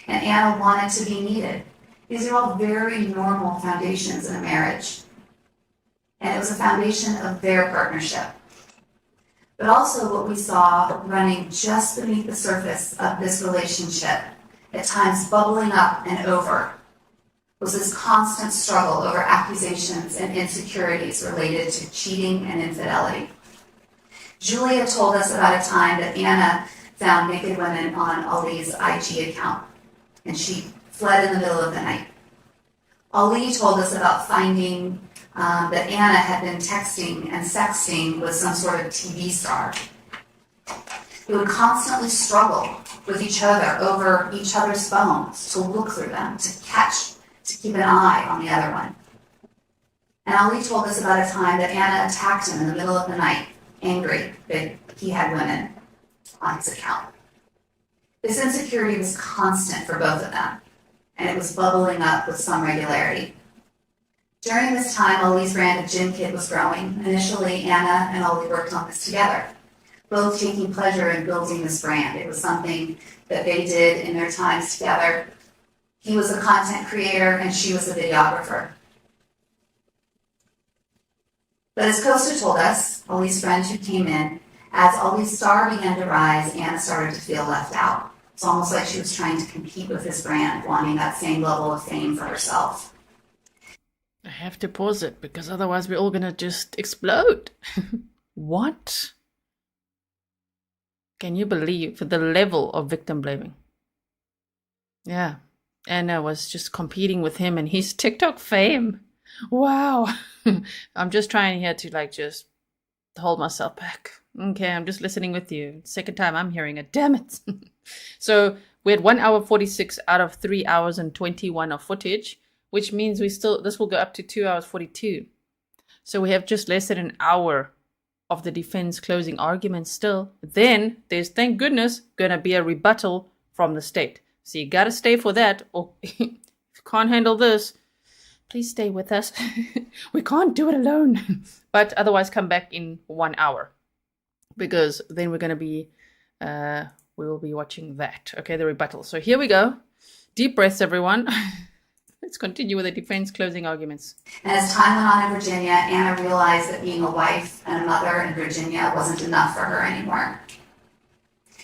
Speaker 8: And Ana wanted to be needed. These are all very normal foundations in a marriage. And it was a foundation of their partnership. But also what we saw running just beneath the surface of this relationship, at times bubbling up and over, was this constant struggle over accusations and insecurities related to cheating and infidelity. Julia told us about a time that Ana found naked women on Ali's IG account, and she fled in the middle of the night. Ali told us about finding that Ana had been texting and sexting with some sort of TV star. They would constantly struggle with each other over each other's phones, to look through them, to keep an eye on the other one. And Ali told us about a time that Ana attacked him in the middle of the night, angry that he had women on his account. This insecurity was constant for both of them, and it was bubbling up with some regularity. During this time, Ali's brand of Gin Kid was growing. Initially, Ana and Ali worked on this together, both taking pleasure in building this brand. It was something that they did in their times together. He was a content creator and she was a videographer. But as Costa told us, Ali's friend who came in, as Ali's star began to rise, Ana started to feel left out. It's almost like she was trying to compete with his brand, wanting that same level of fame for herself.
Speaker 1: I have to pause it because otherwise we're all gonna just explode. What? Can you believe the level of victim blaming? Yeah. Anna was just competing with him and his TikTok fame. Wow. I'm just trying here to just hold myself back. Okay, I'm just listening with you. Second time I'm hearing it. Damn it. So we had 1 hour 46 out of 3 hours and 21 of footage, which means this will go up to 2 hours 42. So we have just less than an hour of the defense closing argument still. Then there's, thank goodness, gonna be a rebuttal from the state. So you gotta stay for that, or if you can't handle this, please stay with us. We can't do it alone. But otherwise come back in 1 hour, because then we're gonna be we will be watching that. Okay, the rebuttal. So here we go. Deep breaths, everyone. Let's continue with the defense closing arguments.
Speaker 8: And as time went on in Virginia, Anna realized that being a wife and a mother in Virginia wasn't enough for her anymore.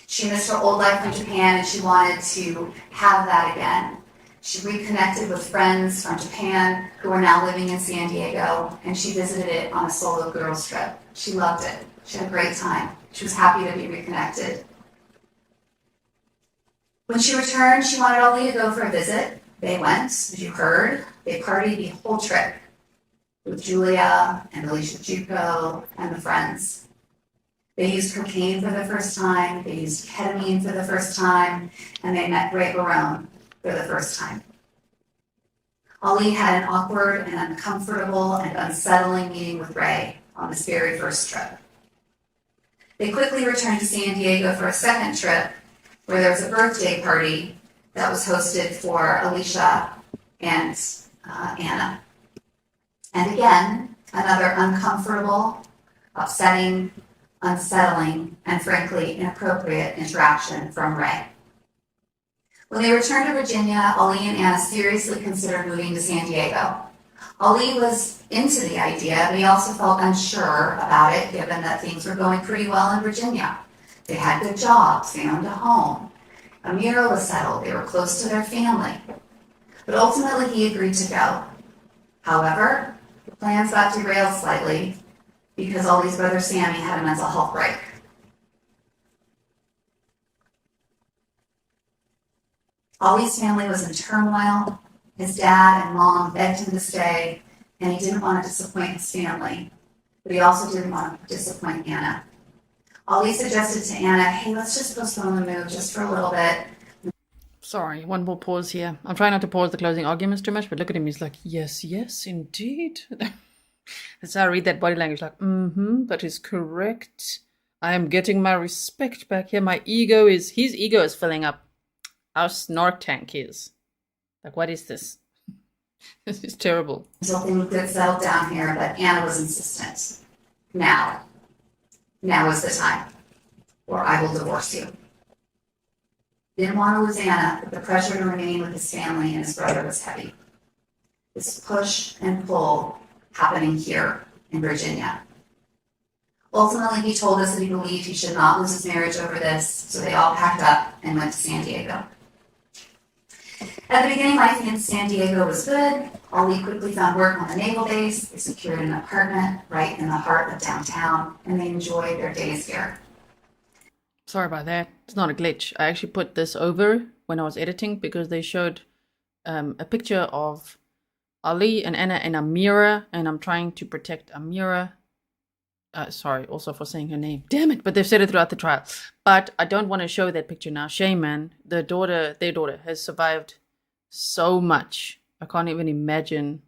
Speaker 8: She missed her old life in Japan and she wanted to have that again. She reconnected with friends from Japan who were now living in San Diego, and she visited it on a solo girls trip. She loved it. She had a great time. She was happy to be reconnected. When she returned, she wanted Ali to go for a visit. They went, as you heard. They partied the whole trip with Julia and Alicia Juco and the friends. They used cocaine for the first time. They used ketamine for the first time. And they met Ray Barron for the first time. Ali had an awkward and uncomfortable and unsettling meeting with Ray on this very first trip. They quickly returned to San Diego for a second trip, where there was a birthday party that was hosted for Alicia and Anna. And again, another uncomfortable, upsetting, unsettling, and frankly inappropriate interaction from Ray. When they returned to Virginia, Ali and Anna seriously considered moving to San Diego. Ali was into the idea, but he also felt unsure about it, given that things were going pretty well in Virginia. They had good jobs, they owned a home. Amira was settled, they were close to their family. But ultimately he agreed to go. However, the plans got derailed slightly because Ali's brother Sammy had a mental health break. Ali's family was in turmoil. His dad and mom begged him to stay, and he didn't want to disappoint his family, but he also didn't want to disappoint Anna. Ali suggested to Anna, hey, let's just postpone the move just for a little bit.
Speaker 1: Sorry, one more pause here. I'm trying not to pause the closing arguments too much, but look at him. He's like, yes, yes, indeed. That's how I read that body language, like, that is correct. I am getting my respect back here. His ego is filling up. Our snark tank is. Like, what is this? This is terrible.
Speaker 8: Until things get settled down here, but Anna was insistent. Now is the time, or I will divorce you. Didn't want to lose Anna, but the pressure to remain with his family and his brother was heavy. This push and pull happening here in Virginia. Ultimately, he told us that he believed he should not lose his marriage over this, so they all packed up and went to San Diego. At the beginning, life in San Diego was good. Ali quickly found work on the naval base. They secured an apartment right in the heart of downtown, and they enjoyed their days here.
Speaker 1: Sorry about that. It's not a glitch. I actually put this over when I was editing because they showed a picture of Ali and Anna in a mirror, and I'm trying to protect Amira. Sorry, also for saying her name. Damn it, but they've said it throughout the trial. But I don't want to show that picture now. Shame, man. Their daughter has survived so much. I can't even imagine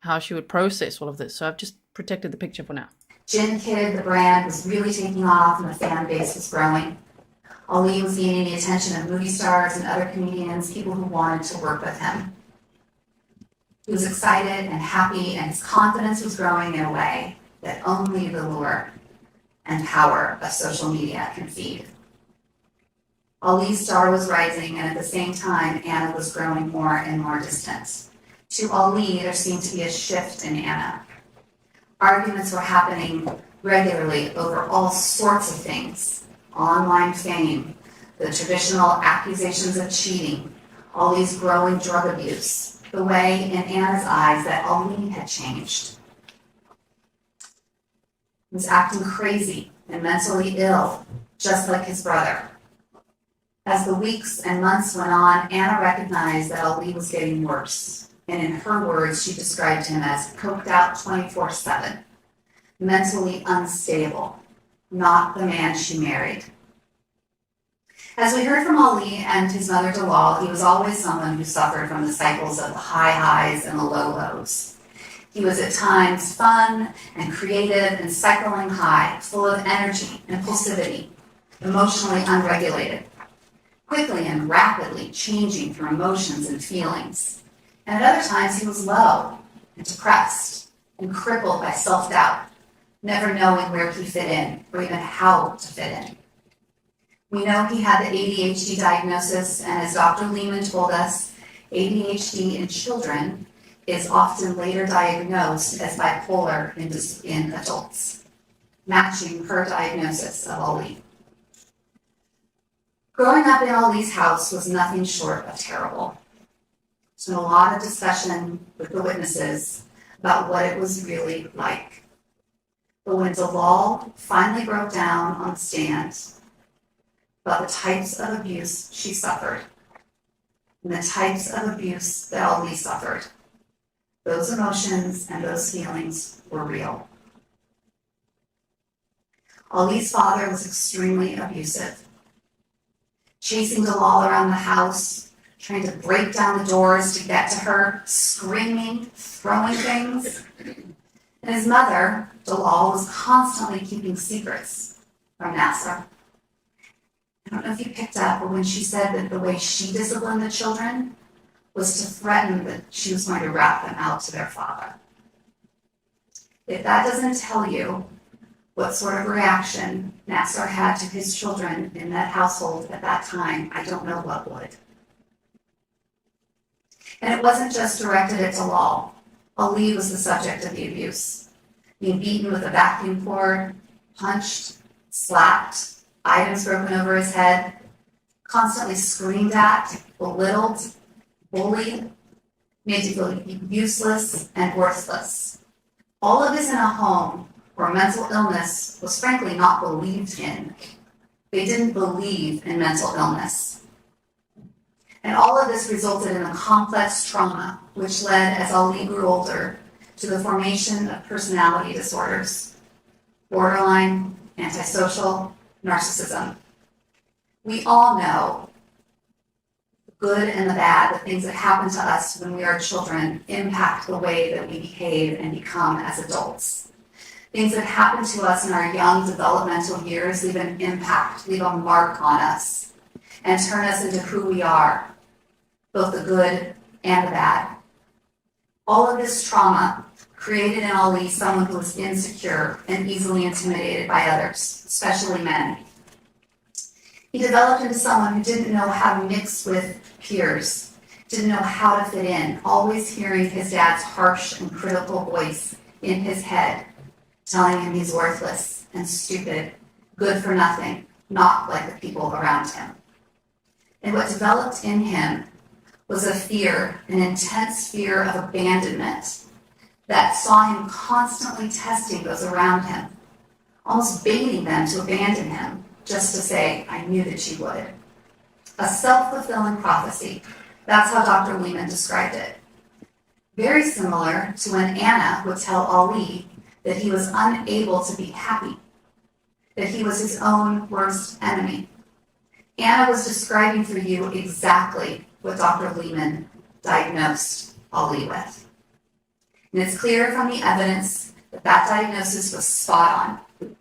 Speaker 1: how she would process all of this. So I've just protected the picture for now.
Speaker 8: Gin Kid, the brand, was really taking off and the fan base was growing. Ali was gaining the attention of movie stars and other comedians, people who wanted to work with him. He was excited and happy, and his confidence was growing in a way that only the lure and power of social media can feed. Ali's star was rising, and at the same time, Anna was growing more and more distant. To Ali, there seemed to be a shift in Anna. Arguments were happening regularly over all sorts of things. Online fame, the traditional accusations of cheating, Ali's growing drug abuse, the way in Anna's eyes that Ali had changed. He was acting crazy and mentally ill, just like his brother. As the weeks and months went on, Ana recognized that Ali was getting worse, and in her words, she described him as coked out 24/7, mentally unstable, not the man she married. As we heard from Ali and his mother Dalal, he was always someone who suffered from the cycles of the high highs and the low lows. He was at times fun and creative and cycling high, full of energy, impulsivity, emotionally unregulated, quickly and rapidly changing through emotions and feelings. And at other times he was low and depressed and crippled by self-doubt, never knowing where he fit in or even how to fit in. We know he had the ADHD diagnosis, and as Dr. Lehman told us, ADHD in children is often later diagnosed as bipolar in adults, matching her diagnosis of Ali. Growing up in Ali's house was nothing short of terrible. There's been a lot of discussion with the witnesses about what it was really like. But when Dalal finally broke down on the stand about the types of abuse she suffered and the types of abuse that Ali suffered, those emotions and those feelings were real. Ali's father was extremely abusive, chasing Dalal around the house, trying to break down the doors to get to her, screaming, throwing things. And his mother, Dalal, was constantly keeping secrets from Nasser. I don't know if you picked up, but when she said that the way she disciplined the children was to threaten that she was going to rat them out to their father. If that doesn't tell you what sort of reaction Nasser had to his children in that household at that time, I don't know what would. And it wasn't just directed at Dalal. Ali was the subject of the abuse, being beaten with a vacuum cord, punched, slapped, items broken over his head, constantly screamed at, belittled, bullied, made to feel useless and worthless. All of this in a home where mental illness was frankly not believed in. They didn't believe in mental illness. And all of this resulted in a complex trauma, which led, as Ali grew older, to the formation of personality disorders, borderline, antisocial, narcissism. We all know the good and the bad, the things that happen to us when we are children, impact the way that we behave and become as adults. Things that happen to us in our young developmental years leave an impact, leave a mark on us, and turn us into who we are, both the good and the bad. All of this trauma created in Ali someone who was insecure and easily intimidated by others, especially men. He developed into someone who didn't know how to mix with peers, didn't know how to fit in, always hearing his dad's harsh and critical voice in his head, telling him he's worthless and stupid, good for nothing, not like the people around him. And what developed in him was a fear, an intense fear of abandonment that saw him constantly testing those around him, almost baiting them to abandon him, just to say, I knew that you would. A self-fulfilling prophecy. That's how Dr. Lehman described it. Very similar to when Ana would tell Ali that he was unable to be happy, that he was his own worst enemy. Ana was describing for you exactly what Dr. Lehman diagnosed Ali with. And it's clear from the evidence that that diagnosis was spot on.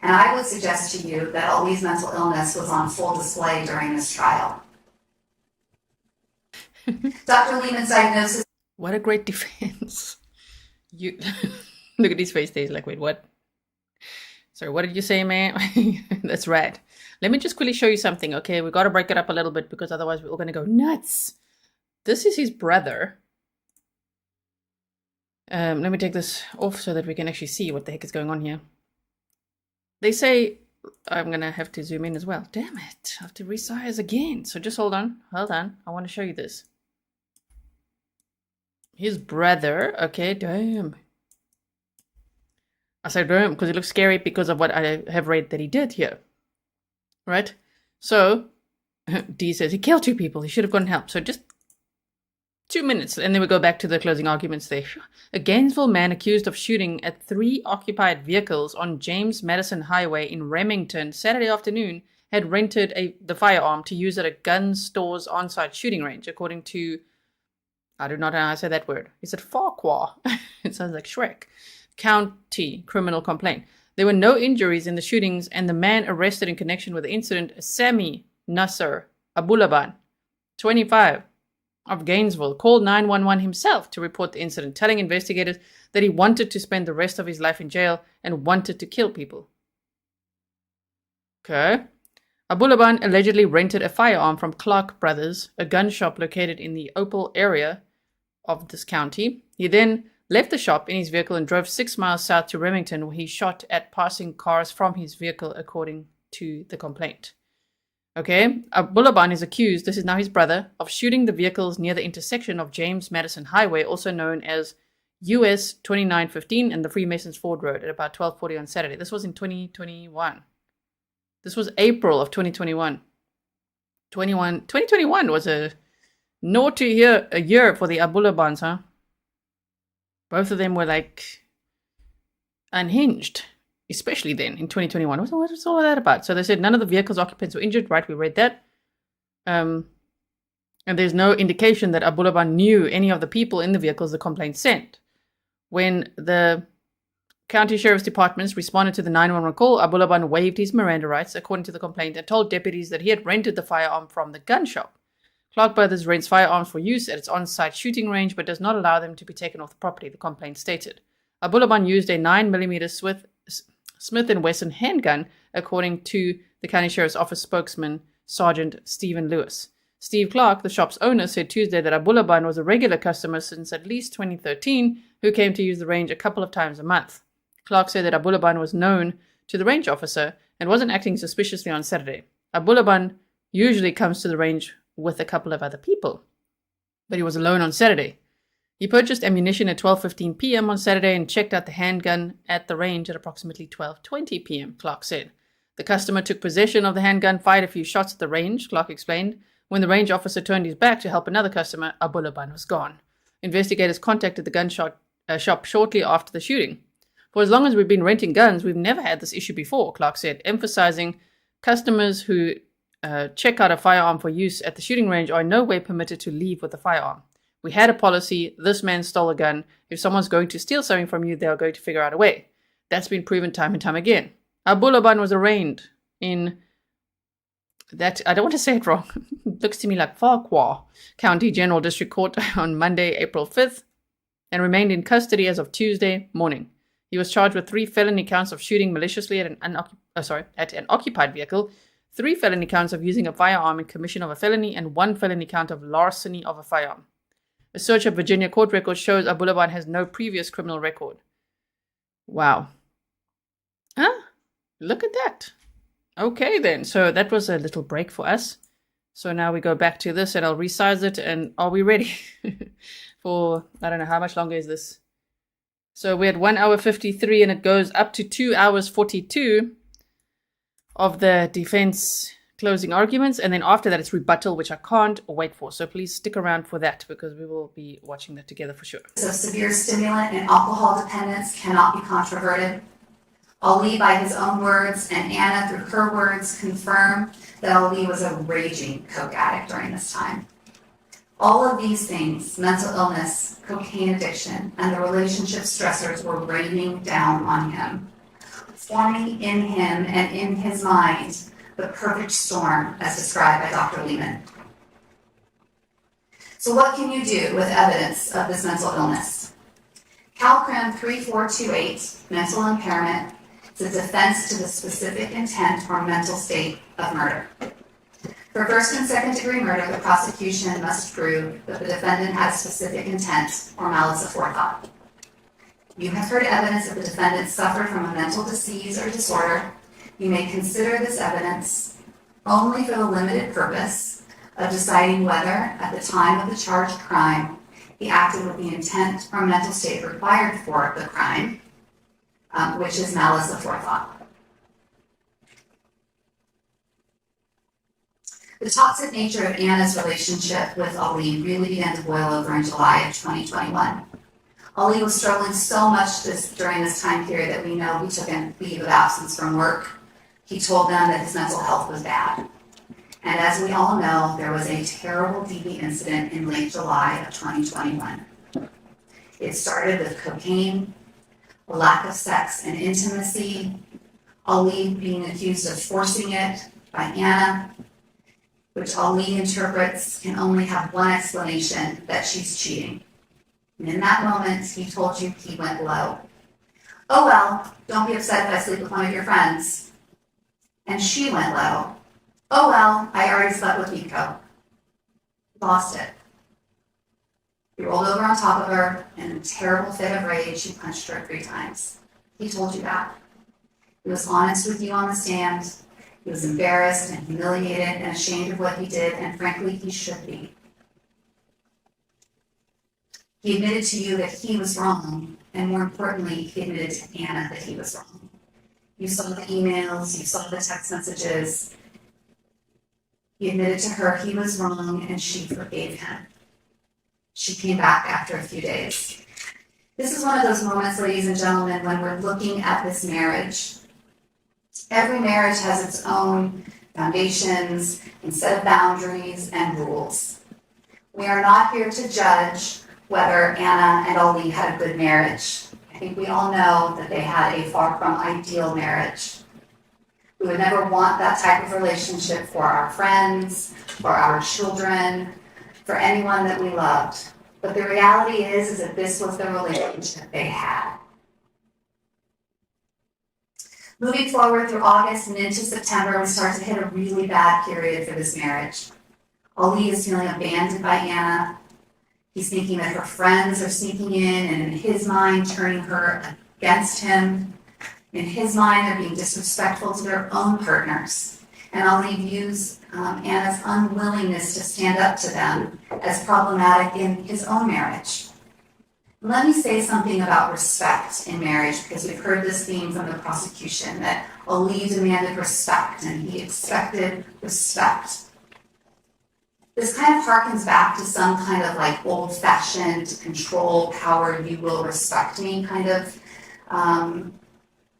Speaker 8: And I would suggest to you that Ali's mental illness was on full display during this trial. Dr. Lehman's diagnosis.
Speaker 1: What a great defense. You look at his face. He's like, wait, what? Sorry, what did you say, man? That's right. Let me just quickly show you something, okay? We got to break it up a little bit because otherwise we're all going to go nuts. This is his brother. Let me take this off so that we can actually see what the heck is going on here. They say, I'm going to have to zoom in as well. Damn it, I have to resize again. So just hold on. I want to show you this. His brother, okay, damn. I said damn because it looks scary because of what I have read that he did here. right? So D says he killed 2 people. He should have gotten help. So just 2 minutes, and then we go back to the closing arguments there. A Gainesville man accused of shooting at 3 occupied vehicles on James Madison Highway in Remington Saturday afternoon had rented the firearm to use at a gun store's on-site shooting range, according to, I do not know how to say that word. Is it Farquhar? It sounds like Shrek. County criminal complaint. There were no injuries in the shootings, and the man arrested in connection with the incident, Sami Nasser Abulaban, 25, of Gainesville, called 911 himself to report the incident, telling investigators that he wanted to spend the rest of his life in jail and wanted to kill people. Okay. Abulaban allegedly rented a firearm from Clark Brothers, a gun shop located in the Opal area of this county. He then left the shop in his vehicle and drove 6 miles south to Remington, where he shot at passing cars from his vehicle, according to the complaint. Okay, Abulaban is accused, this is now his brother, of shooting the vehicles near the intersection of James Madison Highway, also known as US 2915 and the Freemasons Ford Road, at about 12:40 on Saturday. This was in 2021. This was April of 2021. 2021 was a naughty year for the Abulabans, huh? Both of them were like unhinged. Especially then, in 2021. What was all of that about? So they said none of the vehicle's occupants were injured. Right, we read that. And there's no indication that Abulaban knew any of the people in the vehicles the complaint sent. When the county sheriff's departments responded to the 911 call, Abulaban waived his Miranda rights, according to the complaint, and told deputies that he had rented the firearm from the gun shop. Clark Brothers rents firearms for use at its on-site shooting range, but does not allow them to be taken off the property, the complaint stated. Abulaban used a 9mm Smith & Wesson handgun, according to the county sheriff's office spokesman, Sergeant Stephen Lewis. Steve Clark, the shop's owner, said Tuesday that Abulaban was a regular customer since at least 2013, who came to use the range a couple of times a month. Clark said that Abulaban was known to the range officer and wasn't acting suspiciously on Saturday. Abulaban usually comes to the range with a couple of other people, but he was alone on Saturday. He purchased ammunition at 12:15 p.m. on Saturday and checked out the handgun at the range at approximately 12:20 p.m., Clark said. The customer took possession of the handgun, fired a few shots at the range, Clark explained. When the range officer turned his back to help another customer, Abulaban was gone. Investigators contacted the gun shop shortly after the shooting. For as long as we've been renting guns, we've never had this issue before, Clark said, emphasizing customers who check out a firearm for use at the shooting range are in no way permitted to leave with the firearm. We had a policy, this man stole a gun. If someone's going to steal something from you, they're going to figure out a way. That's been proven time and time again. Abulaban was arraigned in that, I don't want to say it wrong, it looks to me like Farquhar County General District Court on Monday, April 5th, and remained in custody as of Tuesday morning. He was charged with 3 felony counts of shooting maliciously at an occupied vehicle, 3 felony counts of using a firearm in commission of a felony, and 1 felony count of larceny of a firearm. A search of Virginia court records shows Abulaban has no previous criminal record. Wow. Huh? Look at that. Okay then, so that was a little break for us. So now we go back to this and I'll resize it, and are we ready for, I don't know, how much longer is this? So we had 1 hour 53 and it goes up to 2 hours 42 of the defense closing arguments, and then after that it's rebuttal, which I can't wait for. So please stick around for that because we will be watching that together for sure.
Speaker 8: So severe stimulant and alcohol dependence cannot be controverted. Ali, by his own words, and Ana, through her words, confirm that Ali was a raging coke addict during this time. All of these things, mental illness, cocaine addiction, and the relationship stressors were raining down on him, forming in him and in his mind the perfect storm as described by Dr. Lehman. So what can you do with evidence of this mental illness? CalCrim 3428, mental impairment, is a defense to the specific intent or mental state of murder. For first and second degree murder, the prosecution must prove that the defendant has specific intent or malice aforethought. You have heard evidence that the defendant suffered from a mental disease or disorder. You may consider this evidence only for the limited purpose of deciding whether, at the time of the charged crime, he acted with the intent or mental state required for the crime, which is malice aforethought. The toxic nature of Anna's relationship with Ali really began to boil over in July of 2021. Ali was struggling so much during this time period that we know he took a leave of absence from work. He told them that his mental health was bad. And as we all know, there was a terrible DV incident in late July of 2021. It started with cocaine, a lack of sex and intimacy, Ali being accused of forcing it by Anna, which Ali interprets can only have one explanation, that she's cheating. And in that moment, he told you he went low. Oh well, don't be upset if I sleep with one of your friends. And she went low. Oh well, I already slept with Nico. Lost it. He rolled over on top of her, and in a terrible fit of rage, he punched her 3 times. He told you that. He was honest with you on the stand. He was embarrassed and humiliated and ashamed of what he did, and frankly, he should be. He admitted to you that he was wrong, and more importantly, he admitted to Anna that he was wrong. You saw the emails, you saw the text messages. He admitted to her he was wrong, and she forgave him. She came back after a few days. This is one of those moments, ladies and gentlemen, when we're looking at this marriage. Every marriage has its own foundations and set of boundaries and rules. We are not here to judge whether Anna and Ali had a good marriage. I think we all know that they had a far from ideal marriage. We would never want that type of relationship for our friends, for our children, for anyone that we loved. But the reality is that this was the relationship they had. Moving forward through August and into September, we start to hit a really bad period for this marriage. Ali is feeling abandoned by Anna. He's thinking that her friends are sneaking in and in his mind turning her against him. In his mind, they're being disrespectful to their own partners. And Ali views Anna's unwillingness to stand up to them as problematic in his own marriage. Let me say something about respect in marriage, because we've heard this theme from the prosecution, that Ali demanded respect and he expected respect. This kind of harkens back to some kind of like old-fashioned control, power, you will respect me kind of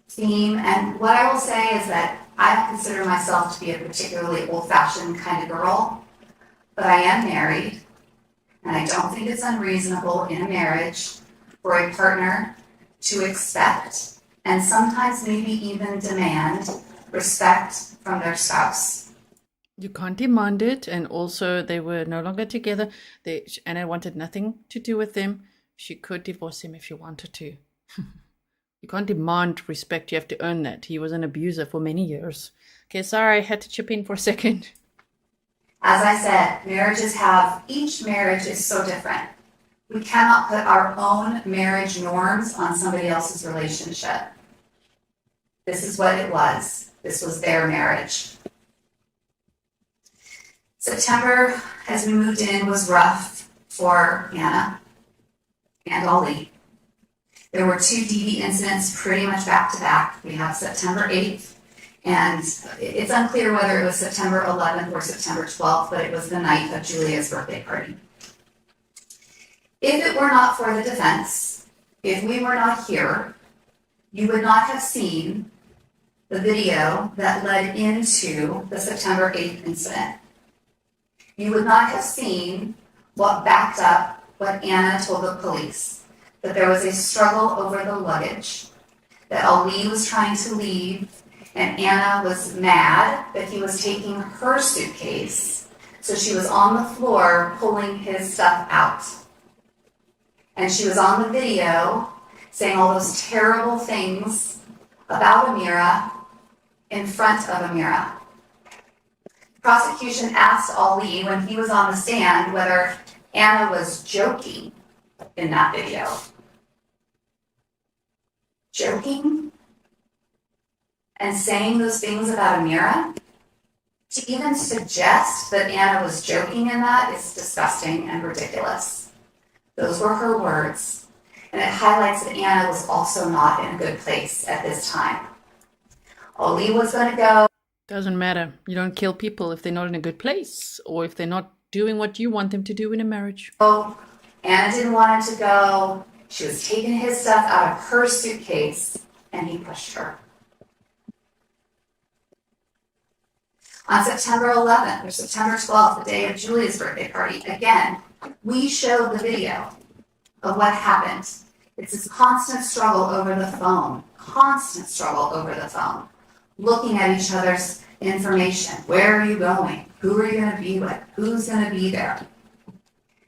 Speaker 8: theme. And what I will say is that I don't consider myself to be a particularly old-fashioned kind of girl, but I am married, and I don't think it's unreasonable in a marriage for a partner to expect, and sometimes maybe even demand, respect from their spouse.
Speaker 1: You can't demand it, and also they were no longer together. Anna wanted nothing to do with them. She could divorce him if she wanted to. You can't demand respect, you have to earn that. He was an abuser for many years. Okay, sorry, I had to chip in for a second.
Speaker 8: As I said, each marriage is so different. We cannot put our own marriage norms on somebody else's relationship. This is what it was. This was their marriage. September, as we moved in, was rough for Anna and Ali. There were 2 DV incidents pretty much back to back. We have September 8th, and it's unclear whether it was September 11th or September 12th, but it was the night of Julia's birthday party. If it were not for the defense, if we were not here, you would not have seen the video that led into the September 8th incident. You would not have seen what backed up what Anna told the police, that there was a struggle over the luggage, that Ali was trying to leave, and Anna was mad that he was taking her suitcase, so she was on the floor pulling his stuff out. And she was on the video saying all those terrible things about Amira in front of Amira. The prosecution asked Ali when he was on the stand whether Anna was joking in that video. Joking? And saying those things about Amira? To even suggest that Anna was joking in that is disgusting and ridiculous. Those were her words, and it highlights that Anna was also not in a good place at this time. Ali was going to go.
Speaker 1: Doesn't matter. You don't kill people if they're not in a good place or if they're not doing what you want them to do in a marriage.
Speaker 8: Oh, Anna didn't want him to go. She was taking his stuff out of her suitcase, and he pushed her. On September 11th or September 12th, the day of Julia's birthday party, again, we showed the video of what happened. It's this constant struggle over the phone, looking at each other's information. Where are you going? Who are you going to be with? Who's going to be there?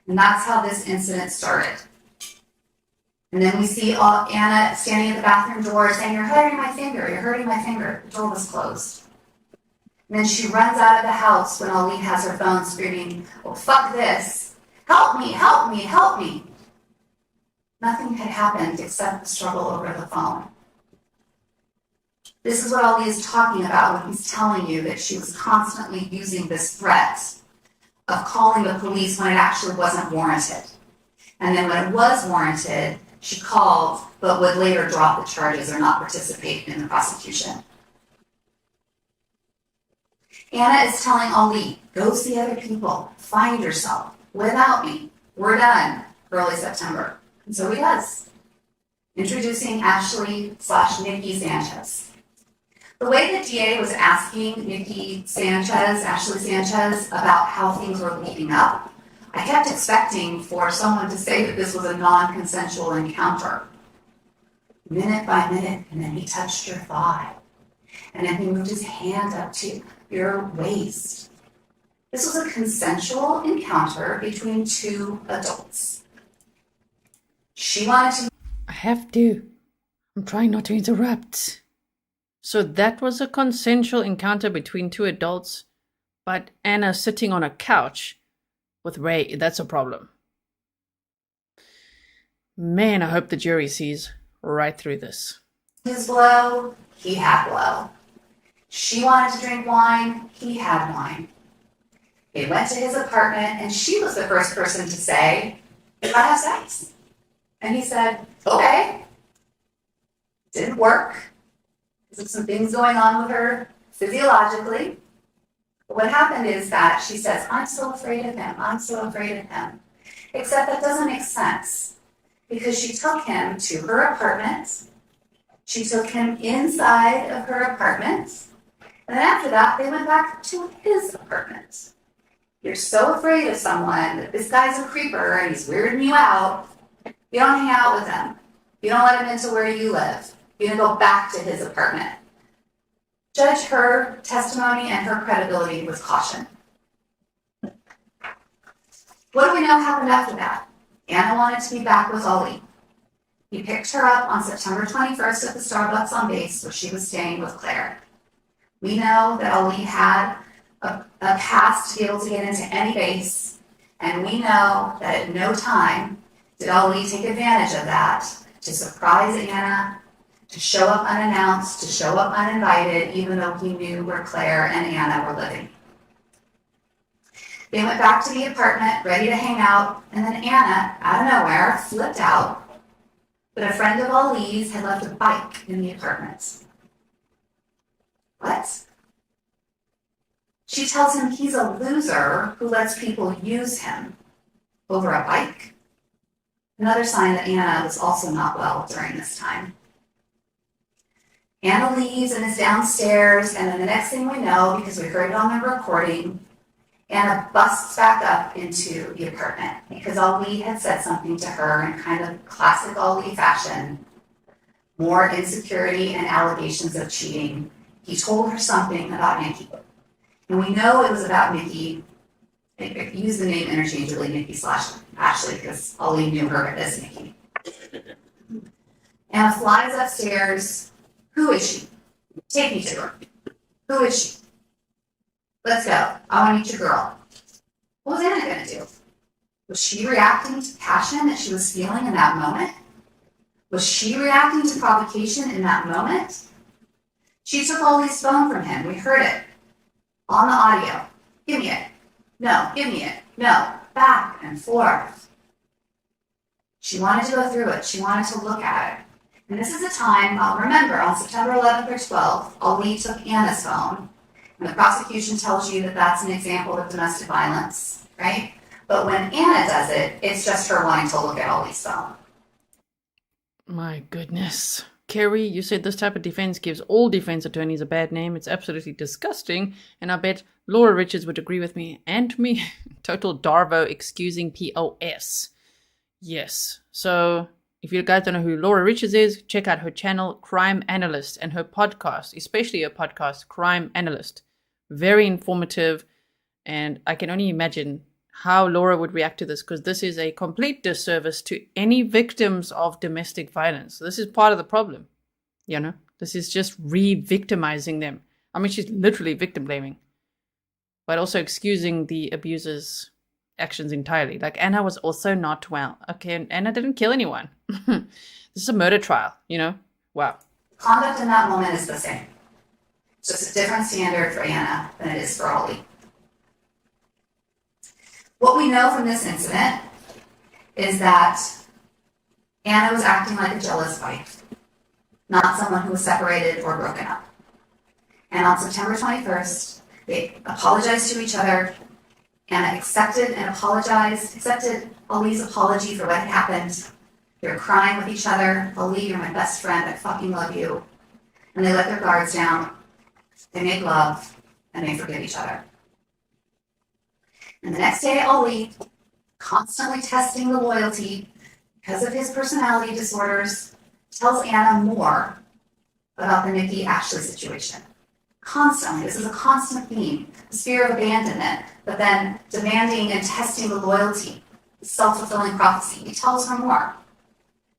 Speaker 8: And that's how this incident started. And then we see Anna standing at the bathroom door saying, "You're hurting my finger, you're hurting my finger." The door was closed. And then she runs out of the house when Ali has her phone screaming, "Oh, fuck this. Help me, help me, help me." Nothing had happened except the struggle over the phone. This is what Ali is talking about when he's telling you that she was constantly using this threat of calling the police when it actually wasn't warranted. And then when it was warranted, she called, but would later drop the charges or not participate in the prosecution. Anna is telling Ali, "Go see other people, find yourself, without me, we're done," early September. And so he does. Introducing Ashley/Nikki Sanchez. The way the DA was asking Ashley Sanchez, about how things were leading up, I kept expecting for someone to say that this was a non-consensual encounter. Minute by minute, and then he touched your thigh. And then he moved his hand up to your waist. This was a consensual encounter between two adults. She wanted to...
Speaker 1: I have to. I'm trying not to interrupt. So that was a consensual encounter between two adults, but Anna sitting on a couch with Ray, that's a problem. Man, I hope the jury sees right through this.
Speaker 8: His blow, he had blow. She wanted to drink wine, he had wine. They went to his apartment, and she was the first person to say, "If I have sex?" And he said, "Okay." Didn't work. There's some things going on with her physiologically. But what happened is that she says, "I'm so afraid of him. I'm so afraid of him." Except that doesn't make sense because she took him to her apartment. She took him inside of her apartment. And then after that, they went back to his apartment. You're so afraid of someone that this guy's a creeper and he's weirding you out. You don't hang out with him. You don't let him into where you live. You're going to go back to his apartment. Judge her testimony and her credibility with caution. What do we know happened after that? Anna wanted to be back with Ali. He picked her up on September 21st at the Starbucks on base where she was staying with Claire. We know that Ali had a pass to be able to get into any base, and we know that at no time did Ali take advantage of that to surprise Anna, to show up unannounced, to show up uninvited, even though he knew where Claire and Anna were living. They went back to the apartment, ready to hang out, and then Anna, out of nowhere, flipped out. But a friend of Ali's had left a bike in the apartment. What? She tells him he's a loser who lets people use him over a bike. Another sign that Anna was also not well during this time. Anna leaves and is downstairs, and then the next thing we know, because we heard it on the recording, Anna busts back up into the apartment because Ali had said something to her in kind of classic Ali fashion. More insecurity and allegations of cheating. He told her something about Nikki. And we know it was about Nikki. I use the name interchangeably, Nikki/Ashley, because Ali knew her as Nikki. Anna flies upstairs. Who is she? Take me to her. Who is she? Let's go. I want to meet your girl. What was Anna going to do? Was she reacting to passion that she was feeling in that moment? Was she reacting to provocation in that moment? She took Ali's phone from him. We heard it on the audio. Give me it. No, give me it. No. Back and forth. She wanted to go through it. She wanted to look at it. And this is a time, remember, on September 11th or 12th, Ali took Anna's phone And the prosecution tells you that that's an example of domestic violence, right? But when Ana does it, it's just her wanting to look at Ollie's phone.
Speaker 1: My goodness. Kerry, you said this type of defense gives all defense attorneys a bad name. It's absolutely disgusting. And I bet Laura Richards would agree with me and me. Total Darvo excusing POS. Yes. So if you guys don't know who Laura Richards is, check out her channel, Crime Analyst, and her podcast, especially her podcast, Crime Analyst. Very informative. And I can only imagine how Laura would react to this, because this is a complete disservice to any victims of domestic violence. This is part of the problem, you know? This is just re-victimizing them. I mean, she's literally victim blaming, but also excusing the abuser's actions entirely. Like, Ana was also not well. Okay, and Ana didn't kill anyone. This is a murder trial, you know? Wow.
Speaker 8: Conduct in that moment is the same. It's just a different standard for Ana than it is for Ollie. What we know from this incident is that Ana was acting like a jealous wife, not someone who was separated or broken up. And on September 21st, they apologized to each other. Ana accepted Ollie's apology for what had happened. They were crying with each other. Ollie, you're my best friend. I fucking love you. And they let their guards down. They made love, and they forgive each other. And the next day, Ollie, constantly testing the loyalty because of his personality disorders, tells Ana more about the Nikki Ashley situation. Constantly. This is a constant theme. This fear of abandonment, but then demanding and testing the loyalty, self-fulfilling prophecy. He tells her more.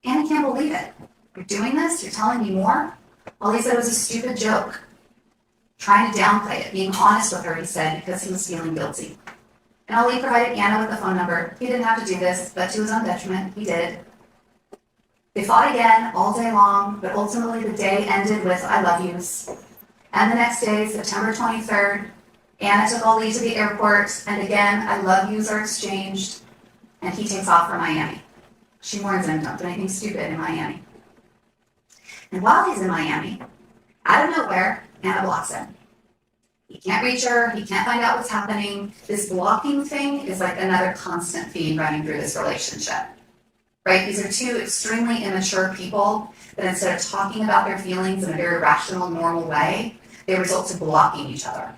Speaker 8: Ana can't believe it. You're doing this? You're telling me more? Ollie said it was a stupid joke. Trying to downplay it, being honest with her, he said, because he was feeling guilty. And Ollie provided Ana with the phone number. He didn't have to do this, but to his own detriment, he did. They fought again all day long, but ultimately the day ended with I love yous. And the next day, September 23rd, Ana took Ollie to the airport, and again, I love yous are exchanged, and he takes off for Miami. She warns him, don't do anything stupid in Miami. And while he's in Miami, out of nowhere, Ana blocks him. He can't reach her. He can't find out what's happening. This blocking thing is like another constant theme running through this relationship, right? These are two extremely immature people that instead of talking about their feelings in a very rational, normal way, they result to blocking each other.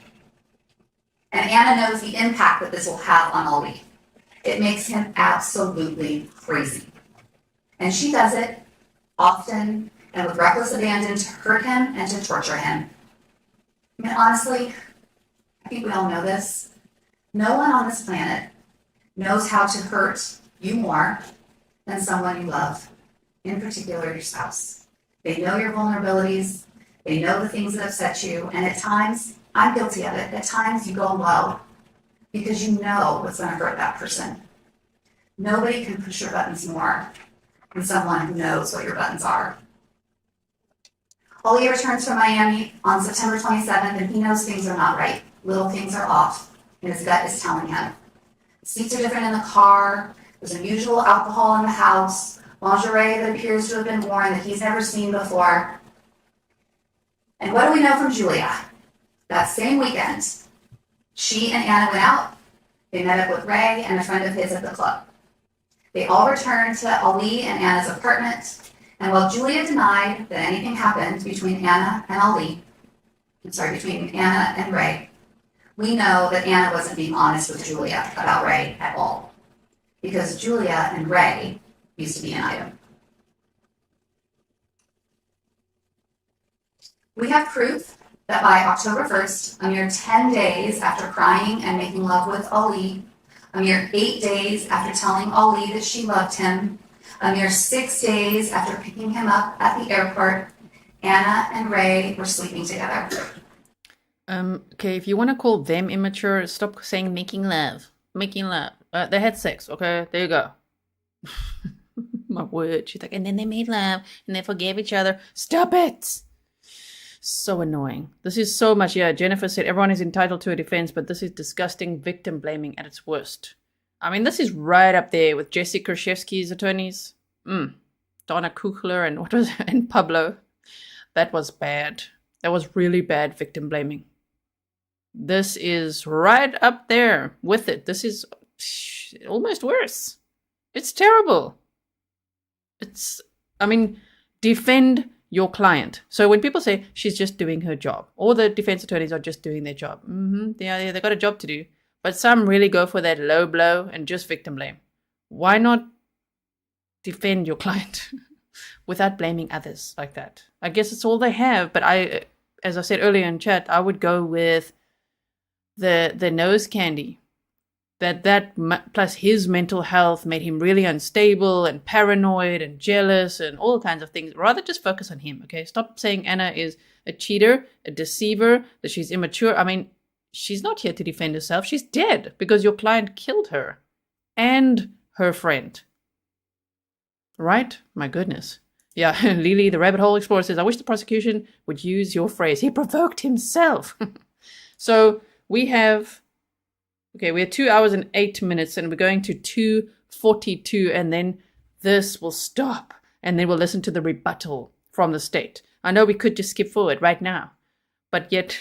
Speaker 8: And Ana knows the impact that this will have on Ollie. It makes him absolutely crazy. And she does it often and with reckless abandon to hurt him and to torture him. I mean, honestly, I think we all know this. No one on this planet knows how to hurt you more than someone you love, in particular your spouse. They know your vulnerabilities, they know the things that upset you, and at times, I'm guilty of it, at times you go low because you know what's going to hurt that person. Nobody can push your buttons more than someone who knows what your buttons are. Ollie returns from Miami on September 27th, and he knows things are not right. Little things are off, and his gut is telling him. Seats are different in the car. There's unusual alcohol in the house. Lingerie that appears to have been worn that he's never seen before. And what do we know from Julia? That same weekend, she and Ana went out. They met up with Ray and a friend of his at the club. They all returned to Ollie and Ana's apartment. And while Julia denied that anything happened between Ana and Ray, we know that Ana wasn't being honest with Julia about Ray at all, because Julia and Ray used to be an item. We have proof that by October 1st, a mere 10 days after crying and making love with Ollie, a mere 8 days after telling Ollie that she loved him, a mere 6 days after picking him up at the airport, Ana and Ray were sleeping together.
Speaker 1: Okay, if you want to call them immature, stop saying making love. Making love. They had sex, okay? There you go. My word. She's like, and then they made love, and they forgave each other. Stop it! So annoying. This is so much, yeah, Jennifer said everyone is entitled to a defense, but this is disgusting victim blaming at its worst. I mean, this is right up there with Jesse Krzyzewski's attorneys. Donna Kukler and Pablo. That was bad. That was really bad victim blaming. This is right up there with it. This is almost worse. It's terrible. Defend your client. So when people say she's just doing her job, or the defense attorneys are just doing their job, yeah, they got a job to do. But some really go for that low blow and just victim blame. Why not defend your client without blaming others like that? I guess it's all they have. But as I said earlier in chat, I would go with the nose candy. That plus his mental health made him really unstable and paranoid and jealous and all kinds of things. Rather just focus on him, okay? Stop saying Ana is a cheater, a deceiver, that she's immature. She's not here to defend herself. She's dead because your client killed her and her friend. Right? My goodness. Yeah, Lily, the rabbit hole explorer, says, I wish the prosecution would use your phrase. He provoked himself. So we have 2 hours and 8 minutes, and we're going to 2:42, and then this will stop, and then we'll listen to the rebuttal from the state. I know we could just skip forward right now, but yet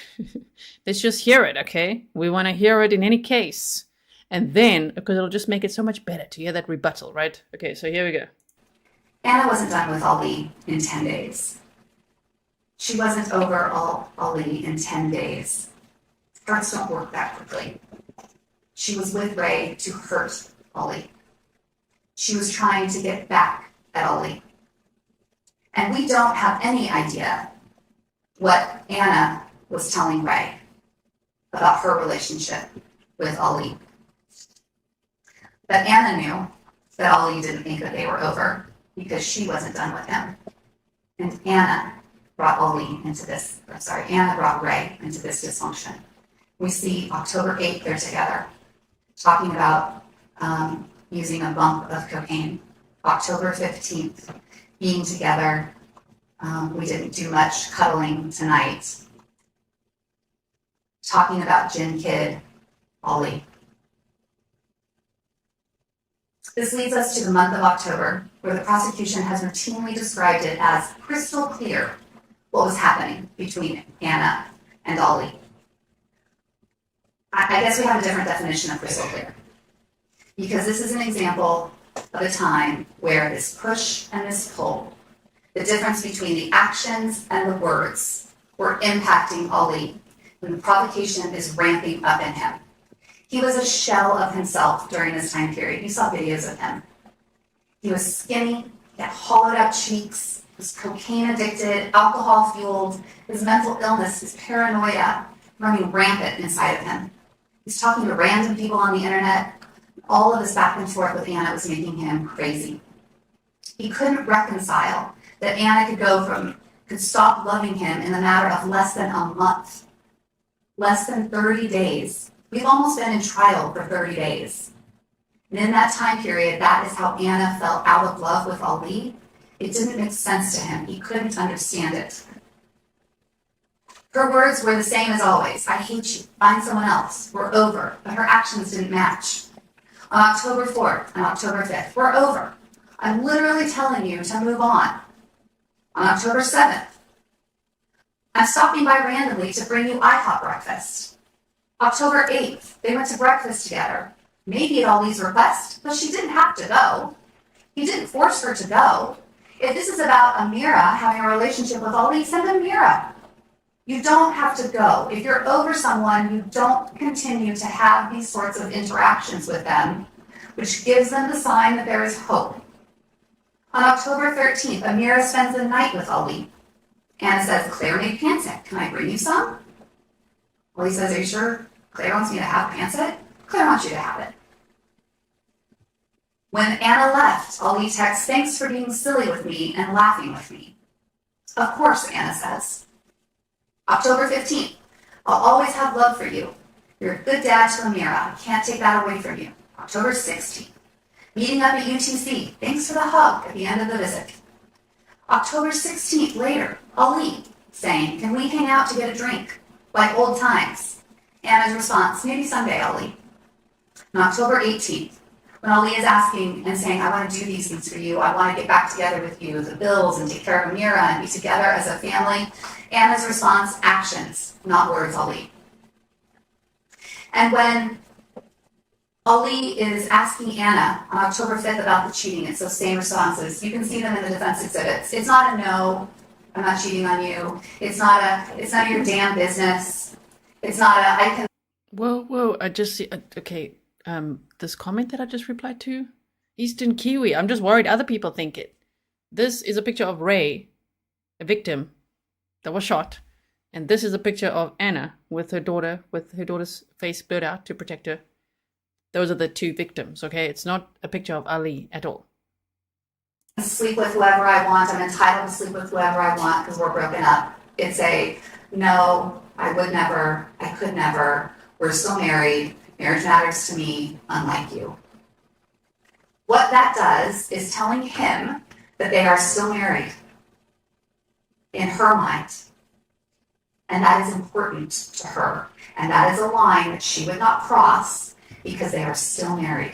Speaker 1: let's just hear it, okay? We want to hear it in any case. And then, because it'll just make it so much better to hear that rebuttal, right? Okay, so here we go.
Speaker 8: Ana wasn't done with Ali in 10 days. She wasn't over Ali in 10 days. Hearts don't work that quickly. She was with Ray to hurt Ali. She was trying to get back at Ali. And we don't have any idea what Ana was telling Ray about her relationship with Ali. But Ana knew that Ali didn't think that they were over because she wasn't done with him. And Ana brought Ray into this dysfunction. We see October 8th, they're together, talking about using a bump of cocaine. October 15th, being together. We didn't do much cuddling tonight. Talking about Gin Kid, Ali. This leads us to the month of October, where the prosecution has routinely described it as crystal clear what was happening between Ana and Ali. I guess we have a different definition of crystal clear, because this is an example of a time where this push and this pull, the difference between the actions and the words, were impacting Ali, and the provocation is ramping up in him. He was a shell of himself during this time period. You saw videos of him. He was skinny, he had hollowed out cheeks, he was cocaine addicted, alcohol fueled, his mental illness, his paranoia running rampant inside of him. He's talking to random people on the internet. All of this back and forth with Ana was making him crazy. He couldn't reconcile that Ana could stop loving him in the matter of less than a month, less than 30 days. We've almost been in trial for 30 days. And in that time period, that is how Ana fell out of love with Ali. It didn't make sense to him. He couldn't understand it. Her words were the same as always. I hate you. Find someone else. We're over. But her actions didn't match. On October 4th and October 5th, we're over. I'm literally telling you to move on. On October 7th, I'm stopping by randomly to bring you IHOP breakfast. October 8th, they went to breakfast together. Maybe at Ali's request, but she didn't have to go. He didn't force her to go. If this is about Amira having a relationship with Ali, send Amira. You don't have to go. If you're over someone, you don't continue to have these sorts of interactions with them, which gives them the sign that there is hope. On October 13th, Amira spends the night with Ali. Ana says, Claire made pancit. Can I bring you some? Ali says, are you sure Claire wants me to have pancit? Claire wants you to have it. When Ana left, Ali texts, thanks for being silly with me and laughing with me. Of course, Ana says. October 15th, I'll always have love for you. You're a good dad to Amira. I can't take that away from you. October 16th, meeting up at UTC. Thanks for the hug at the end of the visit. October 16th, later, Ali saying, can we hang out to get a drink? Like old times. Ana's response, maybe someday, Ali. On October 18th, when Ali is asking and saying, I want to do these things for you, I want to get back together with you, the bills, and take care of Amira and be together as a family, Ana's response, actions, not words, Ali. And when Ali is asking Ana on October 5th about the cheating, it's those same responses. You can see them in the defense exhibits. It's not a no, I'm not cheating on you. It's none of your damn business. It's not a, I can.
Speaker 1: Whoa, I just see, okay, this comment that I just replied to, Eastern Kiwi, I'm just worried other people think it. This is a picture of Ray, a victim that was shot, and this is a picture of Ana with her daughter's face blurred out to protect her. Those are the two victims, okay? It's not a picture of Ali at all.
Speaker 8: Sleep with whoever I want. I'm entitled to sleep with whoever I want because we're broken up. It's a no, I would never, I could never. We're still married. Marriage matters to me, unlike you. What that does is telling him that they are still married in her mind. And that is important to her. And that is a line that she would not cross because they are still married.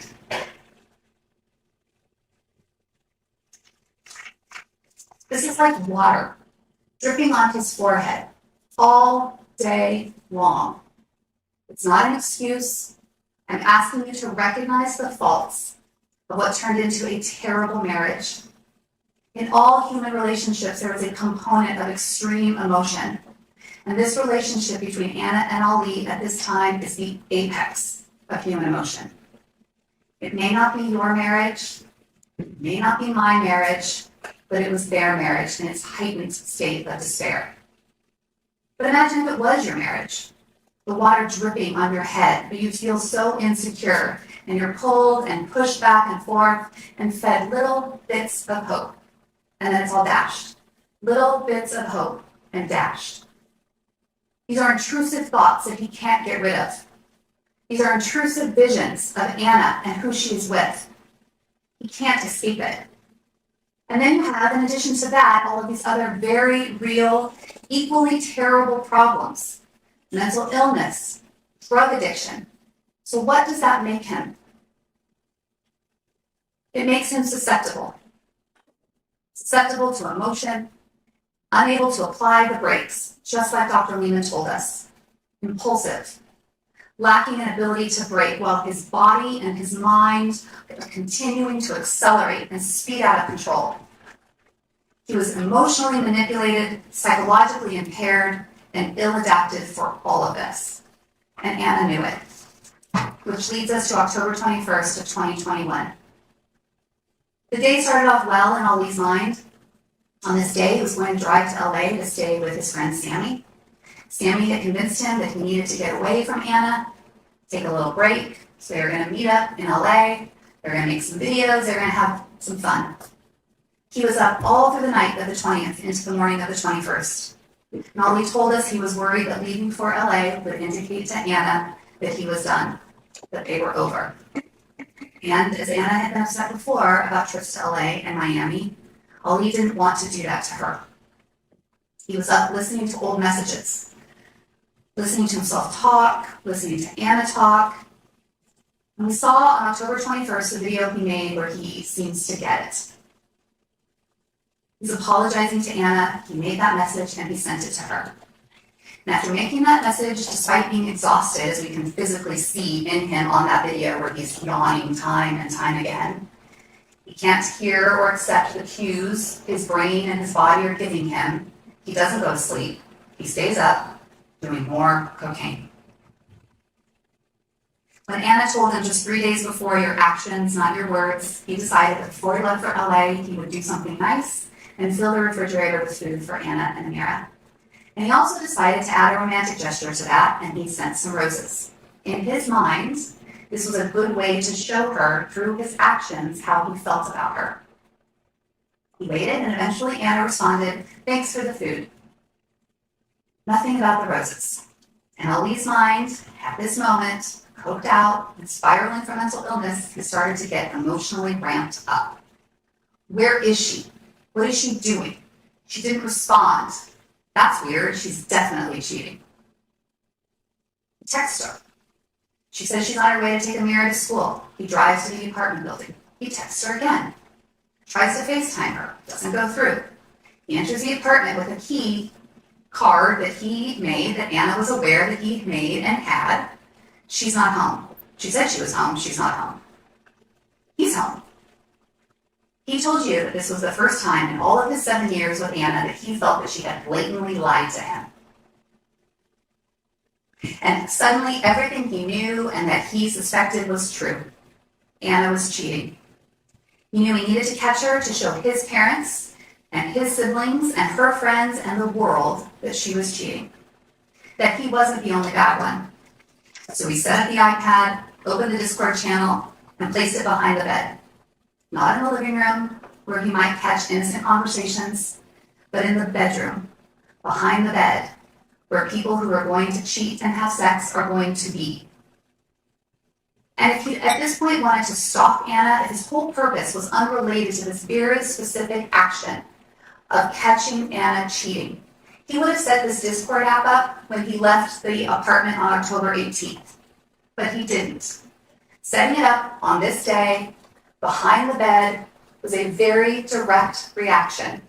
Speaker 8: This is like water dripping on his forehead all day long. It's not an excuse. I'm asking you to recognize the faults of what turned into a terrible marriage. In all human relationships, there is a component of extreme emotion. And this relationship between Ana and Ali at this time is the apex of human emotion. It may not be your marriage, it may not be my marriage, but it was their marriage in its heightened state of despair. But imagine if it was your marriage, the water dripping on your head, but you feel so insecure, and you're pulled and pushed back and forth and fed little bits of hope, and then it's all dashed. Little bits of hope and dashed. These are intrusive thoughts that he can't get rid of. These are intrusive visions of Ana and who she is with. He can't escape it. And then you have, in addition to that, all of these other very real, equally terrible problems. Mental illness, drug addiction. So what does that make him? It makes him susceptible. Susceptible to emotion, unable to apply the brakes, just like Dr. Lehman told us. Impulsive, lacking an ability to brake while his body and his mind are continuing to accelerate and speed out of control. He was emotionally manipulated, psychologically impaired, and ill-adapted for all of this. And Ana knew it. Which leads us to October 21st of 2021. The day started off well in Ali's mind. On this day, he was going to drive to LA to stay with his friend Sammy. Sammy had convinced him that he needed to get away from Ana, take a little break. So they were going to meet up in LA. They were going to make some videos. They were going to have some fun. He was up all through the night of the 20th into the morning of the 21st. And Ali told us he was worried that leaving for LA would indicate to Ana that he was done, that they were over. And as Ana had been upset before about trips to LA and Miami, Ali didn't want to do that to her. He was up listening to old messages, listening to himself talk, listening to Ana talk. And we saw on October 21st the video he made where he seems to get it. He's apologizing to Ana, he made that message, and he sent it to her. And after making that message, despite being exhausted, as we can physically see in him on that video where he's yawning time and time again, he can't hear or accept the cues his brain and his body are giving him. He doesn't go to sleep. He stays up, doing more cocaine. When Ana told him just 3 days before, your actions, not your words, he decided that before he left for LA, he would do something nice and fill the refrigerator with food for Ana and Amira. And he also decided to add a romantic gesture to that, and he sent some roses. In his mind, this was a good way to show her, through his actions, how he felt about her. He waited, and eventually Ana responded, thanks for the food. Nothing about the roses. In Ali's mind, at this moment, coked out and spiraling from mental illness, he started to get emotionally ramped up. Where is she? What is she doing? She didn't respond. That's weird. She's definitely cheating. He texts her. She says she's on her way to take Amira to school. He drives to the apartment building. He texts her again. Tries to FaceTime her. Doesn't go through. He enters the apartment with a key card that he made, that Ana was aware that he made and had. She's not home. She said she was home. She's not home. He's home. He told you that this was the first time in all of his 7 years with Ana that he felt that she had blatantly lied to him. And suddenly everything he knew and that he suspected was true. Ana was cheating. He knew he needed to catch her to show his parents and his siblings and her friends and the world that she was cheating. That he wasn't the only bad one. So he set up the iPad, opened the Discord channel, and placed it behind the bed. Not in the living room, where he might catch innocent conversations, but in the bedroom, behind the bed, where people who are going to cheat and have sex are going to be. And if he at this point wanted to stalk Ana, if his whole purpose was unrelated to this very specific action of catching Ana cheating, he would have set this Discord app up when he left the apartment on October 18th. But he didn't. Setting it up on this day, behind the bed, was a very direct reaction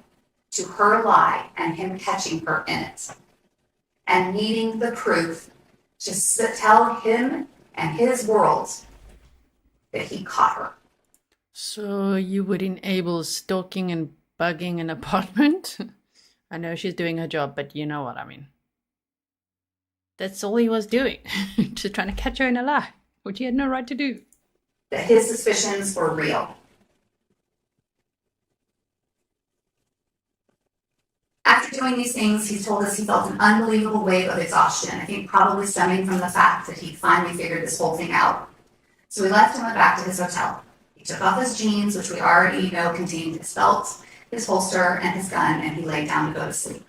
Speaker 8: to her lie and him catching her in it. And needing the proof to tell him and his world that he caught her.
Speaker 1: So you would enable stalking and bugging an apartment? I know she's doing her job, but you know what I mean. That's all he was doing. Just trying to catch her in a lie, which he had no right to do.
Speaker 8: That his suspicions were real. After doing these things, he told us he felt an unbelievable wave of exhaustion, I think probably stemming from the fact that he'd finally figured this whole thing out. So we left and went back to his hotel. He took off his jeans, which we already know contained his belt, his holster, and his gun, and he laid down to go to sleep.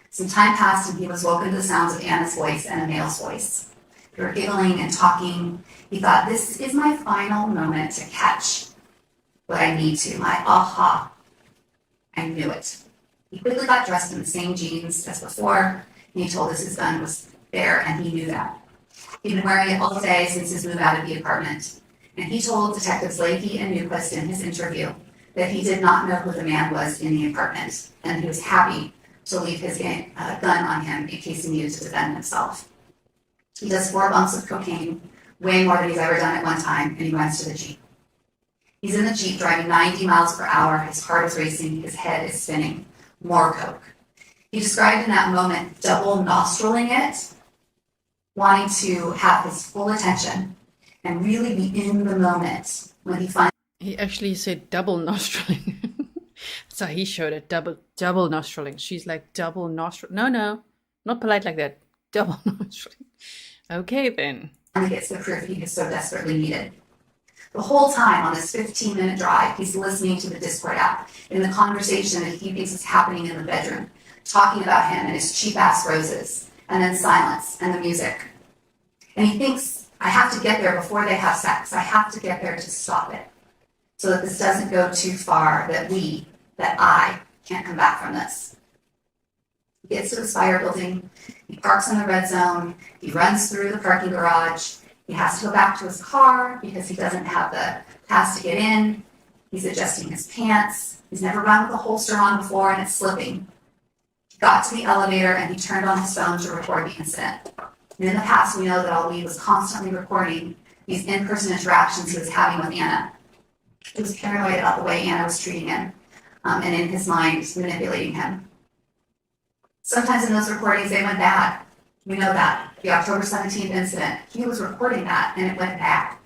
Speaker 8: Some time passed and he was woken to the sounds of Ana's voice and a male's voice. They were giggling and talking. He thought, this is my final moment to catch what I need to, my aha. I knew it. He quickly got dressed in the same jeans as before, and he told us his gun was there, and he knew that. He'd been wearing it all day since his move out of the apartment, and he told Detectives Leahy and Newquist in his interview that he did not know who the man was in the apartment, and he was happy to leave his gun on him in case he needed to defend himself. He does 4 bumps of cocaine, way more than he's ever done at one time, and he runs to the Jeep. He's in the Jeep driving 90 miles per hour, his heart is racing, his head is spinning. More coke. He described in that moment double nostriling it, wanting to have his full attention and really be in the moment when he finally.
Speaker 1: He actually said double nostriling. So he showed it, double nostriling. She's like, double nostril. No, not polite like that. Double nostriling. Okay then.
Speaker 8: Finally gets the proof he so desperately needed. The whole time on this 15-minute drive, he's listening to the Discord app in the conversation that he thinks is happening in the bedroom, talking about him and his cheap-ass roses, and then silence and the music. And he thinks, I have to get there before they have sex. I have to get there to stop it, so that this doesn't go too far, that I can't come back from this. He gets to the Spire building, he parks in the red zone, he runs through the parking garage. He has to go back to his car because he doesn't have the pass to get in. He's adjusting his pants. He's never run with a holster on before and it's slipping. He got to the elevator and he turned on his phone to record the incident. And in the past, we know that Ali was constantly recording these in-person interactions he was having with Ana. He was paranoid about the way Ana was treating him, and in his mind, manipulating him. Sometimes in those recordings, they went bad. We know that. The October 17th incident, he was recording that and it went bad.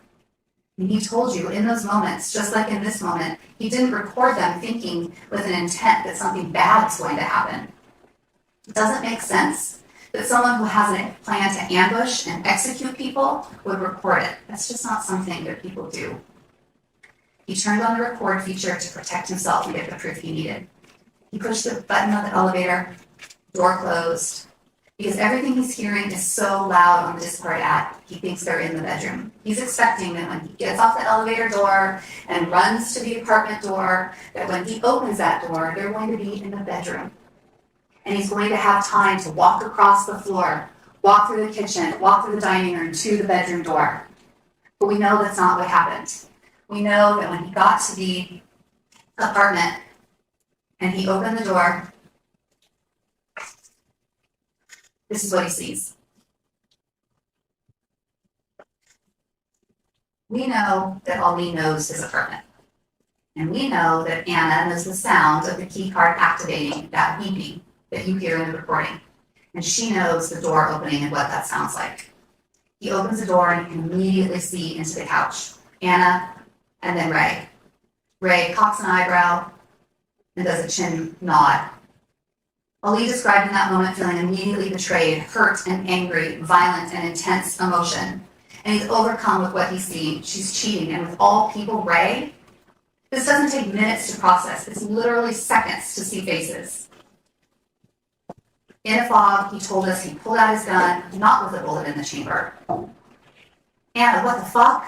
Speaker 8: And he told you in those moments, just like in this moment, he didn't record them thinking with an intent that something bad is going to happen. It doesn't make sense that someone who has a plan to ambush and execute people would record it. That's just not something that people do. He turned on the record feature to protect himself and get the proof he needed. He pushed the button on the elevator, door closed, because everything he's hearing is so loud on the Discord app, he thinks they're in the bedroom. He's expecting that when he gets off the elevator door and runs to the apartment door, that when he opens that door, they're going to be in the bedroom. And he's going to have time to walk across the floor, walk through the kitchen, walk through the dining room to the bedroom door. But we know that's not what happened. We know that when he got to the apartment and he opened the door, this is what he sees. We know that Ali knows his apartment. And we know that Ana knows the sound of the key card activating, that beeping that you hear in the recording. And she knows the door opening and what that sounds like. He opens the door and you can immediately see into the couch. Ana, and then Ray. Ray cocks an eyebrow and does a chin nod. Ali described in that moment feeling immediately betrayed, hurt and angry, violent and intense emotion. And he's overcome with what he's seen. She's cheating. And with all people, Ray, this doesn't take minutes to process. It's literally seconds to see faces. In a fog, he told us he pulled out his gun, not with a bullet in the chamber. Ana, what the fuck?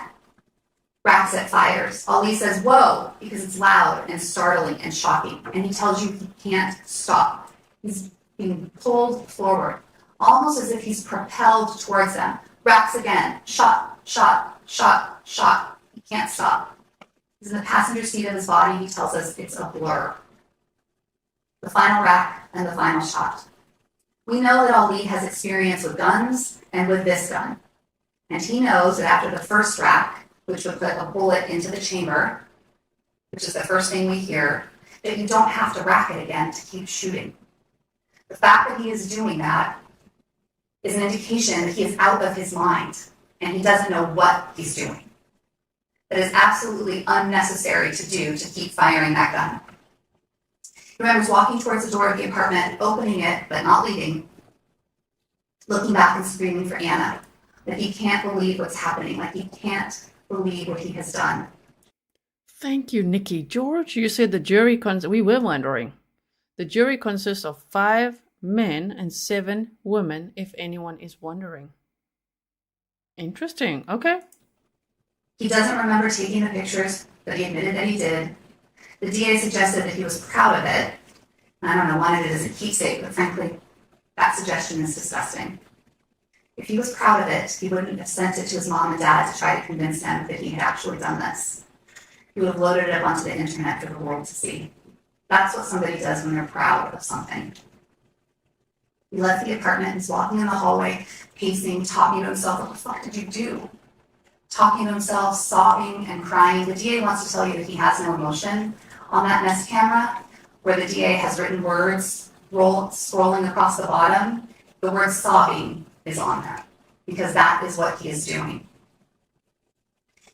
Speaker 8: Raxet fires. Ali says, whoa, because it's loud and startling and shocking. And he tells you he can't stop. He's being pulled forward, almost as if he's propelled towards them. Rax again. Shot, shot, shot, shot. He can't stop. He's in the passenger seat of his body. He tells us it's a blur. The final rack and the final shot. We know that Ali has experience with guns and with this gun. And he knows that after the first rack, which would put a bullet into the chamber, which is the first thing we hear, that you don't have to rack it again to keep shooting. The fact that he is doing that is an indication that he is out of his mind and he doesn't know what he's doing. That is absolutely unnecessary to do to keep firing that gun. He remembers walking towards the door of the apartment, opening it, but not leaving, looking back and screaming for Ana, that he can't believe what's happening, like he can't believe what he has done.
Speaker 1: Thank you, Nikki. George, you said the jury we were wondering. The jury consists of 5 men and 7 women, if anyone is wondering. Interesting. Okay.
Speaker 8: He doesn't remember taking the pictures, but he admitted that he did. The DA suggested that he was proud of it. I don't know, wanted it as a keepsake, but frankly, that suggestion is disgusting. If he was proud of it, he wouldn't have sent it to his mom and dad to try to convince them that he had actually done this. He would have loaded it up onto the internet for the world to see. That's what somebody does when they're proud of something. He left the apartment and was walking in the hallway, pacing, talking to himself. What the fuck did you do? Talking to himself, sobbing and crying. The DA wants to tell you that he has no emotion. On that Nest camera, where the DA has written words scrolling across the bottom, the word sobbing is on there, because that is what he is doing.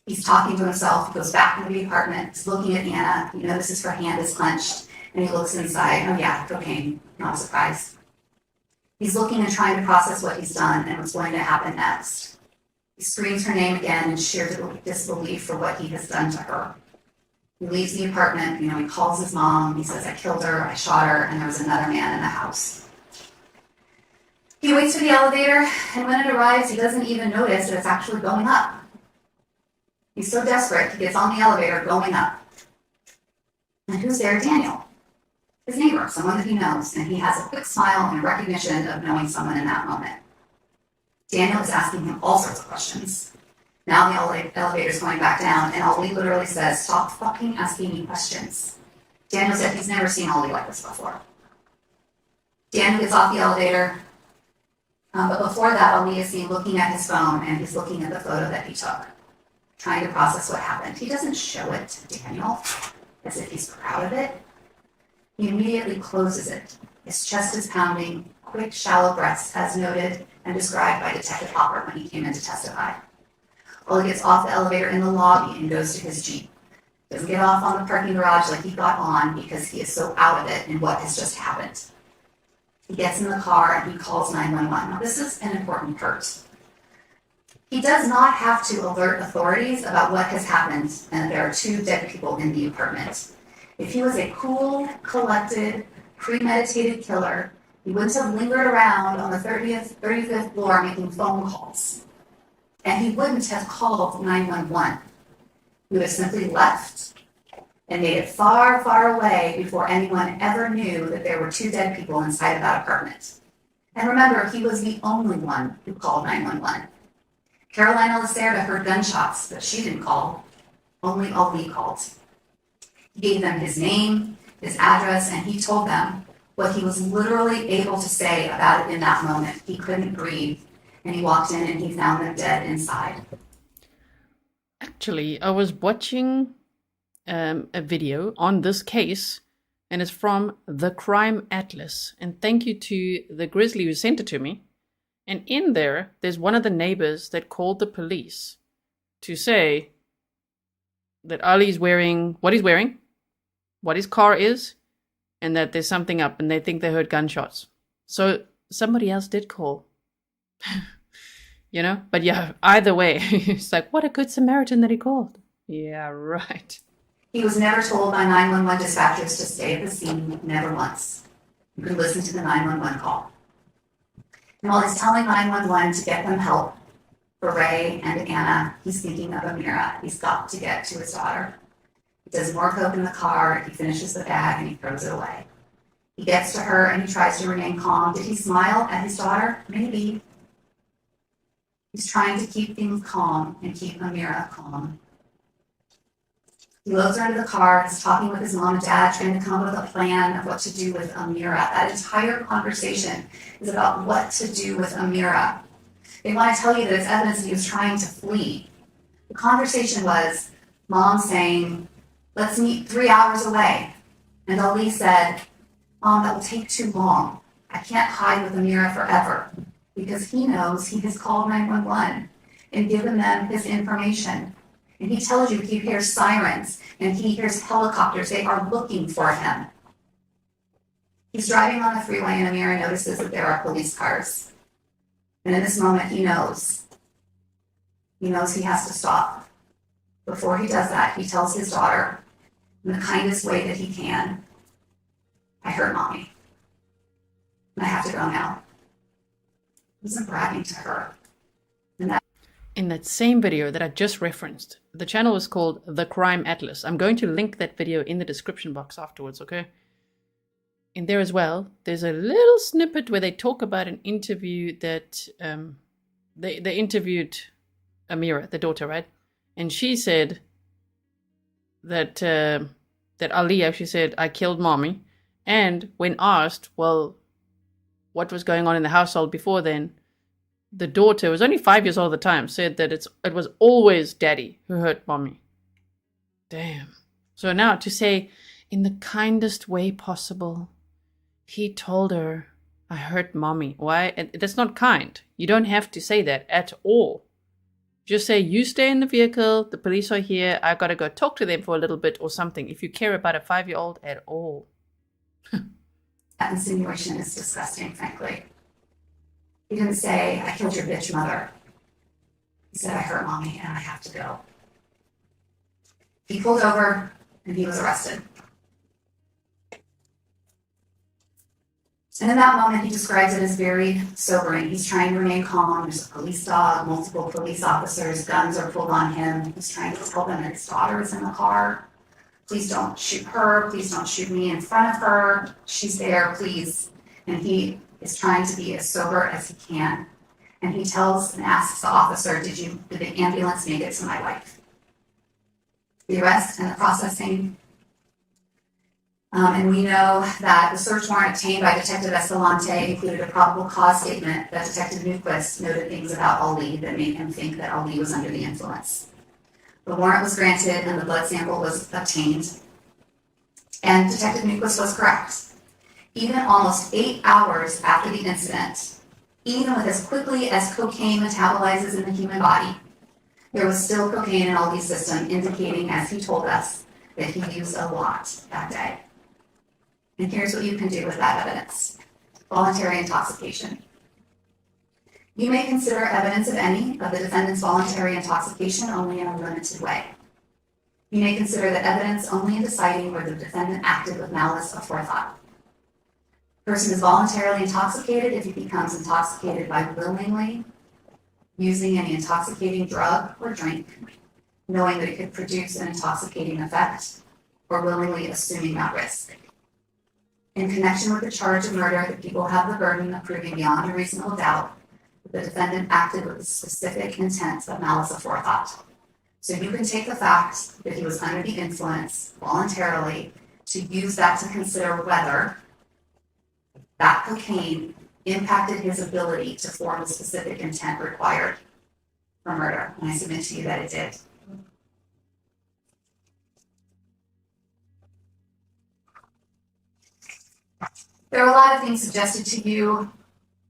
Speaker 8: He's talking to himself, he goes back into the apartment, he's looking at Ana, he notices her hand is clenched, and he looks inside. Oh yeah, cocaine, not a surprise. He's looking and trying to process what he's done and what's going to happen next. He screams her name again in sheer disbelief for what he has done to her. He leaves the apartment, he calls his mom, he says, I killed her, I shot her, and there was another man in the house. He waits for the elevator, and when it arrives, he doesn't even notice that it's actually going up. He's so desperate, he gets on the elevator going up. And who's there? Daniel. His neighbor, someone that he knows, and he has a quick smile and recognition of knowing someone in that moment. Daniel is asking him all sorts of questions. Now the elevator's going back down, and Ali literally says, stop fucking asking me questions. Daniel said he's never seen Ali like this before. Daniel gets off the elevator, but before that, Ali is seen looking at his phone, and he's looking at the photo that he took, trying to process what happened. He doesn't show it to Daniel as if he's proud of it. He immediately closes it. His chest is pounding, quick, shallow breaths, as noted and described by Detective Hopper when he came in to testify. Ali gets off the elevator in the lobby and goes to his Jeep. Doesn't get off on the parking garage like he got on because he is so out of it in what has just happened. He gets in the car and he calls 911. Now, this is an important part. He does not have to alert authorities about what has happened and that there are 2 dead people in the apartment. If he was a cool, collected, premeditated killer, he wouldn't have lingered around on the 35th floor making phone calls. And he wouldn't have called 911. He would have simply left and made it far, far away before anyone ever knew that there were 2 dead people inside of that apartment. And remember, he was the only one who called 911. Carolina Lacerda heard gunshots, but she didn't call. Only Ali called. He gave them his name, his address, and he told them what he was literally able to say about it in that moment. He couldn't breathe, and he walked in and he found them dead inside.
Speaker 1: Actually, I was watching a video on this case, and it's from the Crime Atlas. And thank you to the Grizzly who sent it to me. And in there, there's one of the neighbors that called the police to say that Ali's wearing what he's wearing, what his car is, and that there's something up, and they think they heard gunshots. So somebody else did call. But yeah, either way, it's like, what a good Samaritan that he called. Yeah, right.
Speaker 8: He was never told by 911 dispatchers to stay at the scene, never once. You could listen to the 911 call. And while he's telling 911 to get them help for Ray and Anna, he's thinking of Amira. He's got to get to his daughter. He does more coke in the car, he finishes the bag, and he throws it away. He gets to her and he tries to remain calm. Did he smile at his daughter? Maybe. He's trying to keep things calm and keep Amira calm. He loads her into the car, he's talking with his mom and dad, trying to come up with a plan of what to do with Amira. That entire conversation is about what to do with Amira. They want to tell you that it's evidence that he was trying to flee. The conversation was Mom saying, let's meet 3 hours away. And Ali said, Mom, that will take too long. I can't hide with Amira forever. Because he knows he has called 911 and given them his information. And he tells you he hears sirens and he hears helicopters. They are looking for him. He's driving on the freeway and Amira notices that there are police cars. And in this moment, he knows. He knows he has to stop. Before he does that, he tells his daughter, in the kindest way that he can, I hurt Mommy. And I have to go now. He wasn't bragging to her.
Speaker 1: In that same video that I just referenced, the channel is called The Crime Atlas. I'm going to link that video in the description box afterwards, okay? In there as well, there's a little snippet where they talk about an interview that they interviewed Amira, the daughter, right? And she said that that Ali actually said, I killed Mommy. And when asked, well, what was going on in the household before then, the daughter, who was only 5 years old at the time, said that it was always Daddy who hurt Mommy. Damn. So now to say, in the kindest way possible, he told her, I hurt Mommy. Why? That's not kind. You don't have to say that at all. Just say, you stay in the vehicle, the police are here, I gotta go talk to them for a little bit or something, if you care about a 5-year-old at all.
Speaker 8: That insinuation is disgusting, frankly. He didn't say, I killed your bitch mother. He said, I hurt Mommy and I have to go. He pulled over and he was arrested. And in that moment, he describes it as very sobering. He's trying to remain calm. There's a police dog, multiple police officers, guns are pulled on him. He's trying to tell them that his daughter is in the car. Please don't shoot her. Please don't shoot me in front of her. She's there, please. And he is trying to be as sober as he can. And he tells and asks the officer, did the ambulance make it to my wife? The arrest and the processing. And we know that the search warrant obtained by Detective Escalante included a probable cause statement that Detective Newquist noted things about Ali that made him think that Ali was under the influence. The warrant was granted and the blood sample was obtained. And Detective Newquist was correct. Even almost 8 hours after the incident, even with as quickly as cocaine metabolizes in the human body, there was still cocaine in Ali's system, indicating, as he told us, that he used a lot that day. And here's what you can do with that evidence. Voluntary intoxication. You may consider evidence of any of the defendant's voluntary intoxication only in a limited way. You may consider the evidence only in deciding where the defendant acted with malice aforethought. A person is voluntarily intoxicated if he becomes intoxicated by willingly using any intoxicating drug or drink, knowing that it could produce an intoxicating effect, or willingly assuming that risk. In connection with the charge of murder, the people have the burden of proving beyond a reasonable doubt that the defendant acted with the specific intent of malice aforethought. So you can take the fact that he was under the influence voluntarily to use that to consider whether that cocaine impacted his ability to form the specific intent required for murder. And I submit to you that it did. There were a lot of things suggested to you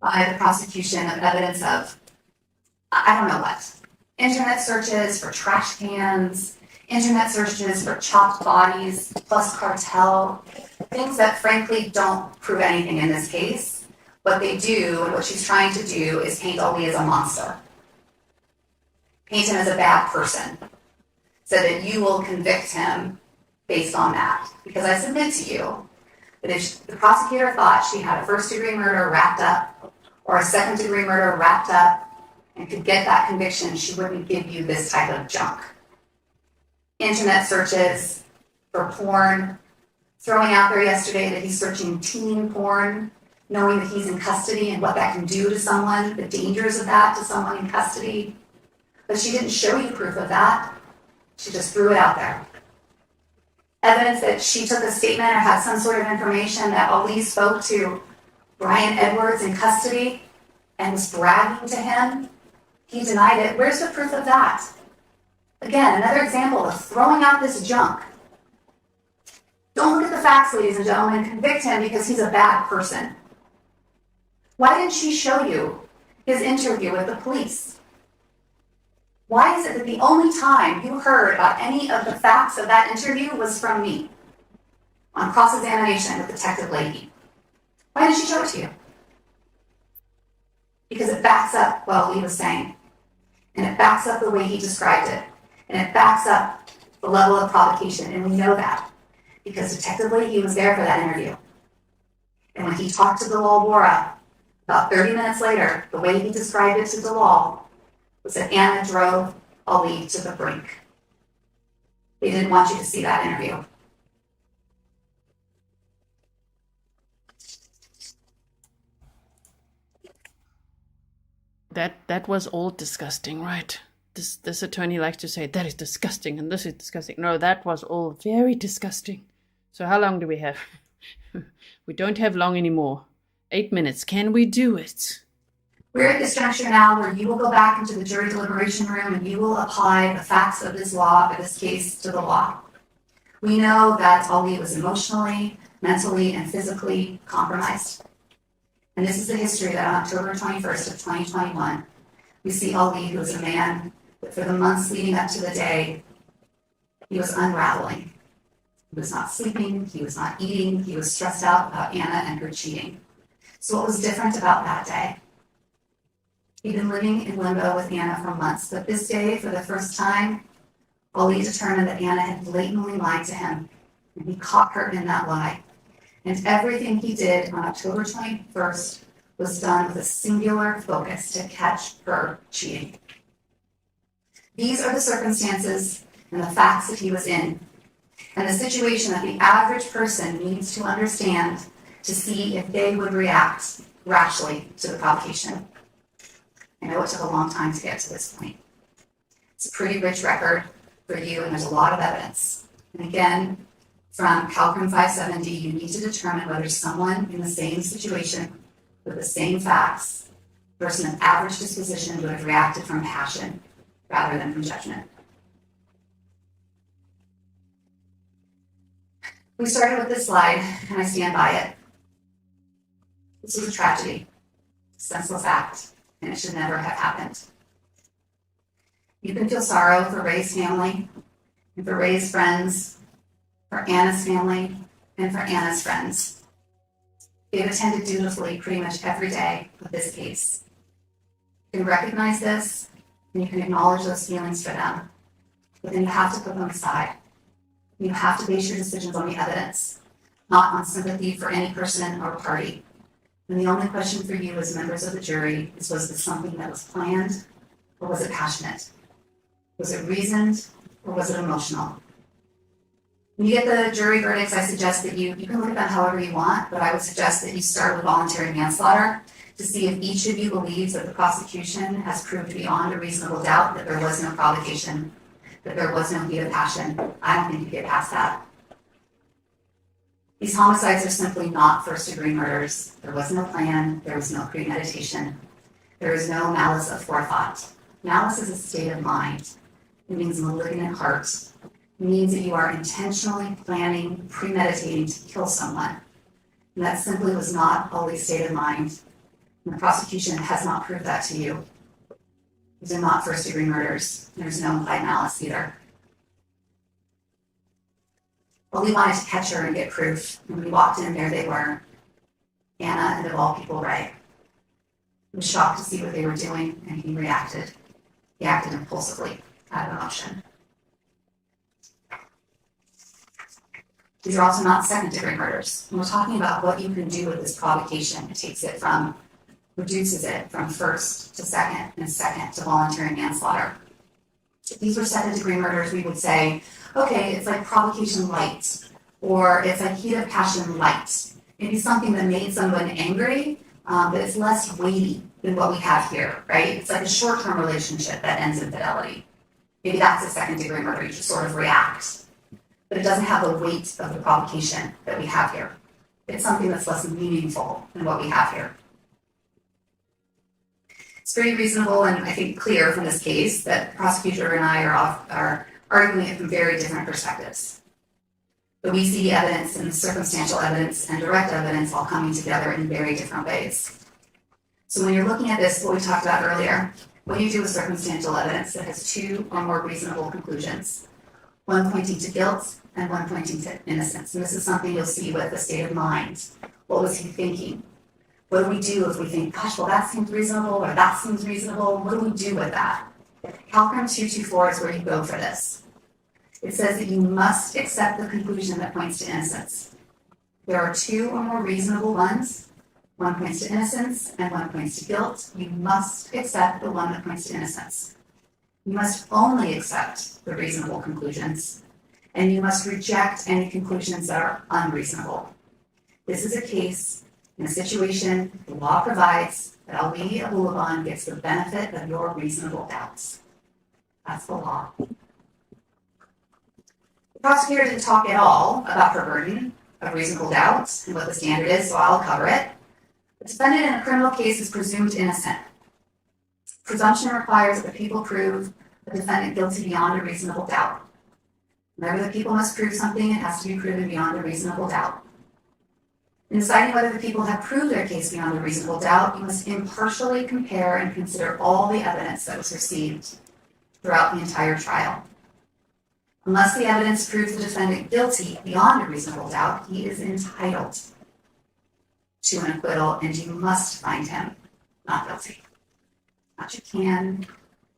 Speaker 8: by the prosecution of evidence of, I don't know what. Internet searches for trash cans, internet searches for chopped bodies, plus cartel, things that frankly don't prove anything in this case. What they do, and what she's trying to do, is paint Ali as a monster. Paint him as a bad person, so that you will convict him based on that. Because I submit to you that if the prosecutor thought she had a first-degree murder wrapped up, or a second-degree murder wrapped up, and could get that conviction, she wouldn't give you this type of junk. Internet searches for porn, throwing out there yesterday that he's searching teen porn, knowing that he's in custody and what that can do to someone, the dangers of that to someone in custody. But she didn't show you proof of that. She just threw it out there. Evidence that she took a statement or had some sort of information that Ali spoke to Brian Edwards in custody and was bragging to him. He denied it. Where's the proof of that? Again, another example of throwing out this junk. Don't look at the facts, ladies and gentlemen. Convict him because he's a bad person. Why didn't she show you his interview with the police? Why is it that the only time you heard about any of the facts of that interview was from me on cross-examination with Detective Leahy? Why didn't she show it to you? Because it backs up what he was saying. And it backs up the way he described it. And it backs up the level of provocation. And we know that because Detective Leahy was there for that interview. And when he talked to Bilal Bora, about 30 minutes later, the way he described it to Bilal was that Anna drove Ali to the brink. They didn't want you to see that interview.
Speaker 1: That was all disgusting, right? This attorney likes to say that is disgusting and this is disgusting. No, that was all very disgusting. So how long do we have? We don't have long anymore. 8 minutes. Can we do it?
Speaker 8: We're at this juncture now where you will go back into the jury deliberation room and you will apply the facts of this law, or this case, to the law. We know that Ali was emotionally, mentally, and physically compromised. And this is the history that on October 21st of 2021, we see Ali, who was a man that for the months leading up to the day, he was unraveling. He was not sleeping, he was not eating, he was stressed out about Anna and her cheating. So what was different about that day? He'd been living in limbo with Anna for months, but this day, for the first time, Ali determined that Anna had blatantly lied to him, and he caught her in that lie. And everything he did on October 21st was done with a singular focus to catch her cheating. These are the circumstances and the facts that he was in, and the situation that the average person needs to understand to see if they would react rashly to the provocation. I know it took a long time to get to this point. It's a pretty rich record for you, and there's a lot of evidence. And again, from Calcrim 570, you need to determine whether someone in the same situation with the same facts, person of average disposition, would have reacted from passion rather than from judgment. We started with this slide, and I stand by it. This was a tragedy, a senseless act, and it should never have happened. You can feel sorrow for Ray's family, and for Ray's friends, for Anna's family, and for Anna's friends. They've attended dutifully pretty much every day of this case. You can recognize this, and you can acknowledge those feelings for them, but then you have to put them aside. You have to base your decisions on the evidence, not on sympathy for any person or party. And the only question for you as members of the jury is, was this something that was planned, or was it passionate? Was it reasoned, or was it emotional? When you get the jury verdicts, I suggest that you can look at them however you want, but I would suggest that you start with voluntary manslaughter to see if each of you believes that the prosecution has proved beyond a reasonable doubt that there was no provocation, that there was no heat of passion. I don't think you get past that. These homicides are simply not first-degree murders. There was no plan. There was no premeditation. There is no malice of forethought. Malice is a state of mind. It means malignant heart. It means that you are intentionally planning, premeditating to kill someone. And that simply was not Ali's state of mind. And the prosecution has not proved that to you. These are not first-degree murders. There's no implied malice either. Ali wanted to catch her and get proof. When we walked in, there they were. Ana, and of all people, Ray. He was shocked to see what they were doing, and he reacted. He acted impulsively, out of emotion. These are also not second-degree murders. When we're talking about what you can do with this provocation, it takes it from, reduces it from first to second, and second to voluntary manslaughter. If these were second-degree murders, we would say, okay, it's like provocation light, or it's like heat of passion light. Maybe something that made someone angry, but it's less weighty than what we have here, right? It's like a short-term relationship that ends in fidelity. Maybe that's a second-degree murder, you just sort of react. But it doesn't have the weight of the provocation that we have here. It's something that's less meaningful than what we have here. It's very reasonable and I think clear from this case that the prosecutor and I are arguing it from very different perspectives. But we see evidence and circumstantial evidence and direct evidence all coming together in very different ways. So when you're looking at this, what we talked about earlier, what do you do with circumstantial evidence that has two or more reasonable conclusions? One pointing to guilt and one pointing to innocence. And this is something you'll see with the state of mind. What was he thinking? What do we do if we think, gosh, well, that seems reasonable or that seems reasonable? What do we do with that? Halcram 224 is where you go for this. It says that you must accept the conclusion that points to innocence. There are two or more reasonable ones. One points to innocence and one points to guilt. You must accept the one that points to innocence. You must only accept the reasonable conclusions, and you must reject any conclusions that are unreasonable. This is a case in a situation the law provides that Ali Abulaban gets the benefit of your reasonable doubts. That's the law. The prosecutor didn't talk at all about her burden of reasonable doubts and what the standard is, so I'll cover it. The defendant in a criminal case is presumed innocent. Presumption requires that the people prove the defendant guilty beyond a reasonable doubt. Whenever the people must prove something, it has to be proven beyond a reasonable doubt. In deciding whether the people have proved their case beyond a reasonable doubt, you must impartially compare and consider all the evidence that was received throughout the entire trial. Unless the evidence proves the defendant guilty beyond a reasonable doubt, he is entitled to an acquittal, and you must find him not guilty. Not you can,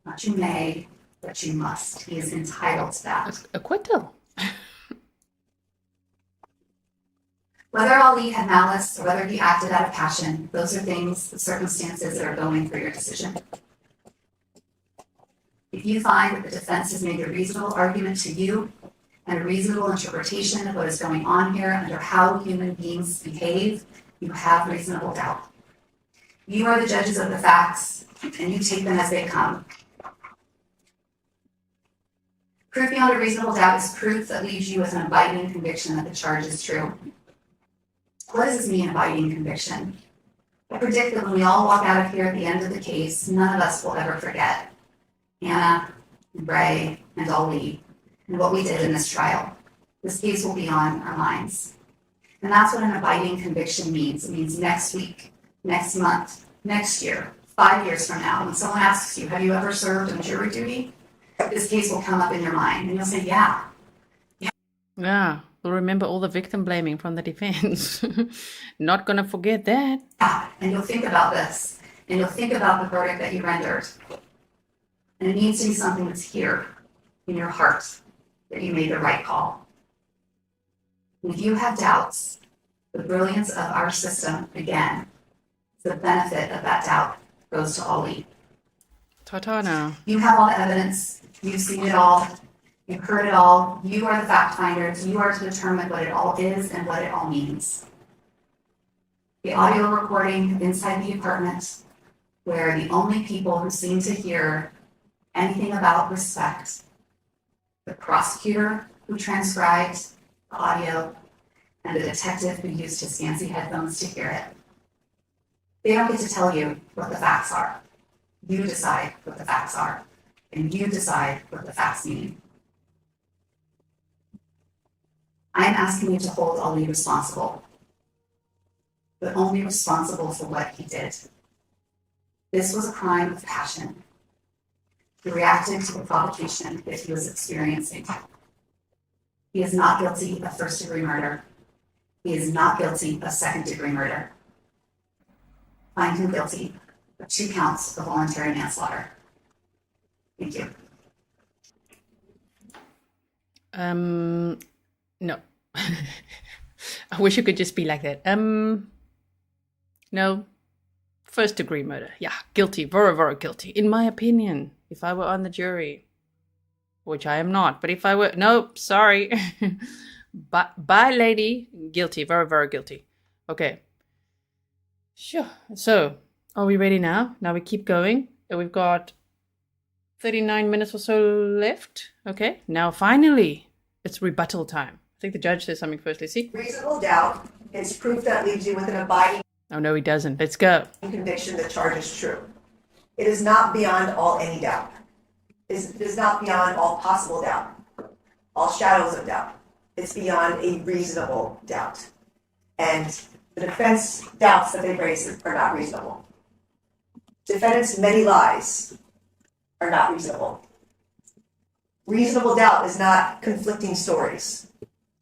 Speaker 8: not you may, but you must. He is entitled to that.
Speaker 1: Acquittal.
Speaker 8: Whether Ali had malice or whether he acted out of passion, those are things, the circumstances that are going for your decision. If you find that the defense has made a reasonable argument to you and a reasonable interpretation of what is going on here under how human beings behave, you have reasonable doubt. You are the judges of the facts, and you take them as they come. Proof beyond a reasonable doubt is proof that leaves you with an abiding conviction that the charge is true. What does this mean, abiding conviction? I predict that when we all walk out of here at the end of the case, none of us will ever forget Ana, and Ray, and Ali, and what we did in this trial. This case will be on our minds. And that's what an abiding conviction means. It means next week, next month, next year, 5 years from now, when someone asks you, have you ever served on jury duty? This case will come up in your mind, and you'll say, yeah.
Speaker 1: Yeah, we'll remember all the victim blaming from the defense. Not gonna forget that.
Speaker 8: Yeah, and you'll think about this, and you'll think about the verdict that you rendered. And it needs to be something that's here in your heart, that you made the right call. And if you have doubts, the brilliance of our system, again, the benefit of that doubt goes to Ali.
Speaker 1: Ta-ta now.
Speaker 8: You have all the evidence, you've seen it all, you've heard it all, you are the fact finders, you are to determine what it all is and what it all means. The audio recording inside the apartment, where the only people who seem to hear anything about respect, the prosecutor who transcribed the audio, and the detective who used his fancy headphones to hear it. They don't get to tell you what the facts are. You decide what the facts are, and you decide what the facts mean. I am asking you to hold Ali responsible. but only responsible for what he did. This was a crime of passion. He reacted to the provocation that he was experiencing. He is not guilty of first-degree murder. He is not guilty of second-degree murder. Find him guilty of 2 counts of voluntary manslaughter. Thank you.
Speaker 1: No. I wish it could just be like that. No. First degree murder. Yeah, guilty. Very, very guilty. In my opinion, if I were on the jury, which I am not, but if I were, nope, sorry. Bye, lady. Guilty. Very, very guilty. Okay. Sure. So, are we ready now? Now we keep going. We've got 39 minutes or so left. Okay. Now, finally, it's rebuttal time. I think the judge says something first. Let's see.
Speaker 7: Reasonable doubt is proof that leaves you with an abiding
Speaker 1: Oh, no, he doesn't. Let's go.
Speaker 7: conviction the charge is true. It is not beyond all any doubt. It is not beyond all possible doubt, all shadows of doubt. It's beyond a reasonable doubt. And the defense doubts that they raise are not reasonable. Defendants' many lies are not reasonable. Reasonable doubt is not conflicting stories.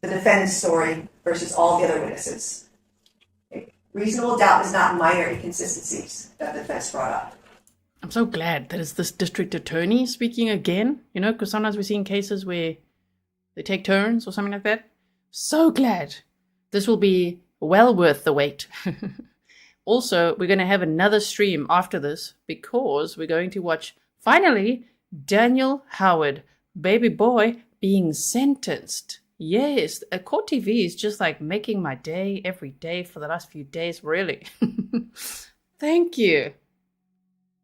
Speaker 7: The defendant's story versus all the other witnesses. Reasonable doubt is not minor inconsistencies that the defense brought up.
Speaker 1: I'm so glad that it's this district attorney speaking again, because sometimes we're seeing cases where they take turns or something like that. So glad. This will be well worth the wait. Also, we're going to have another stream after this because we're going to watch, finally, Daniel Howard, baby boy, being sentenced. Yes, court TV is just like making my day every day for the last few days, really. Thank you.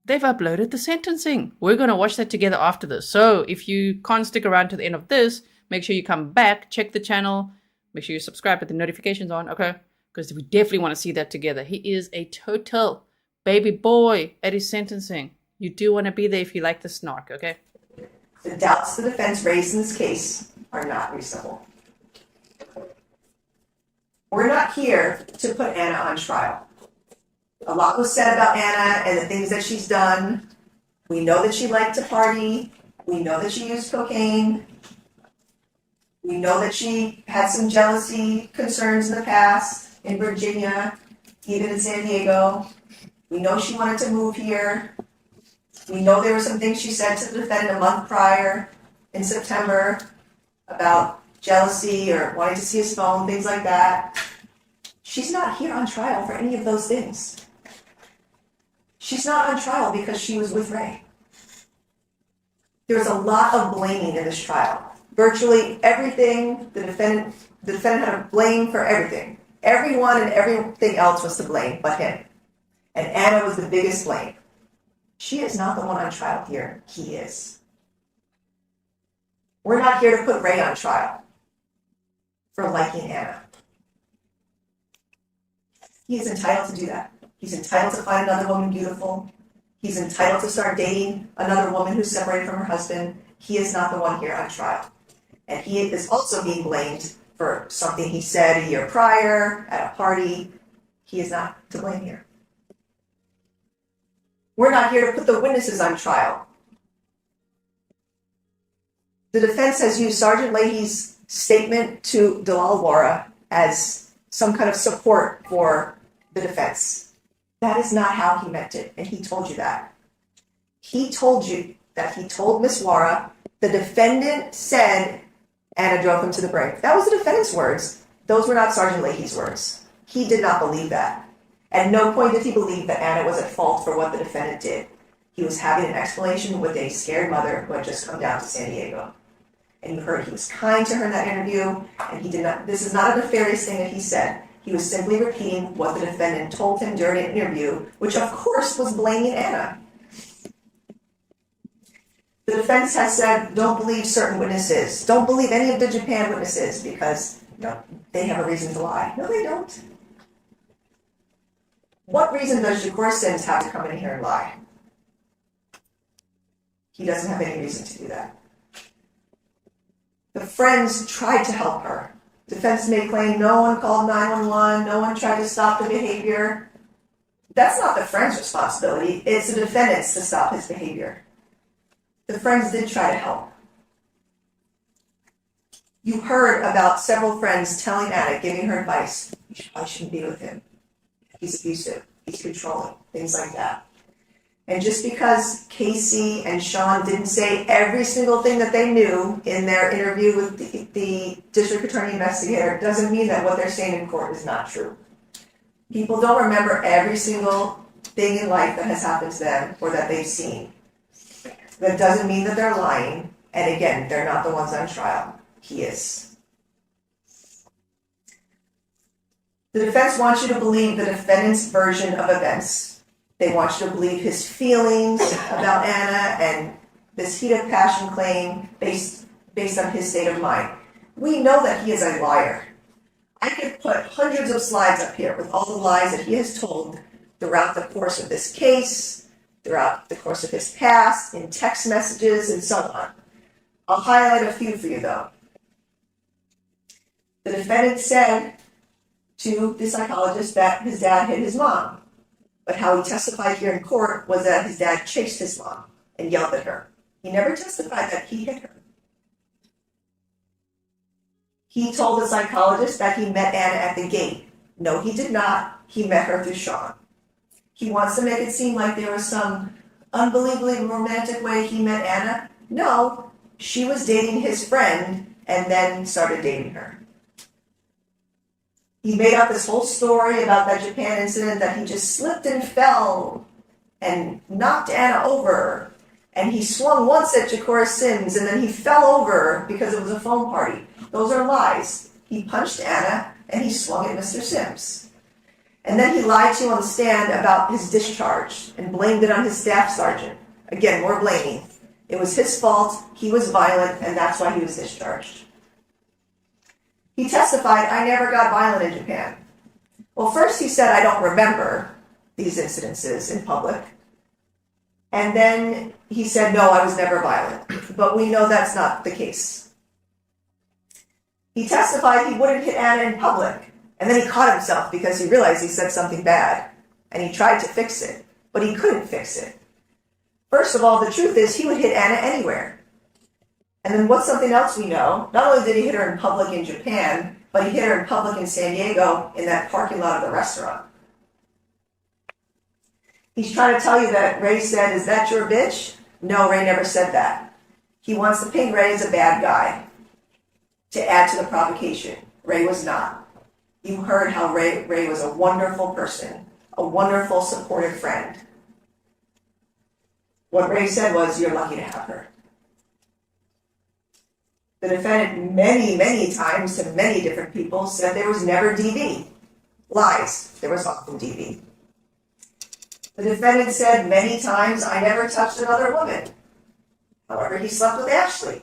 Speaker 1: They've uploaded the sentencing. We're going to watch that together after this. So if you can't stick around to the end of this, make sure you come back, check the channel, make sure you subscribe with the notifications on, okay? Because we definitely want to see that together. He is a total baby boy at his sentencing. You do want to be there if you like the snark, okay?
Speaker 7: The doubts the defense raised in this case are not reasonable. We're not here to put Ana on trial. A lot was said about Ana and the things that she's done. We know that she liked to party. We know that she used cocaine. We know that she had some jealousy concerns in the past in Virginia, even in San Diego. We know she wanted to move here. We know there were some things she said to the defendant a month prior in September about jealousy or wanting to see his phone, things like that. She's not here on trial for any of those things. She's not on trial because she was with Ray. There's a lot of blaming in this trial. Virtually everything, the defendant had a blame for everything. Everyone and everything else was to blame but him. And Ana was the biggest blame. She is not the one on trial here. He is. We're not here to put Ray on trial for liking Ana. He is entitled to do that. He's entitled to find another woman beautiful. He's entitled to start dating another woman who's separated from her husband. He is not the one here on trial. And he is also being blamed for something he said a year prior at a party. He is not to blame here. We're not here to put the witnesses on trial. The defense has used Sergeant Leahy's statement to Dalal Wara as some kind of support for the defense. That is not how he meant it, and he told you that. He told you that he told Miss Wara, the defendant said Ana drove him to the brink. That was the defendant's words. Those were not Sergeant Leahy's words. He did not believe that. At no point did he believe that Ana was at fault for what the defendant did. He was having an explanation with a scared mother who had just come down to San Diego. And you heard he was kind to her in that interview, and he did not, this is not a nefarious thing that he said. He was simply repeating what the defendant told him during an interview, which of course was blaming Ana. The defense has said, don't believe certain witnesses. Don't believe any of the Japan witnesses because they have a reason to lie. No, they don't. What reason does Shakur Sims have to come in here and lie? He doesn't have any reason to do that. The friends tried to help her. Defense may claim no one called 911, no one tried to stop the behavior. That's not the friend's responsibility. It's the defendant's to stop his behavior. The friends did try to help. You heard about several friends telling Ana, giving her advice, I shouldn't be with him. He's abusive, he's controlling, things like that. And just because Casey and Sean didn't say every single thing that they knew in their interview with the district attorney investigator doesn't mean that what they're saying in court is not true. People don't remember every single thing in life that has happened to them or that they've seen. That doesn't mean that they're lying. And again, they're not the ones on trial. He is. The defense wants you to believe the defendant's version of events. They want you to believe his feelings about Ana and this heat of passion claim based on his state of mind. We know that he is a liar. I could put hundreds of slides up here with all the lies that he has told throughout the course of this case, throughout the course of his past, in text messages, and so on. I'll highlight a few for you, though. The defendant said to the psychologist that his dad hit his mom, but how he testified here in court was that his dad chased his mom and yelled at her. He never testified that he hit her. He told the psychologist that he met Ana at the gate. No, he did not. He met her through Sean. He wants to make it seem like there was some unbelievably romantic way he met Ana. No, she was dating his friend and then started dating her. He made up this whole story about that Japan incident that he just slipped and fell and knocked Ana over. And he swung once at Jacora Sims and then he fell over because it was a phone party. Those are lies. He punched Ana and he swung at Mr. Sims. And then he lied to you on the stand about his discharge and blamed it on his staff sergeant. Again, more blaming. It was his fault, he was violent, and that's why he was discharged. He testified, I never got violent in Japan. Well, first he said, I don't remember these incidences in public. And then he said, no, I was never violent. But we know that's not the case. He testified he wouldn't hit Ana in public. And then he caught himself because he realized he said something bad. And he tried to fix it, but he couldn't fix it. First of all, the truth is he would hit Ana anywhere. And then what's something else we know? Not only did he hit her in public in Japan, but he hit her in public in San Diego in that parking lot of the restaurant. He's trying to tell you that Ray said, is that your bitch? No, Ray never said that. He wants to paint Ray as a bad guy to add to the provocation. Ray was not. You heard how Ray was a wonderful person, a wonderful supportive friend. What Ray said was, you're lucky to have her. The defendant many, many times to many different people said there was never DV. Lies. There was often DV. The defendant said many times, I never touched another woman. However, he slept with Ashley.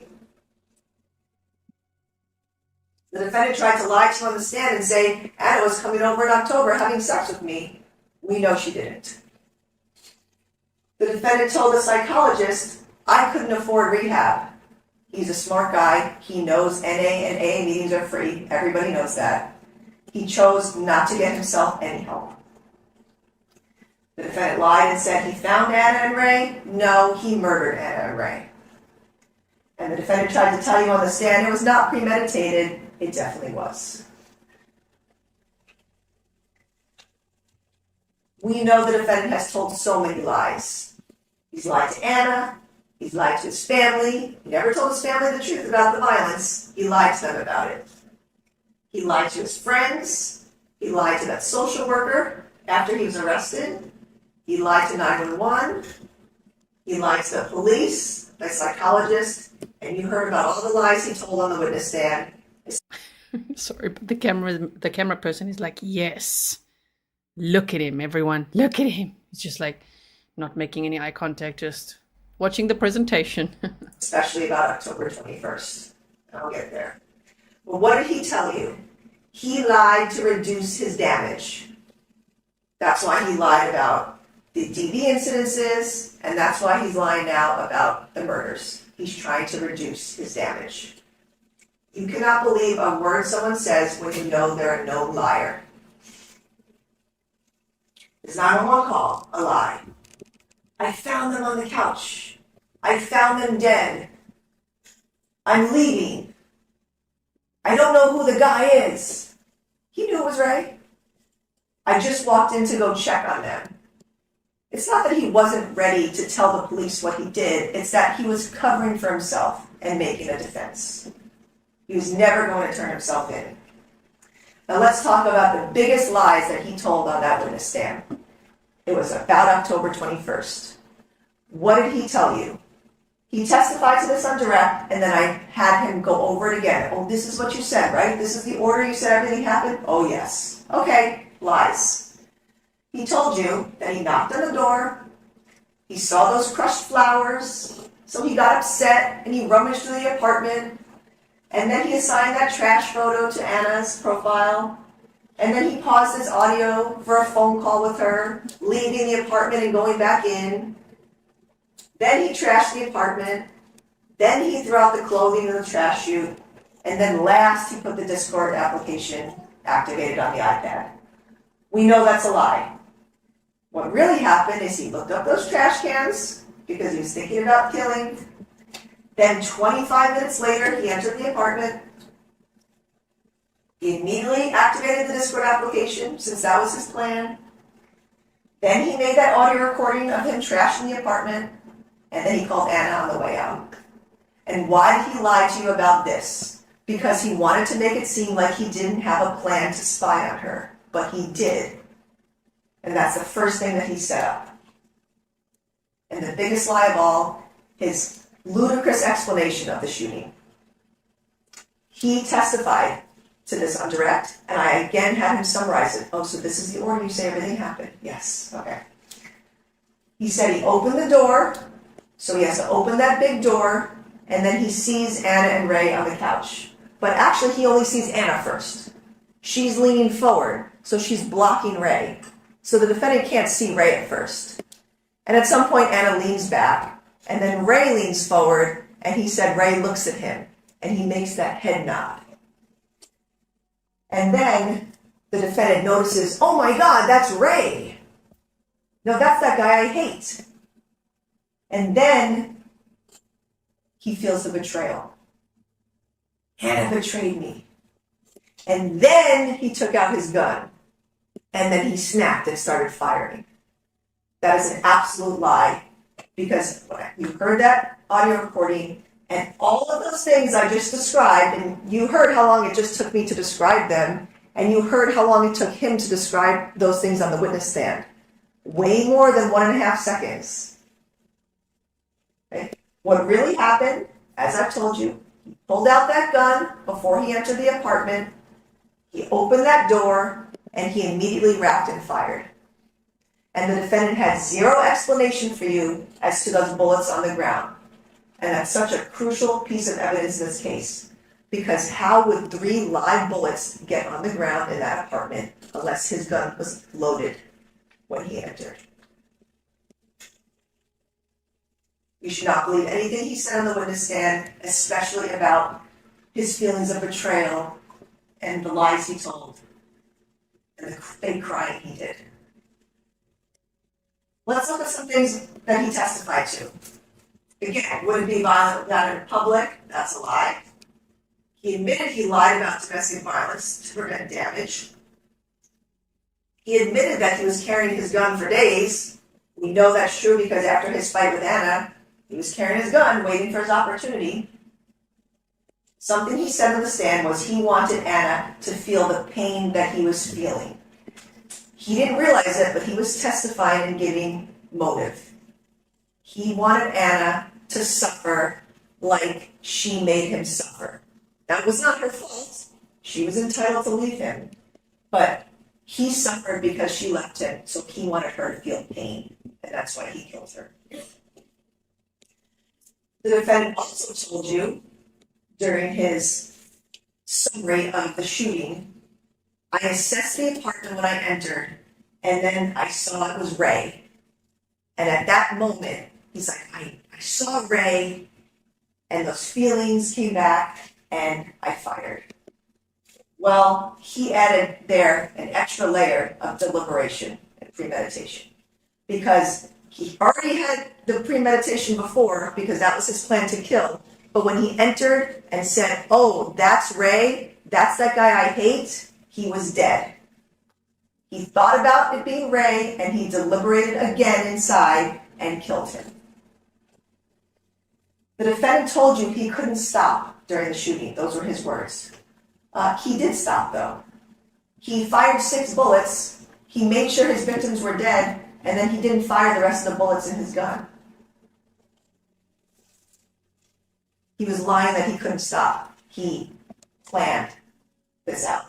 Speaker 7: The defendant tried to lie to you on the stand and say, Ana was coming over in October having sex with me. We know she didn't. The defendant told the psychologist, I couldn't afford rehab. He's a smart guy. He knows NA and AA meetings are free. Everybody knows that. He chose not to get himself any help. The defendant lied and said he found Ana and Ray. No, he murdered Ana and Ray. And the defendant tried to tell you on the stand it was not premeditated. It definitely was. We know the defendant has told so many lies. He's lied to Ana. He's lied to his family. He never told his family the truth about the violence. He lied to them about it. He lied to his friends. He lied to that social worker after he was arrested. He lied to 911. He lied to the police, the psychologist, and you heard about all the lies he told on the witness stand.
Speaker 1: Sorry, but the camera person is like, yes. Look at him, everyone. Look at him. It's just like not making any eye contact, just watching the presentation.
Speaker 7: Especially about October 21st. I'll get there. But what did he tell you? He lied to reduce his damage. That's why he lied about the DV incidences, and that's why he's lying now about the murders. He's trying to reduce his damage. You cannot believe a word someone says when you know they're a known liar. It's 911 call, a lie. I found them on the couch. I found them dead. I'm leaving. I don't know who the guy is. He knew it was Ray. I just walked in to go check on them. It's not that he wasn't ready to tell the police what he did. It's that he was covering for himself and making a defense. He was never going to turn himself in. Now let's talk about the biggest lies that he told on that witness stand. It was about October 21st. What did he tell you? He testified to this on direct, and then I had him go over it again. Oh, this is what you said, right? This is the order you said everything happened? Oh, yes. Okay, lies. He told you that he knocked on the door, he saw those crushed flowers, so he got upset and he rummaged through the apartment, and then he assigned that trash photo to Anna's profile, and then he paused his audio for a phone call with her, leaving the apartment and going back in. Then he trashed the apartment, then he threw out the clothing in the trash chute, and then last he put the Discord application activated on the iPad. We know that's a lie. What really happened is he looked up those trash cans because he was thinking about killing. Then 25 minutes later, he entered the apartment. He immediately activated the Discord application since that was his plan. Then he made that audio recording of him trashing the apartment. And then he called Anna on the way out. And why did he lie to you about this? Because he wanted to make it seem like he didn't have a plan to spy on her. But he did. And that's the first thing that he set up. And the biggest lie of all, his ludicrous explanation of the shooting. He testified to this on direct, and I again had him summarize it. Oh, so this is the order you say everything happened? Yes, okay. He said he opened the door, so he has to open that big door, and then he sees Anna and Ray on the couch. But actually, he only sees Anna first. She's leaning forward, so she's blocking Ray. So the defendant can't see Ray at first. And at some point, Anna leans back, and then Ray leans forward, and he said Ray looks at him, and he makes that head nod. And then the defendant notices, oh my God, that's Ray. No, that's that guy I hate. And then he feels the betrayal. Anna betrayed me. And then he took out his gun. And then he snapped and started firing. That is an absolute lie. Because you heard that audio recording, and all of those things I just described, and you heard how long it just took me to describe them, and you heard how long it took him to describe those things on the witness stand. Way more than 1.5 seconds. Okay? What really happened, as I've told you, he pulled out that gun before he entered the apartment, he opened that door, and he immediately racked and fired. And the defendant had zero explanation for you as to those bullets on the ground. And that's such a crucial piece of evidence in this case. Because how would 3 live bullets get on the ground in that apartment unless his gun was loaded when he entered? You should not believe anything he said on the witness stand, especially about his feelings of betrayal and the lies he told and the fake crying he did. Let's look at some things that he testified to. Again, would it be violent not in public? That's a lie. He admitted he lied about domestic violence to prevent damage. He admitted that he was carrying his gun for days. We know that's true because after his fight with Anna, he was carrying his gun, waiting for his opportunity. Something he said on the stand was he wanted Anna to feel the pain that he was feeling. He didn't realize it, but he was testifying and giving motive. He wanted Anna to suffer like she made him suffer. That was not her fault. She was entitled to leave him. But he suffered because she left him, so he wanted her to feel pain. And that's why he killed her. The defendant also told you during his summary of the shooting, I assessed the apartment when I entered, and then I saw it was Ray. And at that moment, he's like, I saw Ray, and those feelings came back, and I fired. Well, he added there an extra layer of deliberation and premeditation, because he already had the premeditation before, because that was his plan to kill. But when he entered and said, "Oh, that's Ray, that's that guy I hate," he was dead. He thought about it being Ray, and he deliberated again inside and killed him. The defendant told you he couldn't stop during the shooting. Those were his words. He did stop, though. He fired 6 bullets. He made sure his victims were dead, and then he didn't fire the rest of the bullets in his gun. He was lying that he couldn't stop. He planned this out.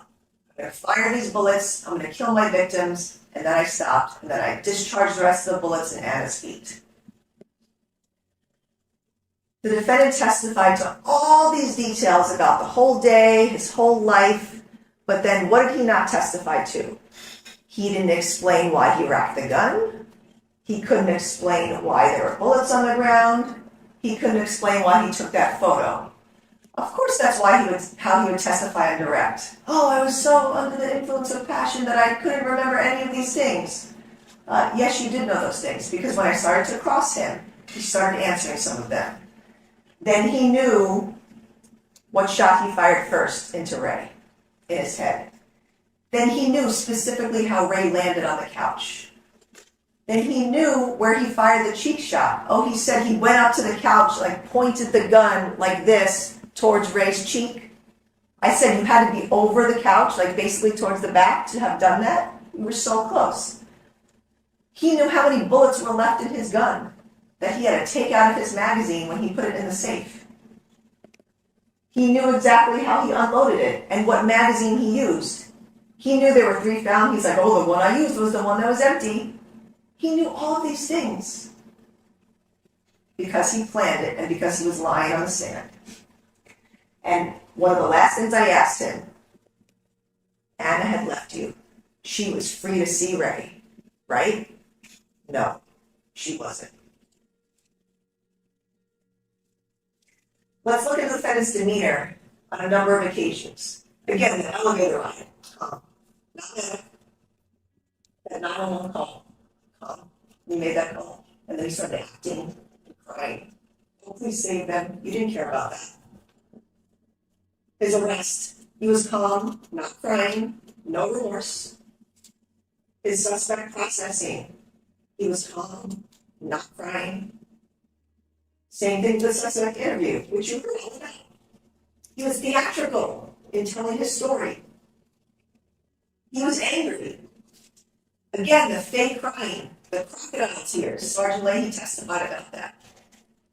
Speaker 7: I'm going to fire these bullets, I'm going to kill my victims, and then I stopped, and then I discharged the rest of the bullets in Anna's feet. The defendant testified to all these details about the whole day, his whole life, but then what did he not testify to? He didn't explain why he racked the gun. He couldn't explain why there were bullets on the ground. He couldn't explain why he took that photo. Of course, that's how he would testify on direct. "Oh, I was so under the influence of passion that I couldn't remember any of these things." Yes, you did know those things, because when I started to cross him, he started answering some of them. Then he knew what shot he fired first into Ray, in his head. Then he knew specifically how Ray landed on the couch. Then he knew where he fired the cheek shot. Oh, he said he went up to the couch, pointed the gun like this towards Ray's cheek. I said you had to be over the couch, basically towards the back, to have done that. You were so close. He knew how many bullets were left in his gun that he had to take out of his magazine when he put it in the safe. He knew exactly how he unloaded it and what magazine he used. He knew there were 3 found. He's like, "Oh, the one I used was the one that was empty." He knew all of these things because he planned it and because he was lying on the stand. And one of the last things I asked him, Anna had left you. She was free to see Ray, right? No, she wasn't. Let's look at the defendant's demeanor on a number of occasions. Again, the elevator ride. Calm. Not that 911 call. Calm. He made that call. And then he started acting and crying. "Oh, please save them." You didn't care about that. His arrest. He was calm, not crying, no remorse. His suspect processing. He was calm, not crying. Same thing with the suspect interview, which you heard all about. He was theatrical in telling his story. He was angry. Again, the fake crying, the crocodile tears. Sergeant Leahy testified about that.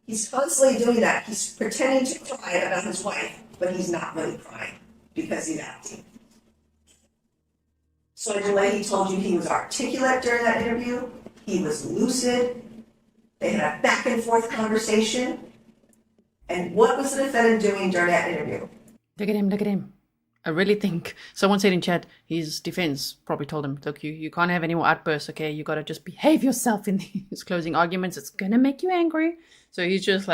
Speaker 7: He's constantly doing that. He's pretending to cry about his wife, but he's not really crying because he's acting. Sergeant Leahy told you he was articulate during that interview. He was lucid. They had a back and forth conversation. And what was the defendant doing during that interview?
Speaker 1: Look at him, look at him. I really think someone said in chat, his defense probably told him, "Look, you can't have any more outbursts, okay? You gotta just behave yourself in these closing arguments. It's gonna make you angry." So he's just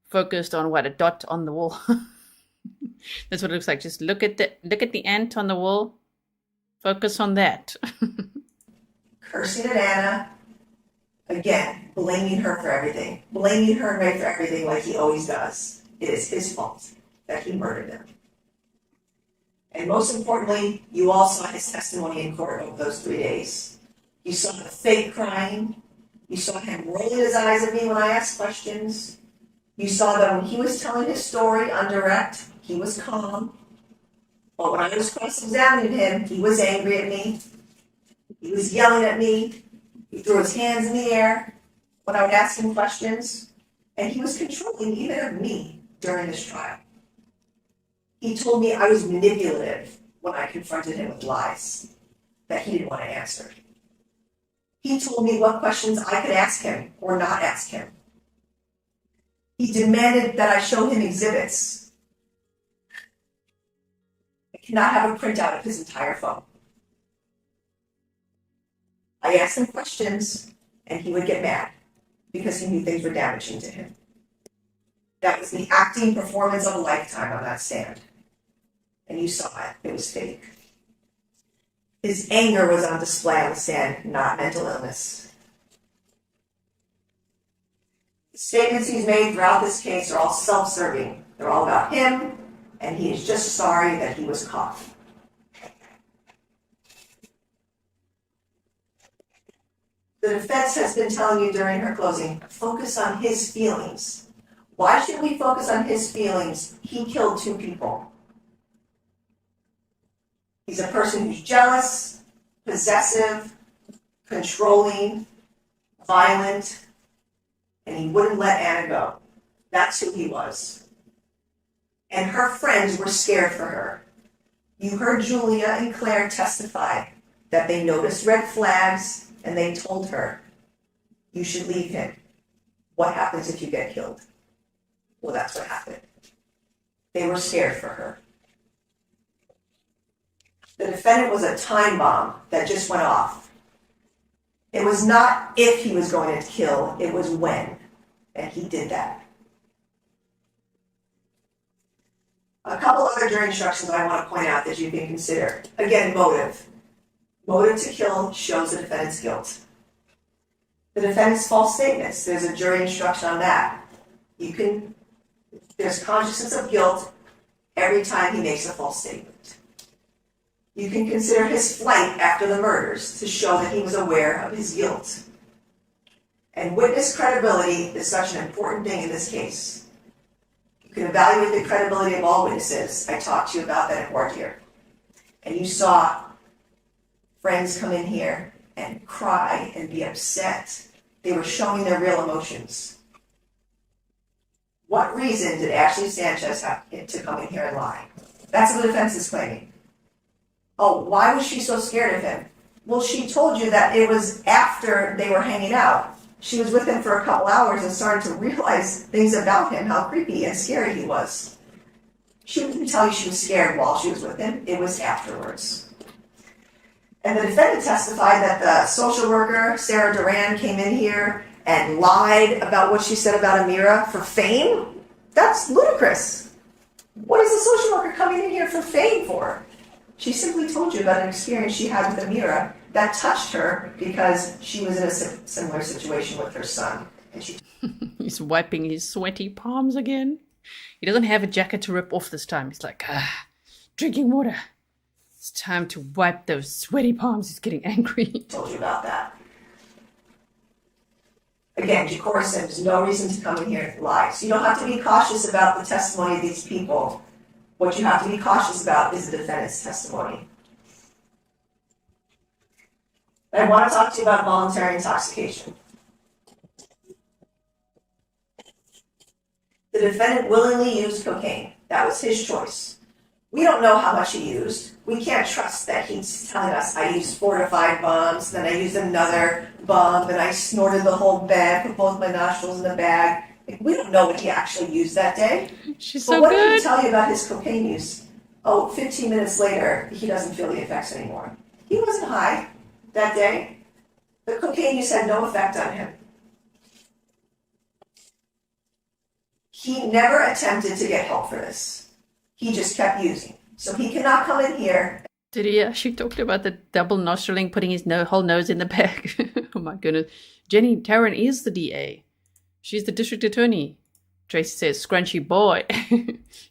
Speaker 1: focused on a dot on the wall. That's what it looks like. Just look at the ant on the wall. Focus on that.
Speaker 7: Cursing at Anna. Again, blaming her for everything. Blaming her and Ray for everything like he always does. It is his fault that he murdered them. And most importantly, you all saw his testimony in court over those 3 days. You saw the fake crying. You saw him rolling his eyes at me when I asked questions. You saw that when he was telling his story on direct, he was calm. But when I was cross-examining him, he was angry at me. He was yelling at me. He threw his hands in the air when I would ask him questions. And he was controlling even of me during this trial. He told me I was manipulative when I confronted him with lies that he didn't want to answer. He told me what questions I could ask him or not ask him. He demanded that I show him exhibits. I cannot have a printout of his entire phone. I asked him questions, and he would get mad because he knew things were damaging to him. That was the acting performance of a lifetime on that stand. And you saw it. It was fake. His anger was on display on the stand, not mental illness. The statements he's made throughout this case are all self-serving. They're all about him, and he is just sorry that he was caught. The defense has been telling you during her closing, focus on his feelings. Why should we focus on his feelings? He killed 2 people. He's a person who's jealous, possessive, controlling, violent, and he wouldn't let Ana go. That's who he was. And her friends were scared for her. You heard Julia and Claire testify that they noticed red flags and they told her, you should leave him. What happens if you get killed? Well, that's what happened. They were scared for her. The defendant was a time bomb that just went off. It was not if he was going to kill, it was when. And he did that. A couple other jury instructions I want to point out that you can consider. Again, motive. Motive to kill shows the defendant's guilt. The defendant's false statements, there's a jury instruction on that. There's consciousness of guilt every time he makes a false statement. You can consider his flight after the murders to show that he was aware of his guilt. And witness credibility is such an important thing in this case. You can evaluate the credibility of all witnesses. I talked to you about that at court here. And you saw friends come in here and cry and be upset. They were showing their real emotions. What reason did Ashley Sanchez have to come in here and lie? That's what the defense is claiming. Oh, why was she so scared of him? Well, she told you that it was after they were hanging out. She was with him for a couple hours and started to realize things about him, how creepy and scary he was. She didn't tell you she was scared while she was with him. It was afterwards. And the defendant testified that the social worker, Sarah Duran, came in here and lied about what she said about Amira for fame. That's ludicrous. What is the social worker coming in here for fame for? She simply told you about an experience she had with Amira that touched her because she was in a similar situation with her son. And she
Speaker 1: He's wiping his sweaty palms again. He doesn't have a jacket to rip off this time. He's like, drinking water. It's time to wipe those sweaty palms. He's getting angry.
Speaker 7: told you about that. Again, Jacora said there's no reason to come in here and lie. So you don't have to be cautious about the testimony of these people. What you have to be cautious about is the defendant's testimony. I want to talk to you about voluntary intoxication. The defendant willingly used cocaine. That was his choice. We don't know how much he used. We can't trust that he's telling us, I used 4 to 5 bombs, then I used another bomb, and I snorted the whole bag, put both my nostrils in the bag. We don't know what he actually used that day.
Speaker 1: She's
Speaker 7: but
Speaker 1: so
Speaker 7: what
Speaker 1: good.
Speaker 7: did he tell you about his cocaine use? Oh, 15 minutes later, he doesn't feel the effects anymore. He wasn't high that day. The cocaine use had no effect on him. He never attempted to get help for this. He just kept using. So he cannot come in here.
Speaker 1: Did he actually talk about the double nostriling, putting his whole nose in the bag? Oh my goodness. Jenny Tarrant is the DA. She's the district attorney. Tracy says, scrunchy boy.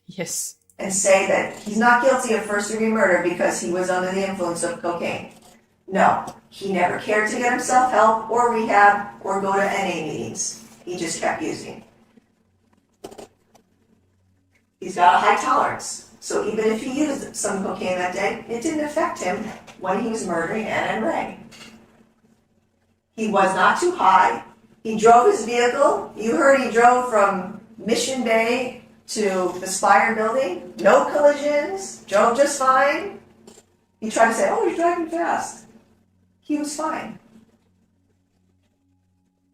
Speaker 1: Yes.
Speaker 7: And say that he's not guilty of first-degree murder because he was under the influence of cocaine. No, he never cared to get himself help or rehab or go to NA meetings. He just kept using. He's got a high tolerance. So even if he used some cocaine that day, it didn't affect him when he was murdering Ana and Ray. He was not too high. He drove his vehicle. You heard he drove from Mission Bay to the Spire building. No collisions. Drove just fine. You try to say, oh, he's driving fast. He was fine.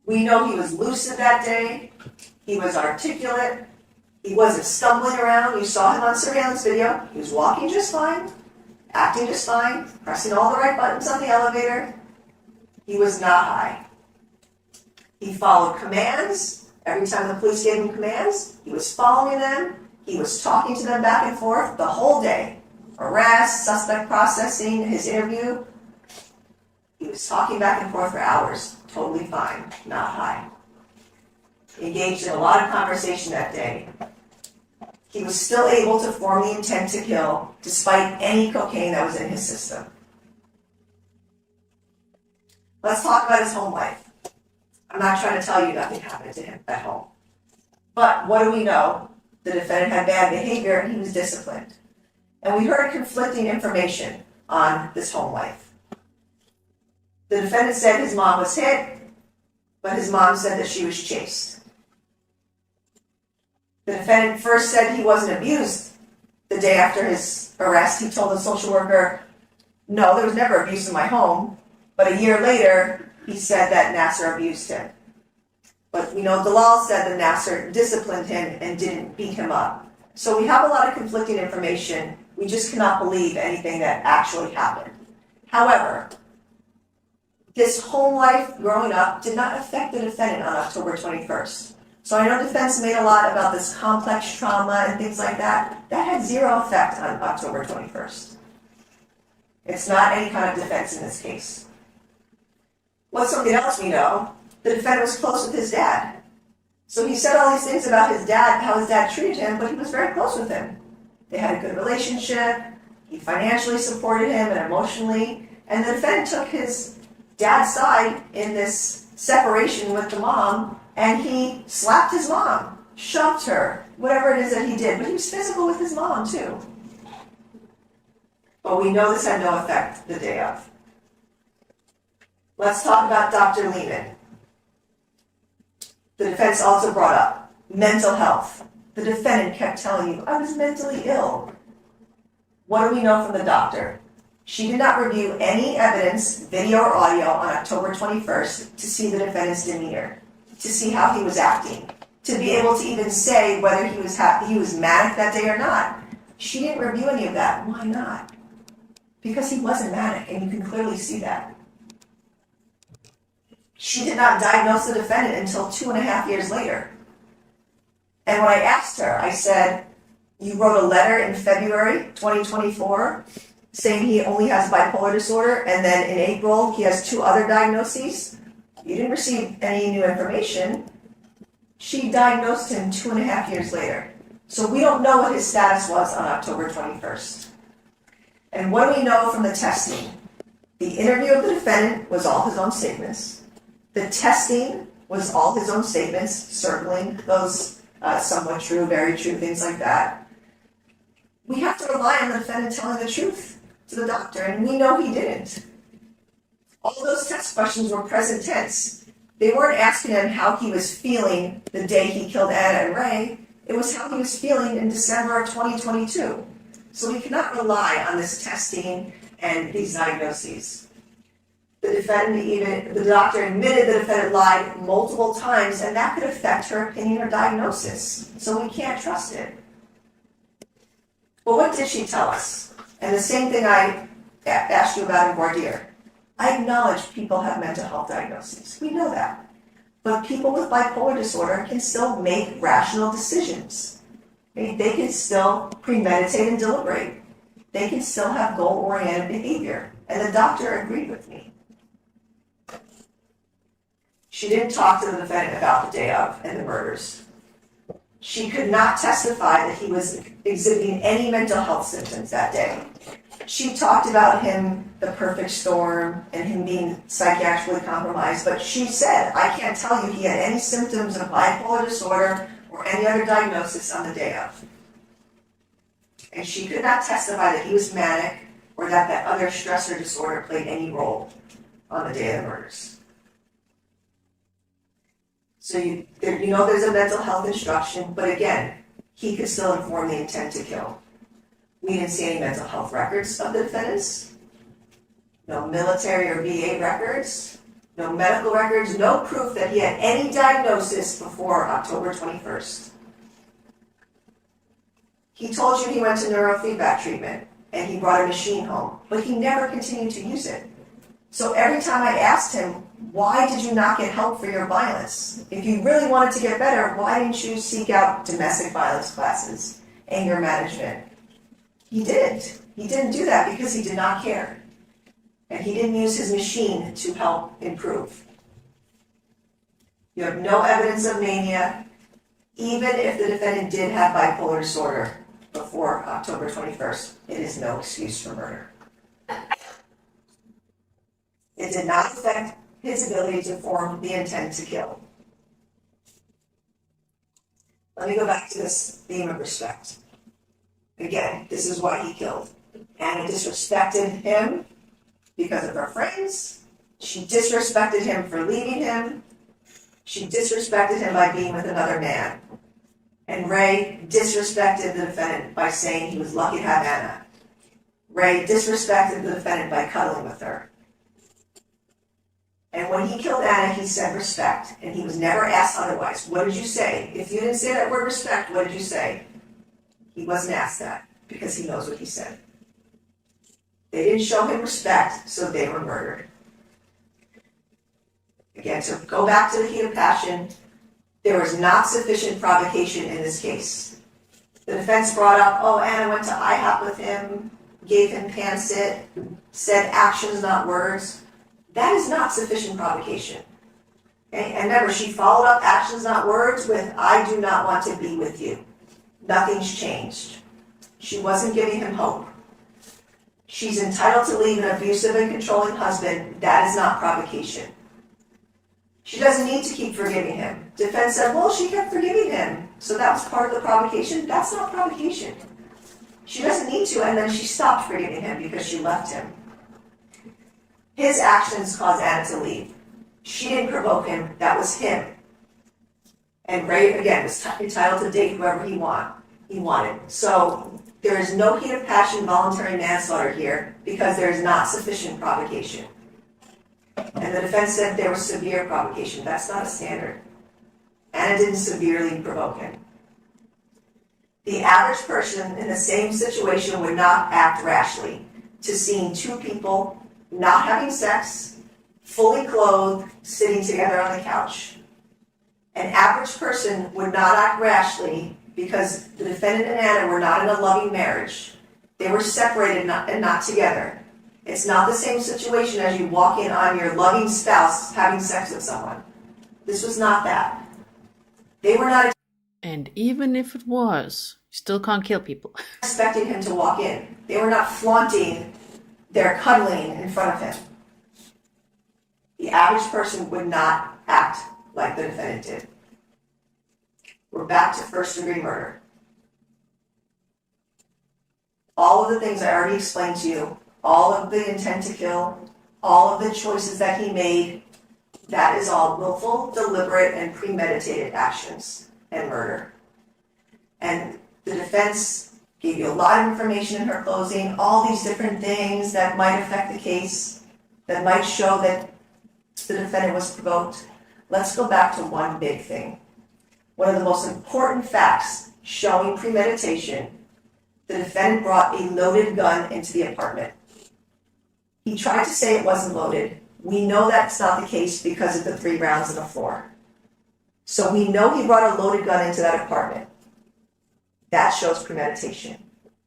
Speaker 7: We know he was lucid that day. He was articulate. He wasn't stumbling around. You saw him on surveillance video. He was walking just fine, acting just fine, pressing all the right buttons on the elevator. He was not high. He followed commands. Every time the police gave him commands, he was following them, he was talking to them back and forth the whole day. Arrest, suspect processing, his interview. He was talking back and forth for hours, totally fine, not high. He engaged in a lot of conversation that day. He was still able to form the intent to kill despite any cocaine that was in his system. Let's talk about his home life. I'm not trying to tell you nothing happened to him at home. But what do we know? The defendant had bad behavior and he was disciplined. And we heard conflicting information on this home life. The defendant said his mom was hit, but his mom said that she was chased. The defendant first said he wasn't abused. The day after his arrest, he told the social worker, no, there was never abuse in my home. But a year later, he said that Nasser abused him. But we know Dalal said that Nasser disciplined him and didn't beat him up. So we have a lot of conflicting information. We just cannot believe anything that actually happened. However, this home life growing up did not affect the defendant on October 21st. So I know defense made a lot about this complex trauma and things like that. That had zero effect on October 21st. It's not any kind of defense in this case. What's something else we know? The defendant was close with his dad. So he said all these things about his dad, how his dad treated him, but he was very close with him. They had a good relationship. He financially supported him and emotionally. And the defendant took his dad's side in this separation with the mom, and he slapped his mom, shoved her, whatever it is that he did. But he was physical with his mom, too. But we know this had no effect the day of. Let's talk about Dr. Lehman. The defense also brought up mental health. The defendant kept telling you, I was mentally ill. What do we know from the doctor? She did not review any evidence, video or audio, on October 21st to see the defendant's demeanor, to see how he was acting, to be able to even say whether he was manic that day or not. She didn't review any of that. Why not? Because he wasn't manic, and you can clearly see that. She did not diagnose the defendant until 2.5 years later. And when I asked her, I said, you wrote a letter in February 2024 saying he only has bipolar disorder, and then in April he has 2 other diagnoses. You didn't receive any new information. She diagnosed him 2.5 years later. So we don't know what his status was on October 21st. And what do we know from the testing? The interview of the defendant was all his own statements. The testing was all his own statements, circling those somewhat true, very true, things like that. We have to rely on the defendant telling the truth to the doctor, and we know he didn't. All those test questions were present tense. They weren't asking him how he was feeling the day he killed Anna and Ray. It was how he was feeling in December of 2022. So we cannot rely on this testing and these diagnoses. The doctor admitted the defendant lied multiple times, and that could affect her opinion or diagnosis. So we can't trust it. Well, what did she tell us? And the same thing I asked you about in voir dire. I acknowledge people have mental health diagnoses. We know that. But people with bipolar disorder can still make rational decisions. They can still premeditate and deliberate. They can still have goal-oriented behavior. And the doctor agreed with me. She didn't talk to the defendant about the day of and the murders. She could not testify that he was exhibiting any mental health symptoms that day. She talked about him, the perfect storm, and him being psychiatrically compromised, but she said, I can't tell you he had any symptoms of bipolar disorder or any other diagnosis on the day of. And she could not testify that he was manic or that that other stressor disorder played any role on the day of the murders. So you know there's a mental health instruction, but again, he could still inform the intent to kill. We didn't see any mental health records of the defendants, no military or VA records, no medical records, no proof that he had any diagnosis before October 21st. He told you he went to neurofeedback treatment and he brought a machine home, but he never continued to use it. So every time I asked him, why did you not get help for your violence? If you really wanted to get better, why didn't you seek out domestic violence classes, anger management? He didn't. He didn't do that because he did not care. And he didn't use his machine to help improve. You have no evidence of mania, even if the defendant did have bipolar disorder before October 21st. It is no excuse for murder. It did not affect his ability to form the intent to kill. Let me go back to this theme of respect. Again, this is why he killed. Anna disrespected him because of her friends. She disrespected him for leaving him. She disrespected him by being with another man. And Ray disrespected the defendant by saying he was lucky to have Anna. Ray disrespected the defendant by cuddling with her. And when he killed Anna, he said respect, and he was never asked otherwise. What did you say? If you didn't say that word respect, what did you say? He wasn't asked that because he knows what he said. They didn't show him respect, so they were murdered. Again, to go back to the heat of passion, there was not sufficient provocation in this case. The defense brought up, oh, Anna went to IHOP with him, gave him pan-sit, said actions, not words. That is not sufficient provocation. Okay? And remember, she followed up actions, not words with, I do not want to be with you. Nothing's changed. She wasn't giving him hope. She's entitled to leave an abusive and controlling husband. That is not provocation. She doesn't need to keep forgiving him. Defense said, well, she kept forgiving him, so that was part of the provocation. That's not provocation. She doesn't need to, and then she stopped forgiving him because she left him. His actions caused Anna to leave. She didn't provoke him. That was him. And Ray, again, was entitled to date whoever he wanted. So there is no heat of passion, voluntary manslaughter here because there is not sufficient provocation. And the defense said there was severe provocation. That's not a standard. Anna didn't severely provoke him. The average person in the same situation would not act rashly to seeing two people not having sex, fully clothed, sitting together on the couch. An average person would not act rashly because the defendant and Anna were not in a loving marriage. They were separated and not together. It's not the same situation as you walk in on your loving spouse having sex with someone. This was not that. They were not
Speaker 1: And even if it was, you still can't kill people.
Speaker 7: expecting him to walk in. They were not flaunting their cuddling in front of him. The average person would not act like the defendant did. We're back to first-degree murder. All of the things I already explained to you, all of the intent to kill, all of the choices that he made, that is all willful, deliberate, and premeditated actions and murder. And the defense gave you a lot of information in her closing, all these different things that might affect the case, that might show that the defendant was provoked. Let's go back to one big thing. One of the most important facts showing premeditation, the defendant brought a loaded gun into the apartment. He tried to say it wasn't loaded. We know that's not the case because of the 3 rounds on the floor. So we know he brought a loaded gun into that apartment. That shows premeditation.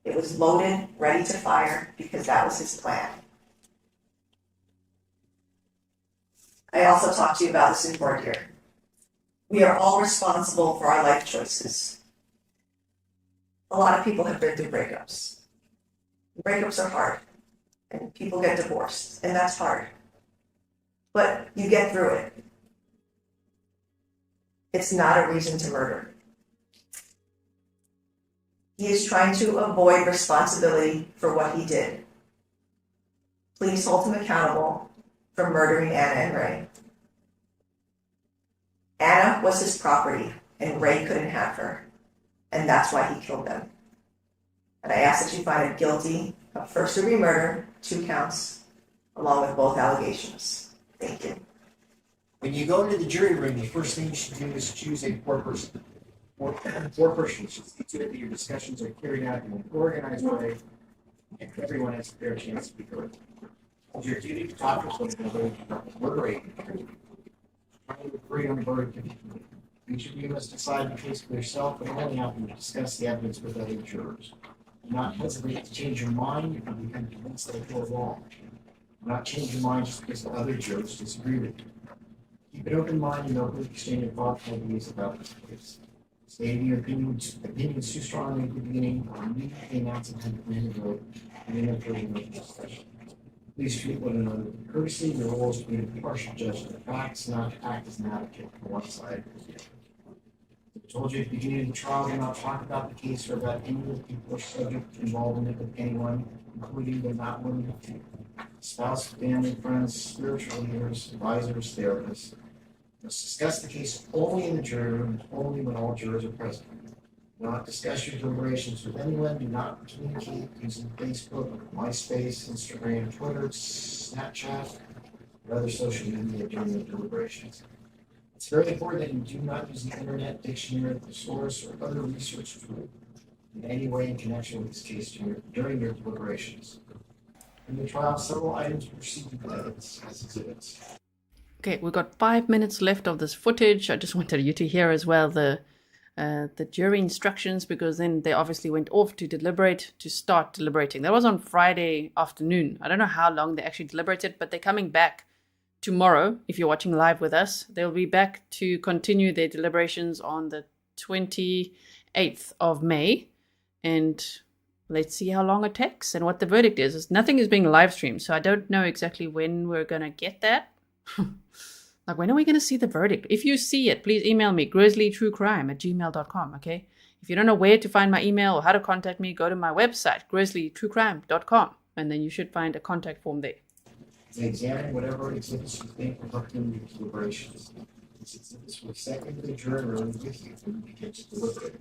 Speaker 7: It was loaded, ready to fire, because that was his plan. I also talked to you about this in court here. We are all responsible for our life choices. A lot of people have been through breakups. Breakups are hard, and people get divorced, and that's hard. But you get through it. It's not a reason to murder. He is trying to avoid responsibility for what he did. Please hold him accountable for murdering Anna and Ray. Anna was his property, and Ray couldn't have her, and that's why he killed them. And I ask that you find him guilty of first-degree murder, 2 counts, along with both allegations. Thank you.
Speaker 9: When you go into the jury room, the first thing you should do is choose a foreperson. Foreperson should see to it that your discussions are carried out in an organized way, and everyone has a fair chance to be heard. It's your duty to talk to one another about deliberating. Trying to agree on the verdict. Each of you must decide the case for yourself, but only after you discuss the evidence with other jurors. Do not hesitate to change your mind if you become convinced that you're wrong. Do not change your mind just because the other jurors disagree with you. Keep an open mind and open exchange of thoughtful ideas about this case. Stating your opinions too strongly at the beginning or immediately announce intent to vote and then enter the discussion. Please treat one another with courtesy. Your role is to be an impartial judge of the facts, not to act as an advocate for one side. I told you at the beginning of the trial, do not talk about the case or about any of the people or subject involved in it with anyone, including but not limited to spouse, family, friends, spiritual leaders, advisors, therapists. You must discuss the case only in the jury room, only when all jurors are present. Do not discuss your deliberations with anyone. Do not communicate using Facebook, MySpace, Instagram, Twitter, Snapchat, or other social media during the deliberations. It's very important that you do not use the internet, dictionary, thesaurus, or other research tool in any way in connection with this case during your deliberations. In the trial, several items were received with evidence as exhibits.
Speaker 1: Okay, we've got 5 minutes left of this footage. I just wanted you to hear as well the jury instructions, because then they obviously went off to start deliberating. That was on Friday afternoon. I don't know how long they actually deliberated, but they're coming back tomorrow. If you're watching live with us, they'll be back to continue their deliberations on the 28th of May. And let's see how long it takes and what the verdict is. Nothing is being live streamed, so I don't know exactly when we're going to get that. Like, when are we going to see the verdict? If you see it, please email me, grizzlytruecrime@gmail.com, okay? If you don't know where to find my email or how to contact me, go to my website, grizzlytruecrime.com, and then you should find a contact form there.
Speaker 9: They examine whatever exhibits you think will help in your deliberations. These exhibits will be sent into the jury room with you when you begin to deliberate.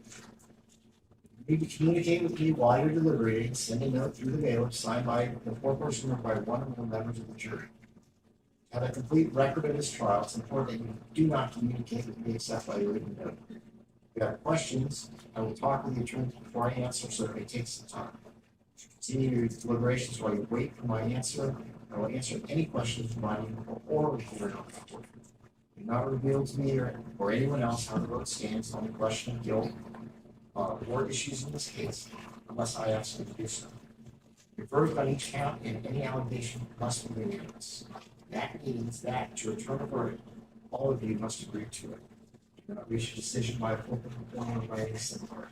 Speaker 9: You need to communicate with me while you're deliberating. Send a note through the mail signed by the foreperson or by one of the members of the jury. To have a complete record of this trial, it's important that you do not communicate with me except by written note. If you have questions, I will talk with the attorney before I answer, so it may take some time. Continue your deliberations while you wait for my answer. I will answer any questions provided or recorded on record. Do not reveal to me or anyone else how the vote stands on the question of guilt or issues in this case, unless I ask you to do so. Your verdict on each count and any allegation must be unanimous. That means that to return a verdict, all of you must agree to it. Do not reach a decision by a full complaint or by any similar.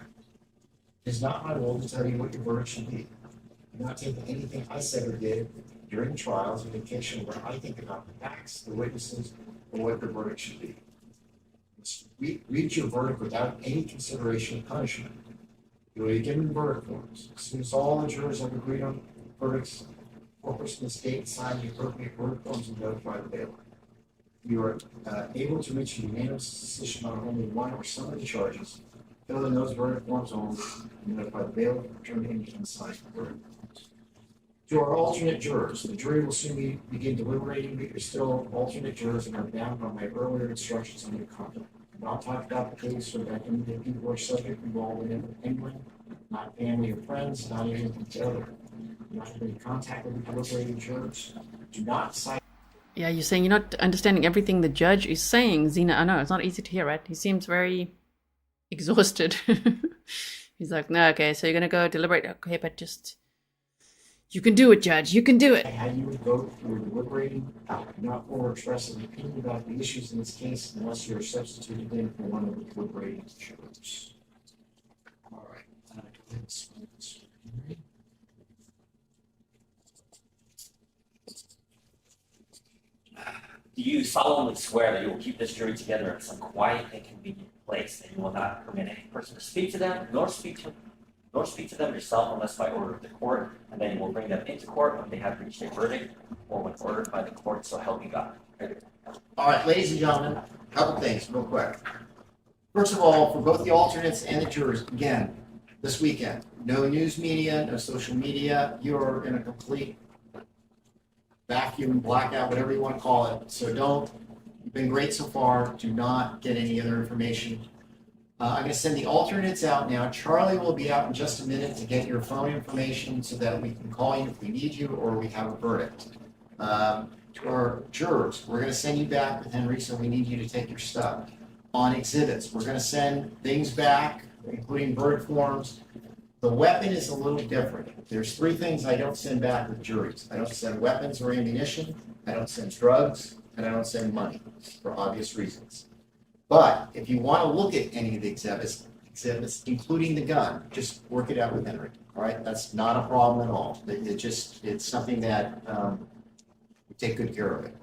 Speaker 9: It is not my role to tell you what your verdict should be. Do not take anything I said or did during the trial as an indication of what I think about the facts, the witnesses, or what the verdict should be. Read your verdict without any consideration of punishment. You will be given verdict forms. As soon as all the jurors have agreed on verdicts, foreperson of the state sign the appropriate verdict forms and notify the bailiff. You are able to reach a unanimous decision on only one or some of the charges. Fill in those verdict forms only and notify the bailiff, return any unsigned verdict forms. To our alternate jurors, the jury will soon begin deliberating, but you're still alternate jurors and are bound by my earlier instructions on your conduct. Do not talk about the case or about any of the people or subject involved in it with anyone, not family or friends, not even each other. Do not have any contact with the deliberating jurors. Do not cite.
Speaker 1: Yeah, you're saying you're not understanding everything the judge is saying, Zena. I know, it's not easy to hear, right? He seems very exhausted. He's like, no, okay, so you're going to go deliberate. Okay, but just, you can do it, Judge. You can do it.
Speaker 9: How you would vote if you were deliberating, not or express an opinion about the issues in this case unless you're substituted in for one of the deliberating jurors. All right. Go ahead and explain this.
Speaker 10: Do you solemnly swear that you will keep this jury together in some quiet and convenient place, and you will not permit any person to speak to them, nor speak to them yourself unless by order of the court, and then you will bring them into court when they have reached a verdict or when ordered by the court, so help you God?
Speaker 9: All right, ladies and gentlemen, a couple things real quick. First of all, for both the alternates and the jurors, again, this weekend, no news media, no social media. You're in a complete vacuum, blackout, whatever you want to call it. So you've been great so far. Do not get any other information. I'm going to send the alternates out now. Charlie will be out in just a minute to get your phone information so that we can call you if we need you or we have a verdict. To our jurors, we're going to send you back with Henry, so we need you to take your stuff. On exhibits, we're going to send things back, including verdict forms. The weapon is a little different. There's three things I don't send back with juries. I don't send weapons or ammunition, I don't send drugs, and I don't send money, for obvious reasons. But if you want to look at any of the exhibits, including the gun, just work it out with Henry. All right, that's not a problem at all. It's something that we take good care of it.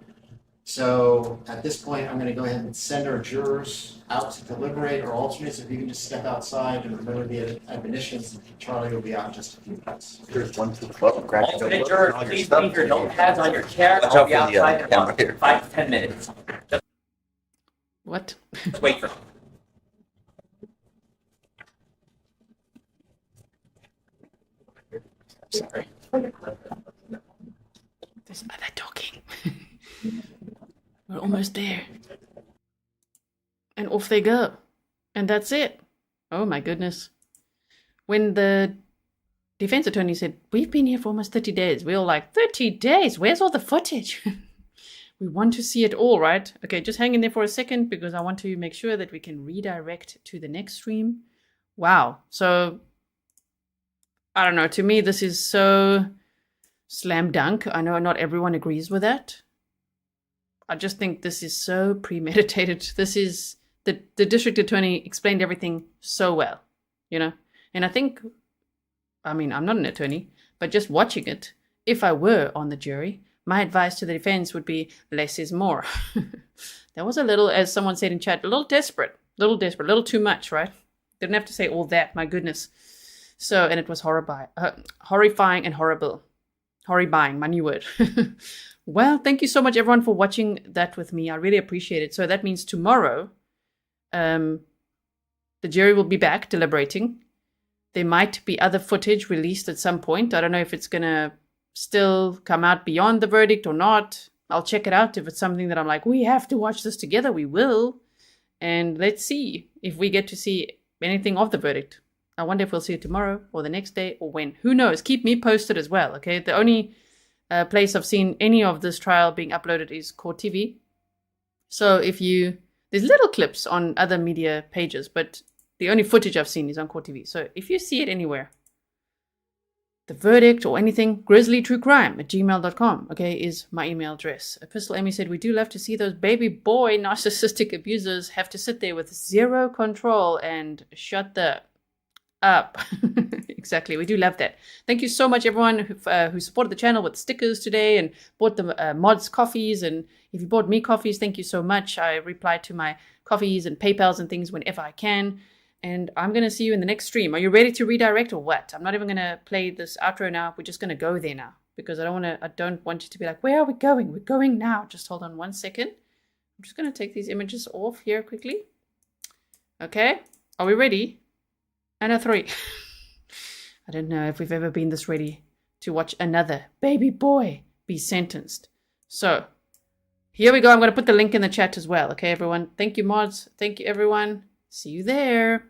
Speaker 9: So at this point, I'm going to go ahead and send our jurors out to deliberate. Or alternates, if you can just step outside and remember the admonitions. Charlie will be out in just a few minutes.
Speaker 11: Here's one to the club.
Speaker 10: Alternate jurors, please leave your notepads on your chair. I'll be outside in about 5 to 10 minutes.
Speaker 1: What?
Speaker 10: Just wait for me. Sorry.
Speaker 1: There's other talking. We're almost there. And off they go. And that's it. Oh my goodness. When the defense attorney said, we've been here for almost 30 days, we all like, 30 days? Where's all the footage? We want to see it all, right? Okay, just hang in there for a second because I want to make sure that we can redirect to the next stream. Wow. So, I don't know. To me, this is so slam dunk. I know not everyone agrees with that. I just think this is so premeditated. This is the district attorney explained everything so well, you know? And I think, I mean, I'm not an attorney, but just watching it, if I were on the jury, my advice to the defense would be less is more. That was a little, as someone said in chat, a little desperate, a little too much, right? Didn't have to say all that, my goodness. So, and it was horrifying and horrible. Horrifying, my new word. Well, thank you so much, everyone, for watching that with me. I really appreciate it. So that means tomorrow, the jury will be back deliberating. There might be other footage released at some point. I don't know if it's going to still come out beyond the verdict or not. I'll check it out. If it's something that I'm like, we have to watch this together, we will. And let's see if we get to see anything of the verdict. I wonder if we'll see it tomorrow or the next day or when. Who knows? Keep me posted as well, okay? The only place I've seen any of this trial being uploaded is Court TV. So there's little clips on other media pages, but the only footage I've seen is on Court TV. So if you see it anywhere, the verdict or anything, grizzlytruecrime@gmail.com, okay, is my email address. Epistle Amy said, we do love to see those baby boy narcissistic abusers have to sit there with zero control and shut the up. Exactly. We do love that. Thank you so much, everyone who supported the channel with stickers today and bought the mods coffees. And if you bought me coffees, thank you so much. I reply to my coffees and PayPals and things whenever I can. And I'm going to see you in the next stream. Are you ready to redirect or what? I'm not even going to play this outro now. We're just going to go there now because I don't want you to be like, where are we going? We're going now. Just hold on 1 second. I'm just going to take these images off here quickly. Okay. Are we ready? And a 3. I don't know if we've ever been this ready to watch another baby boy be sentenced. So, here we go. I'm going to put the link in the chat as well. Okay, everyone? Thank you, mods. Thank you, everyone. See you there.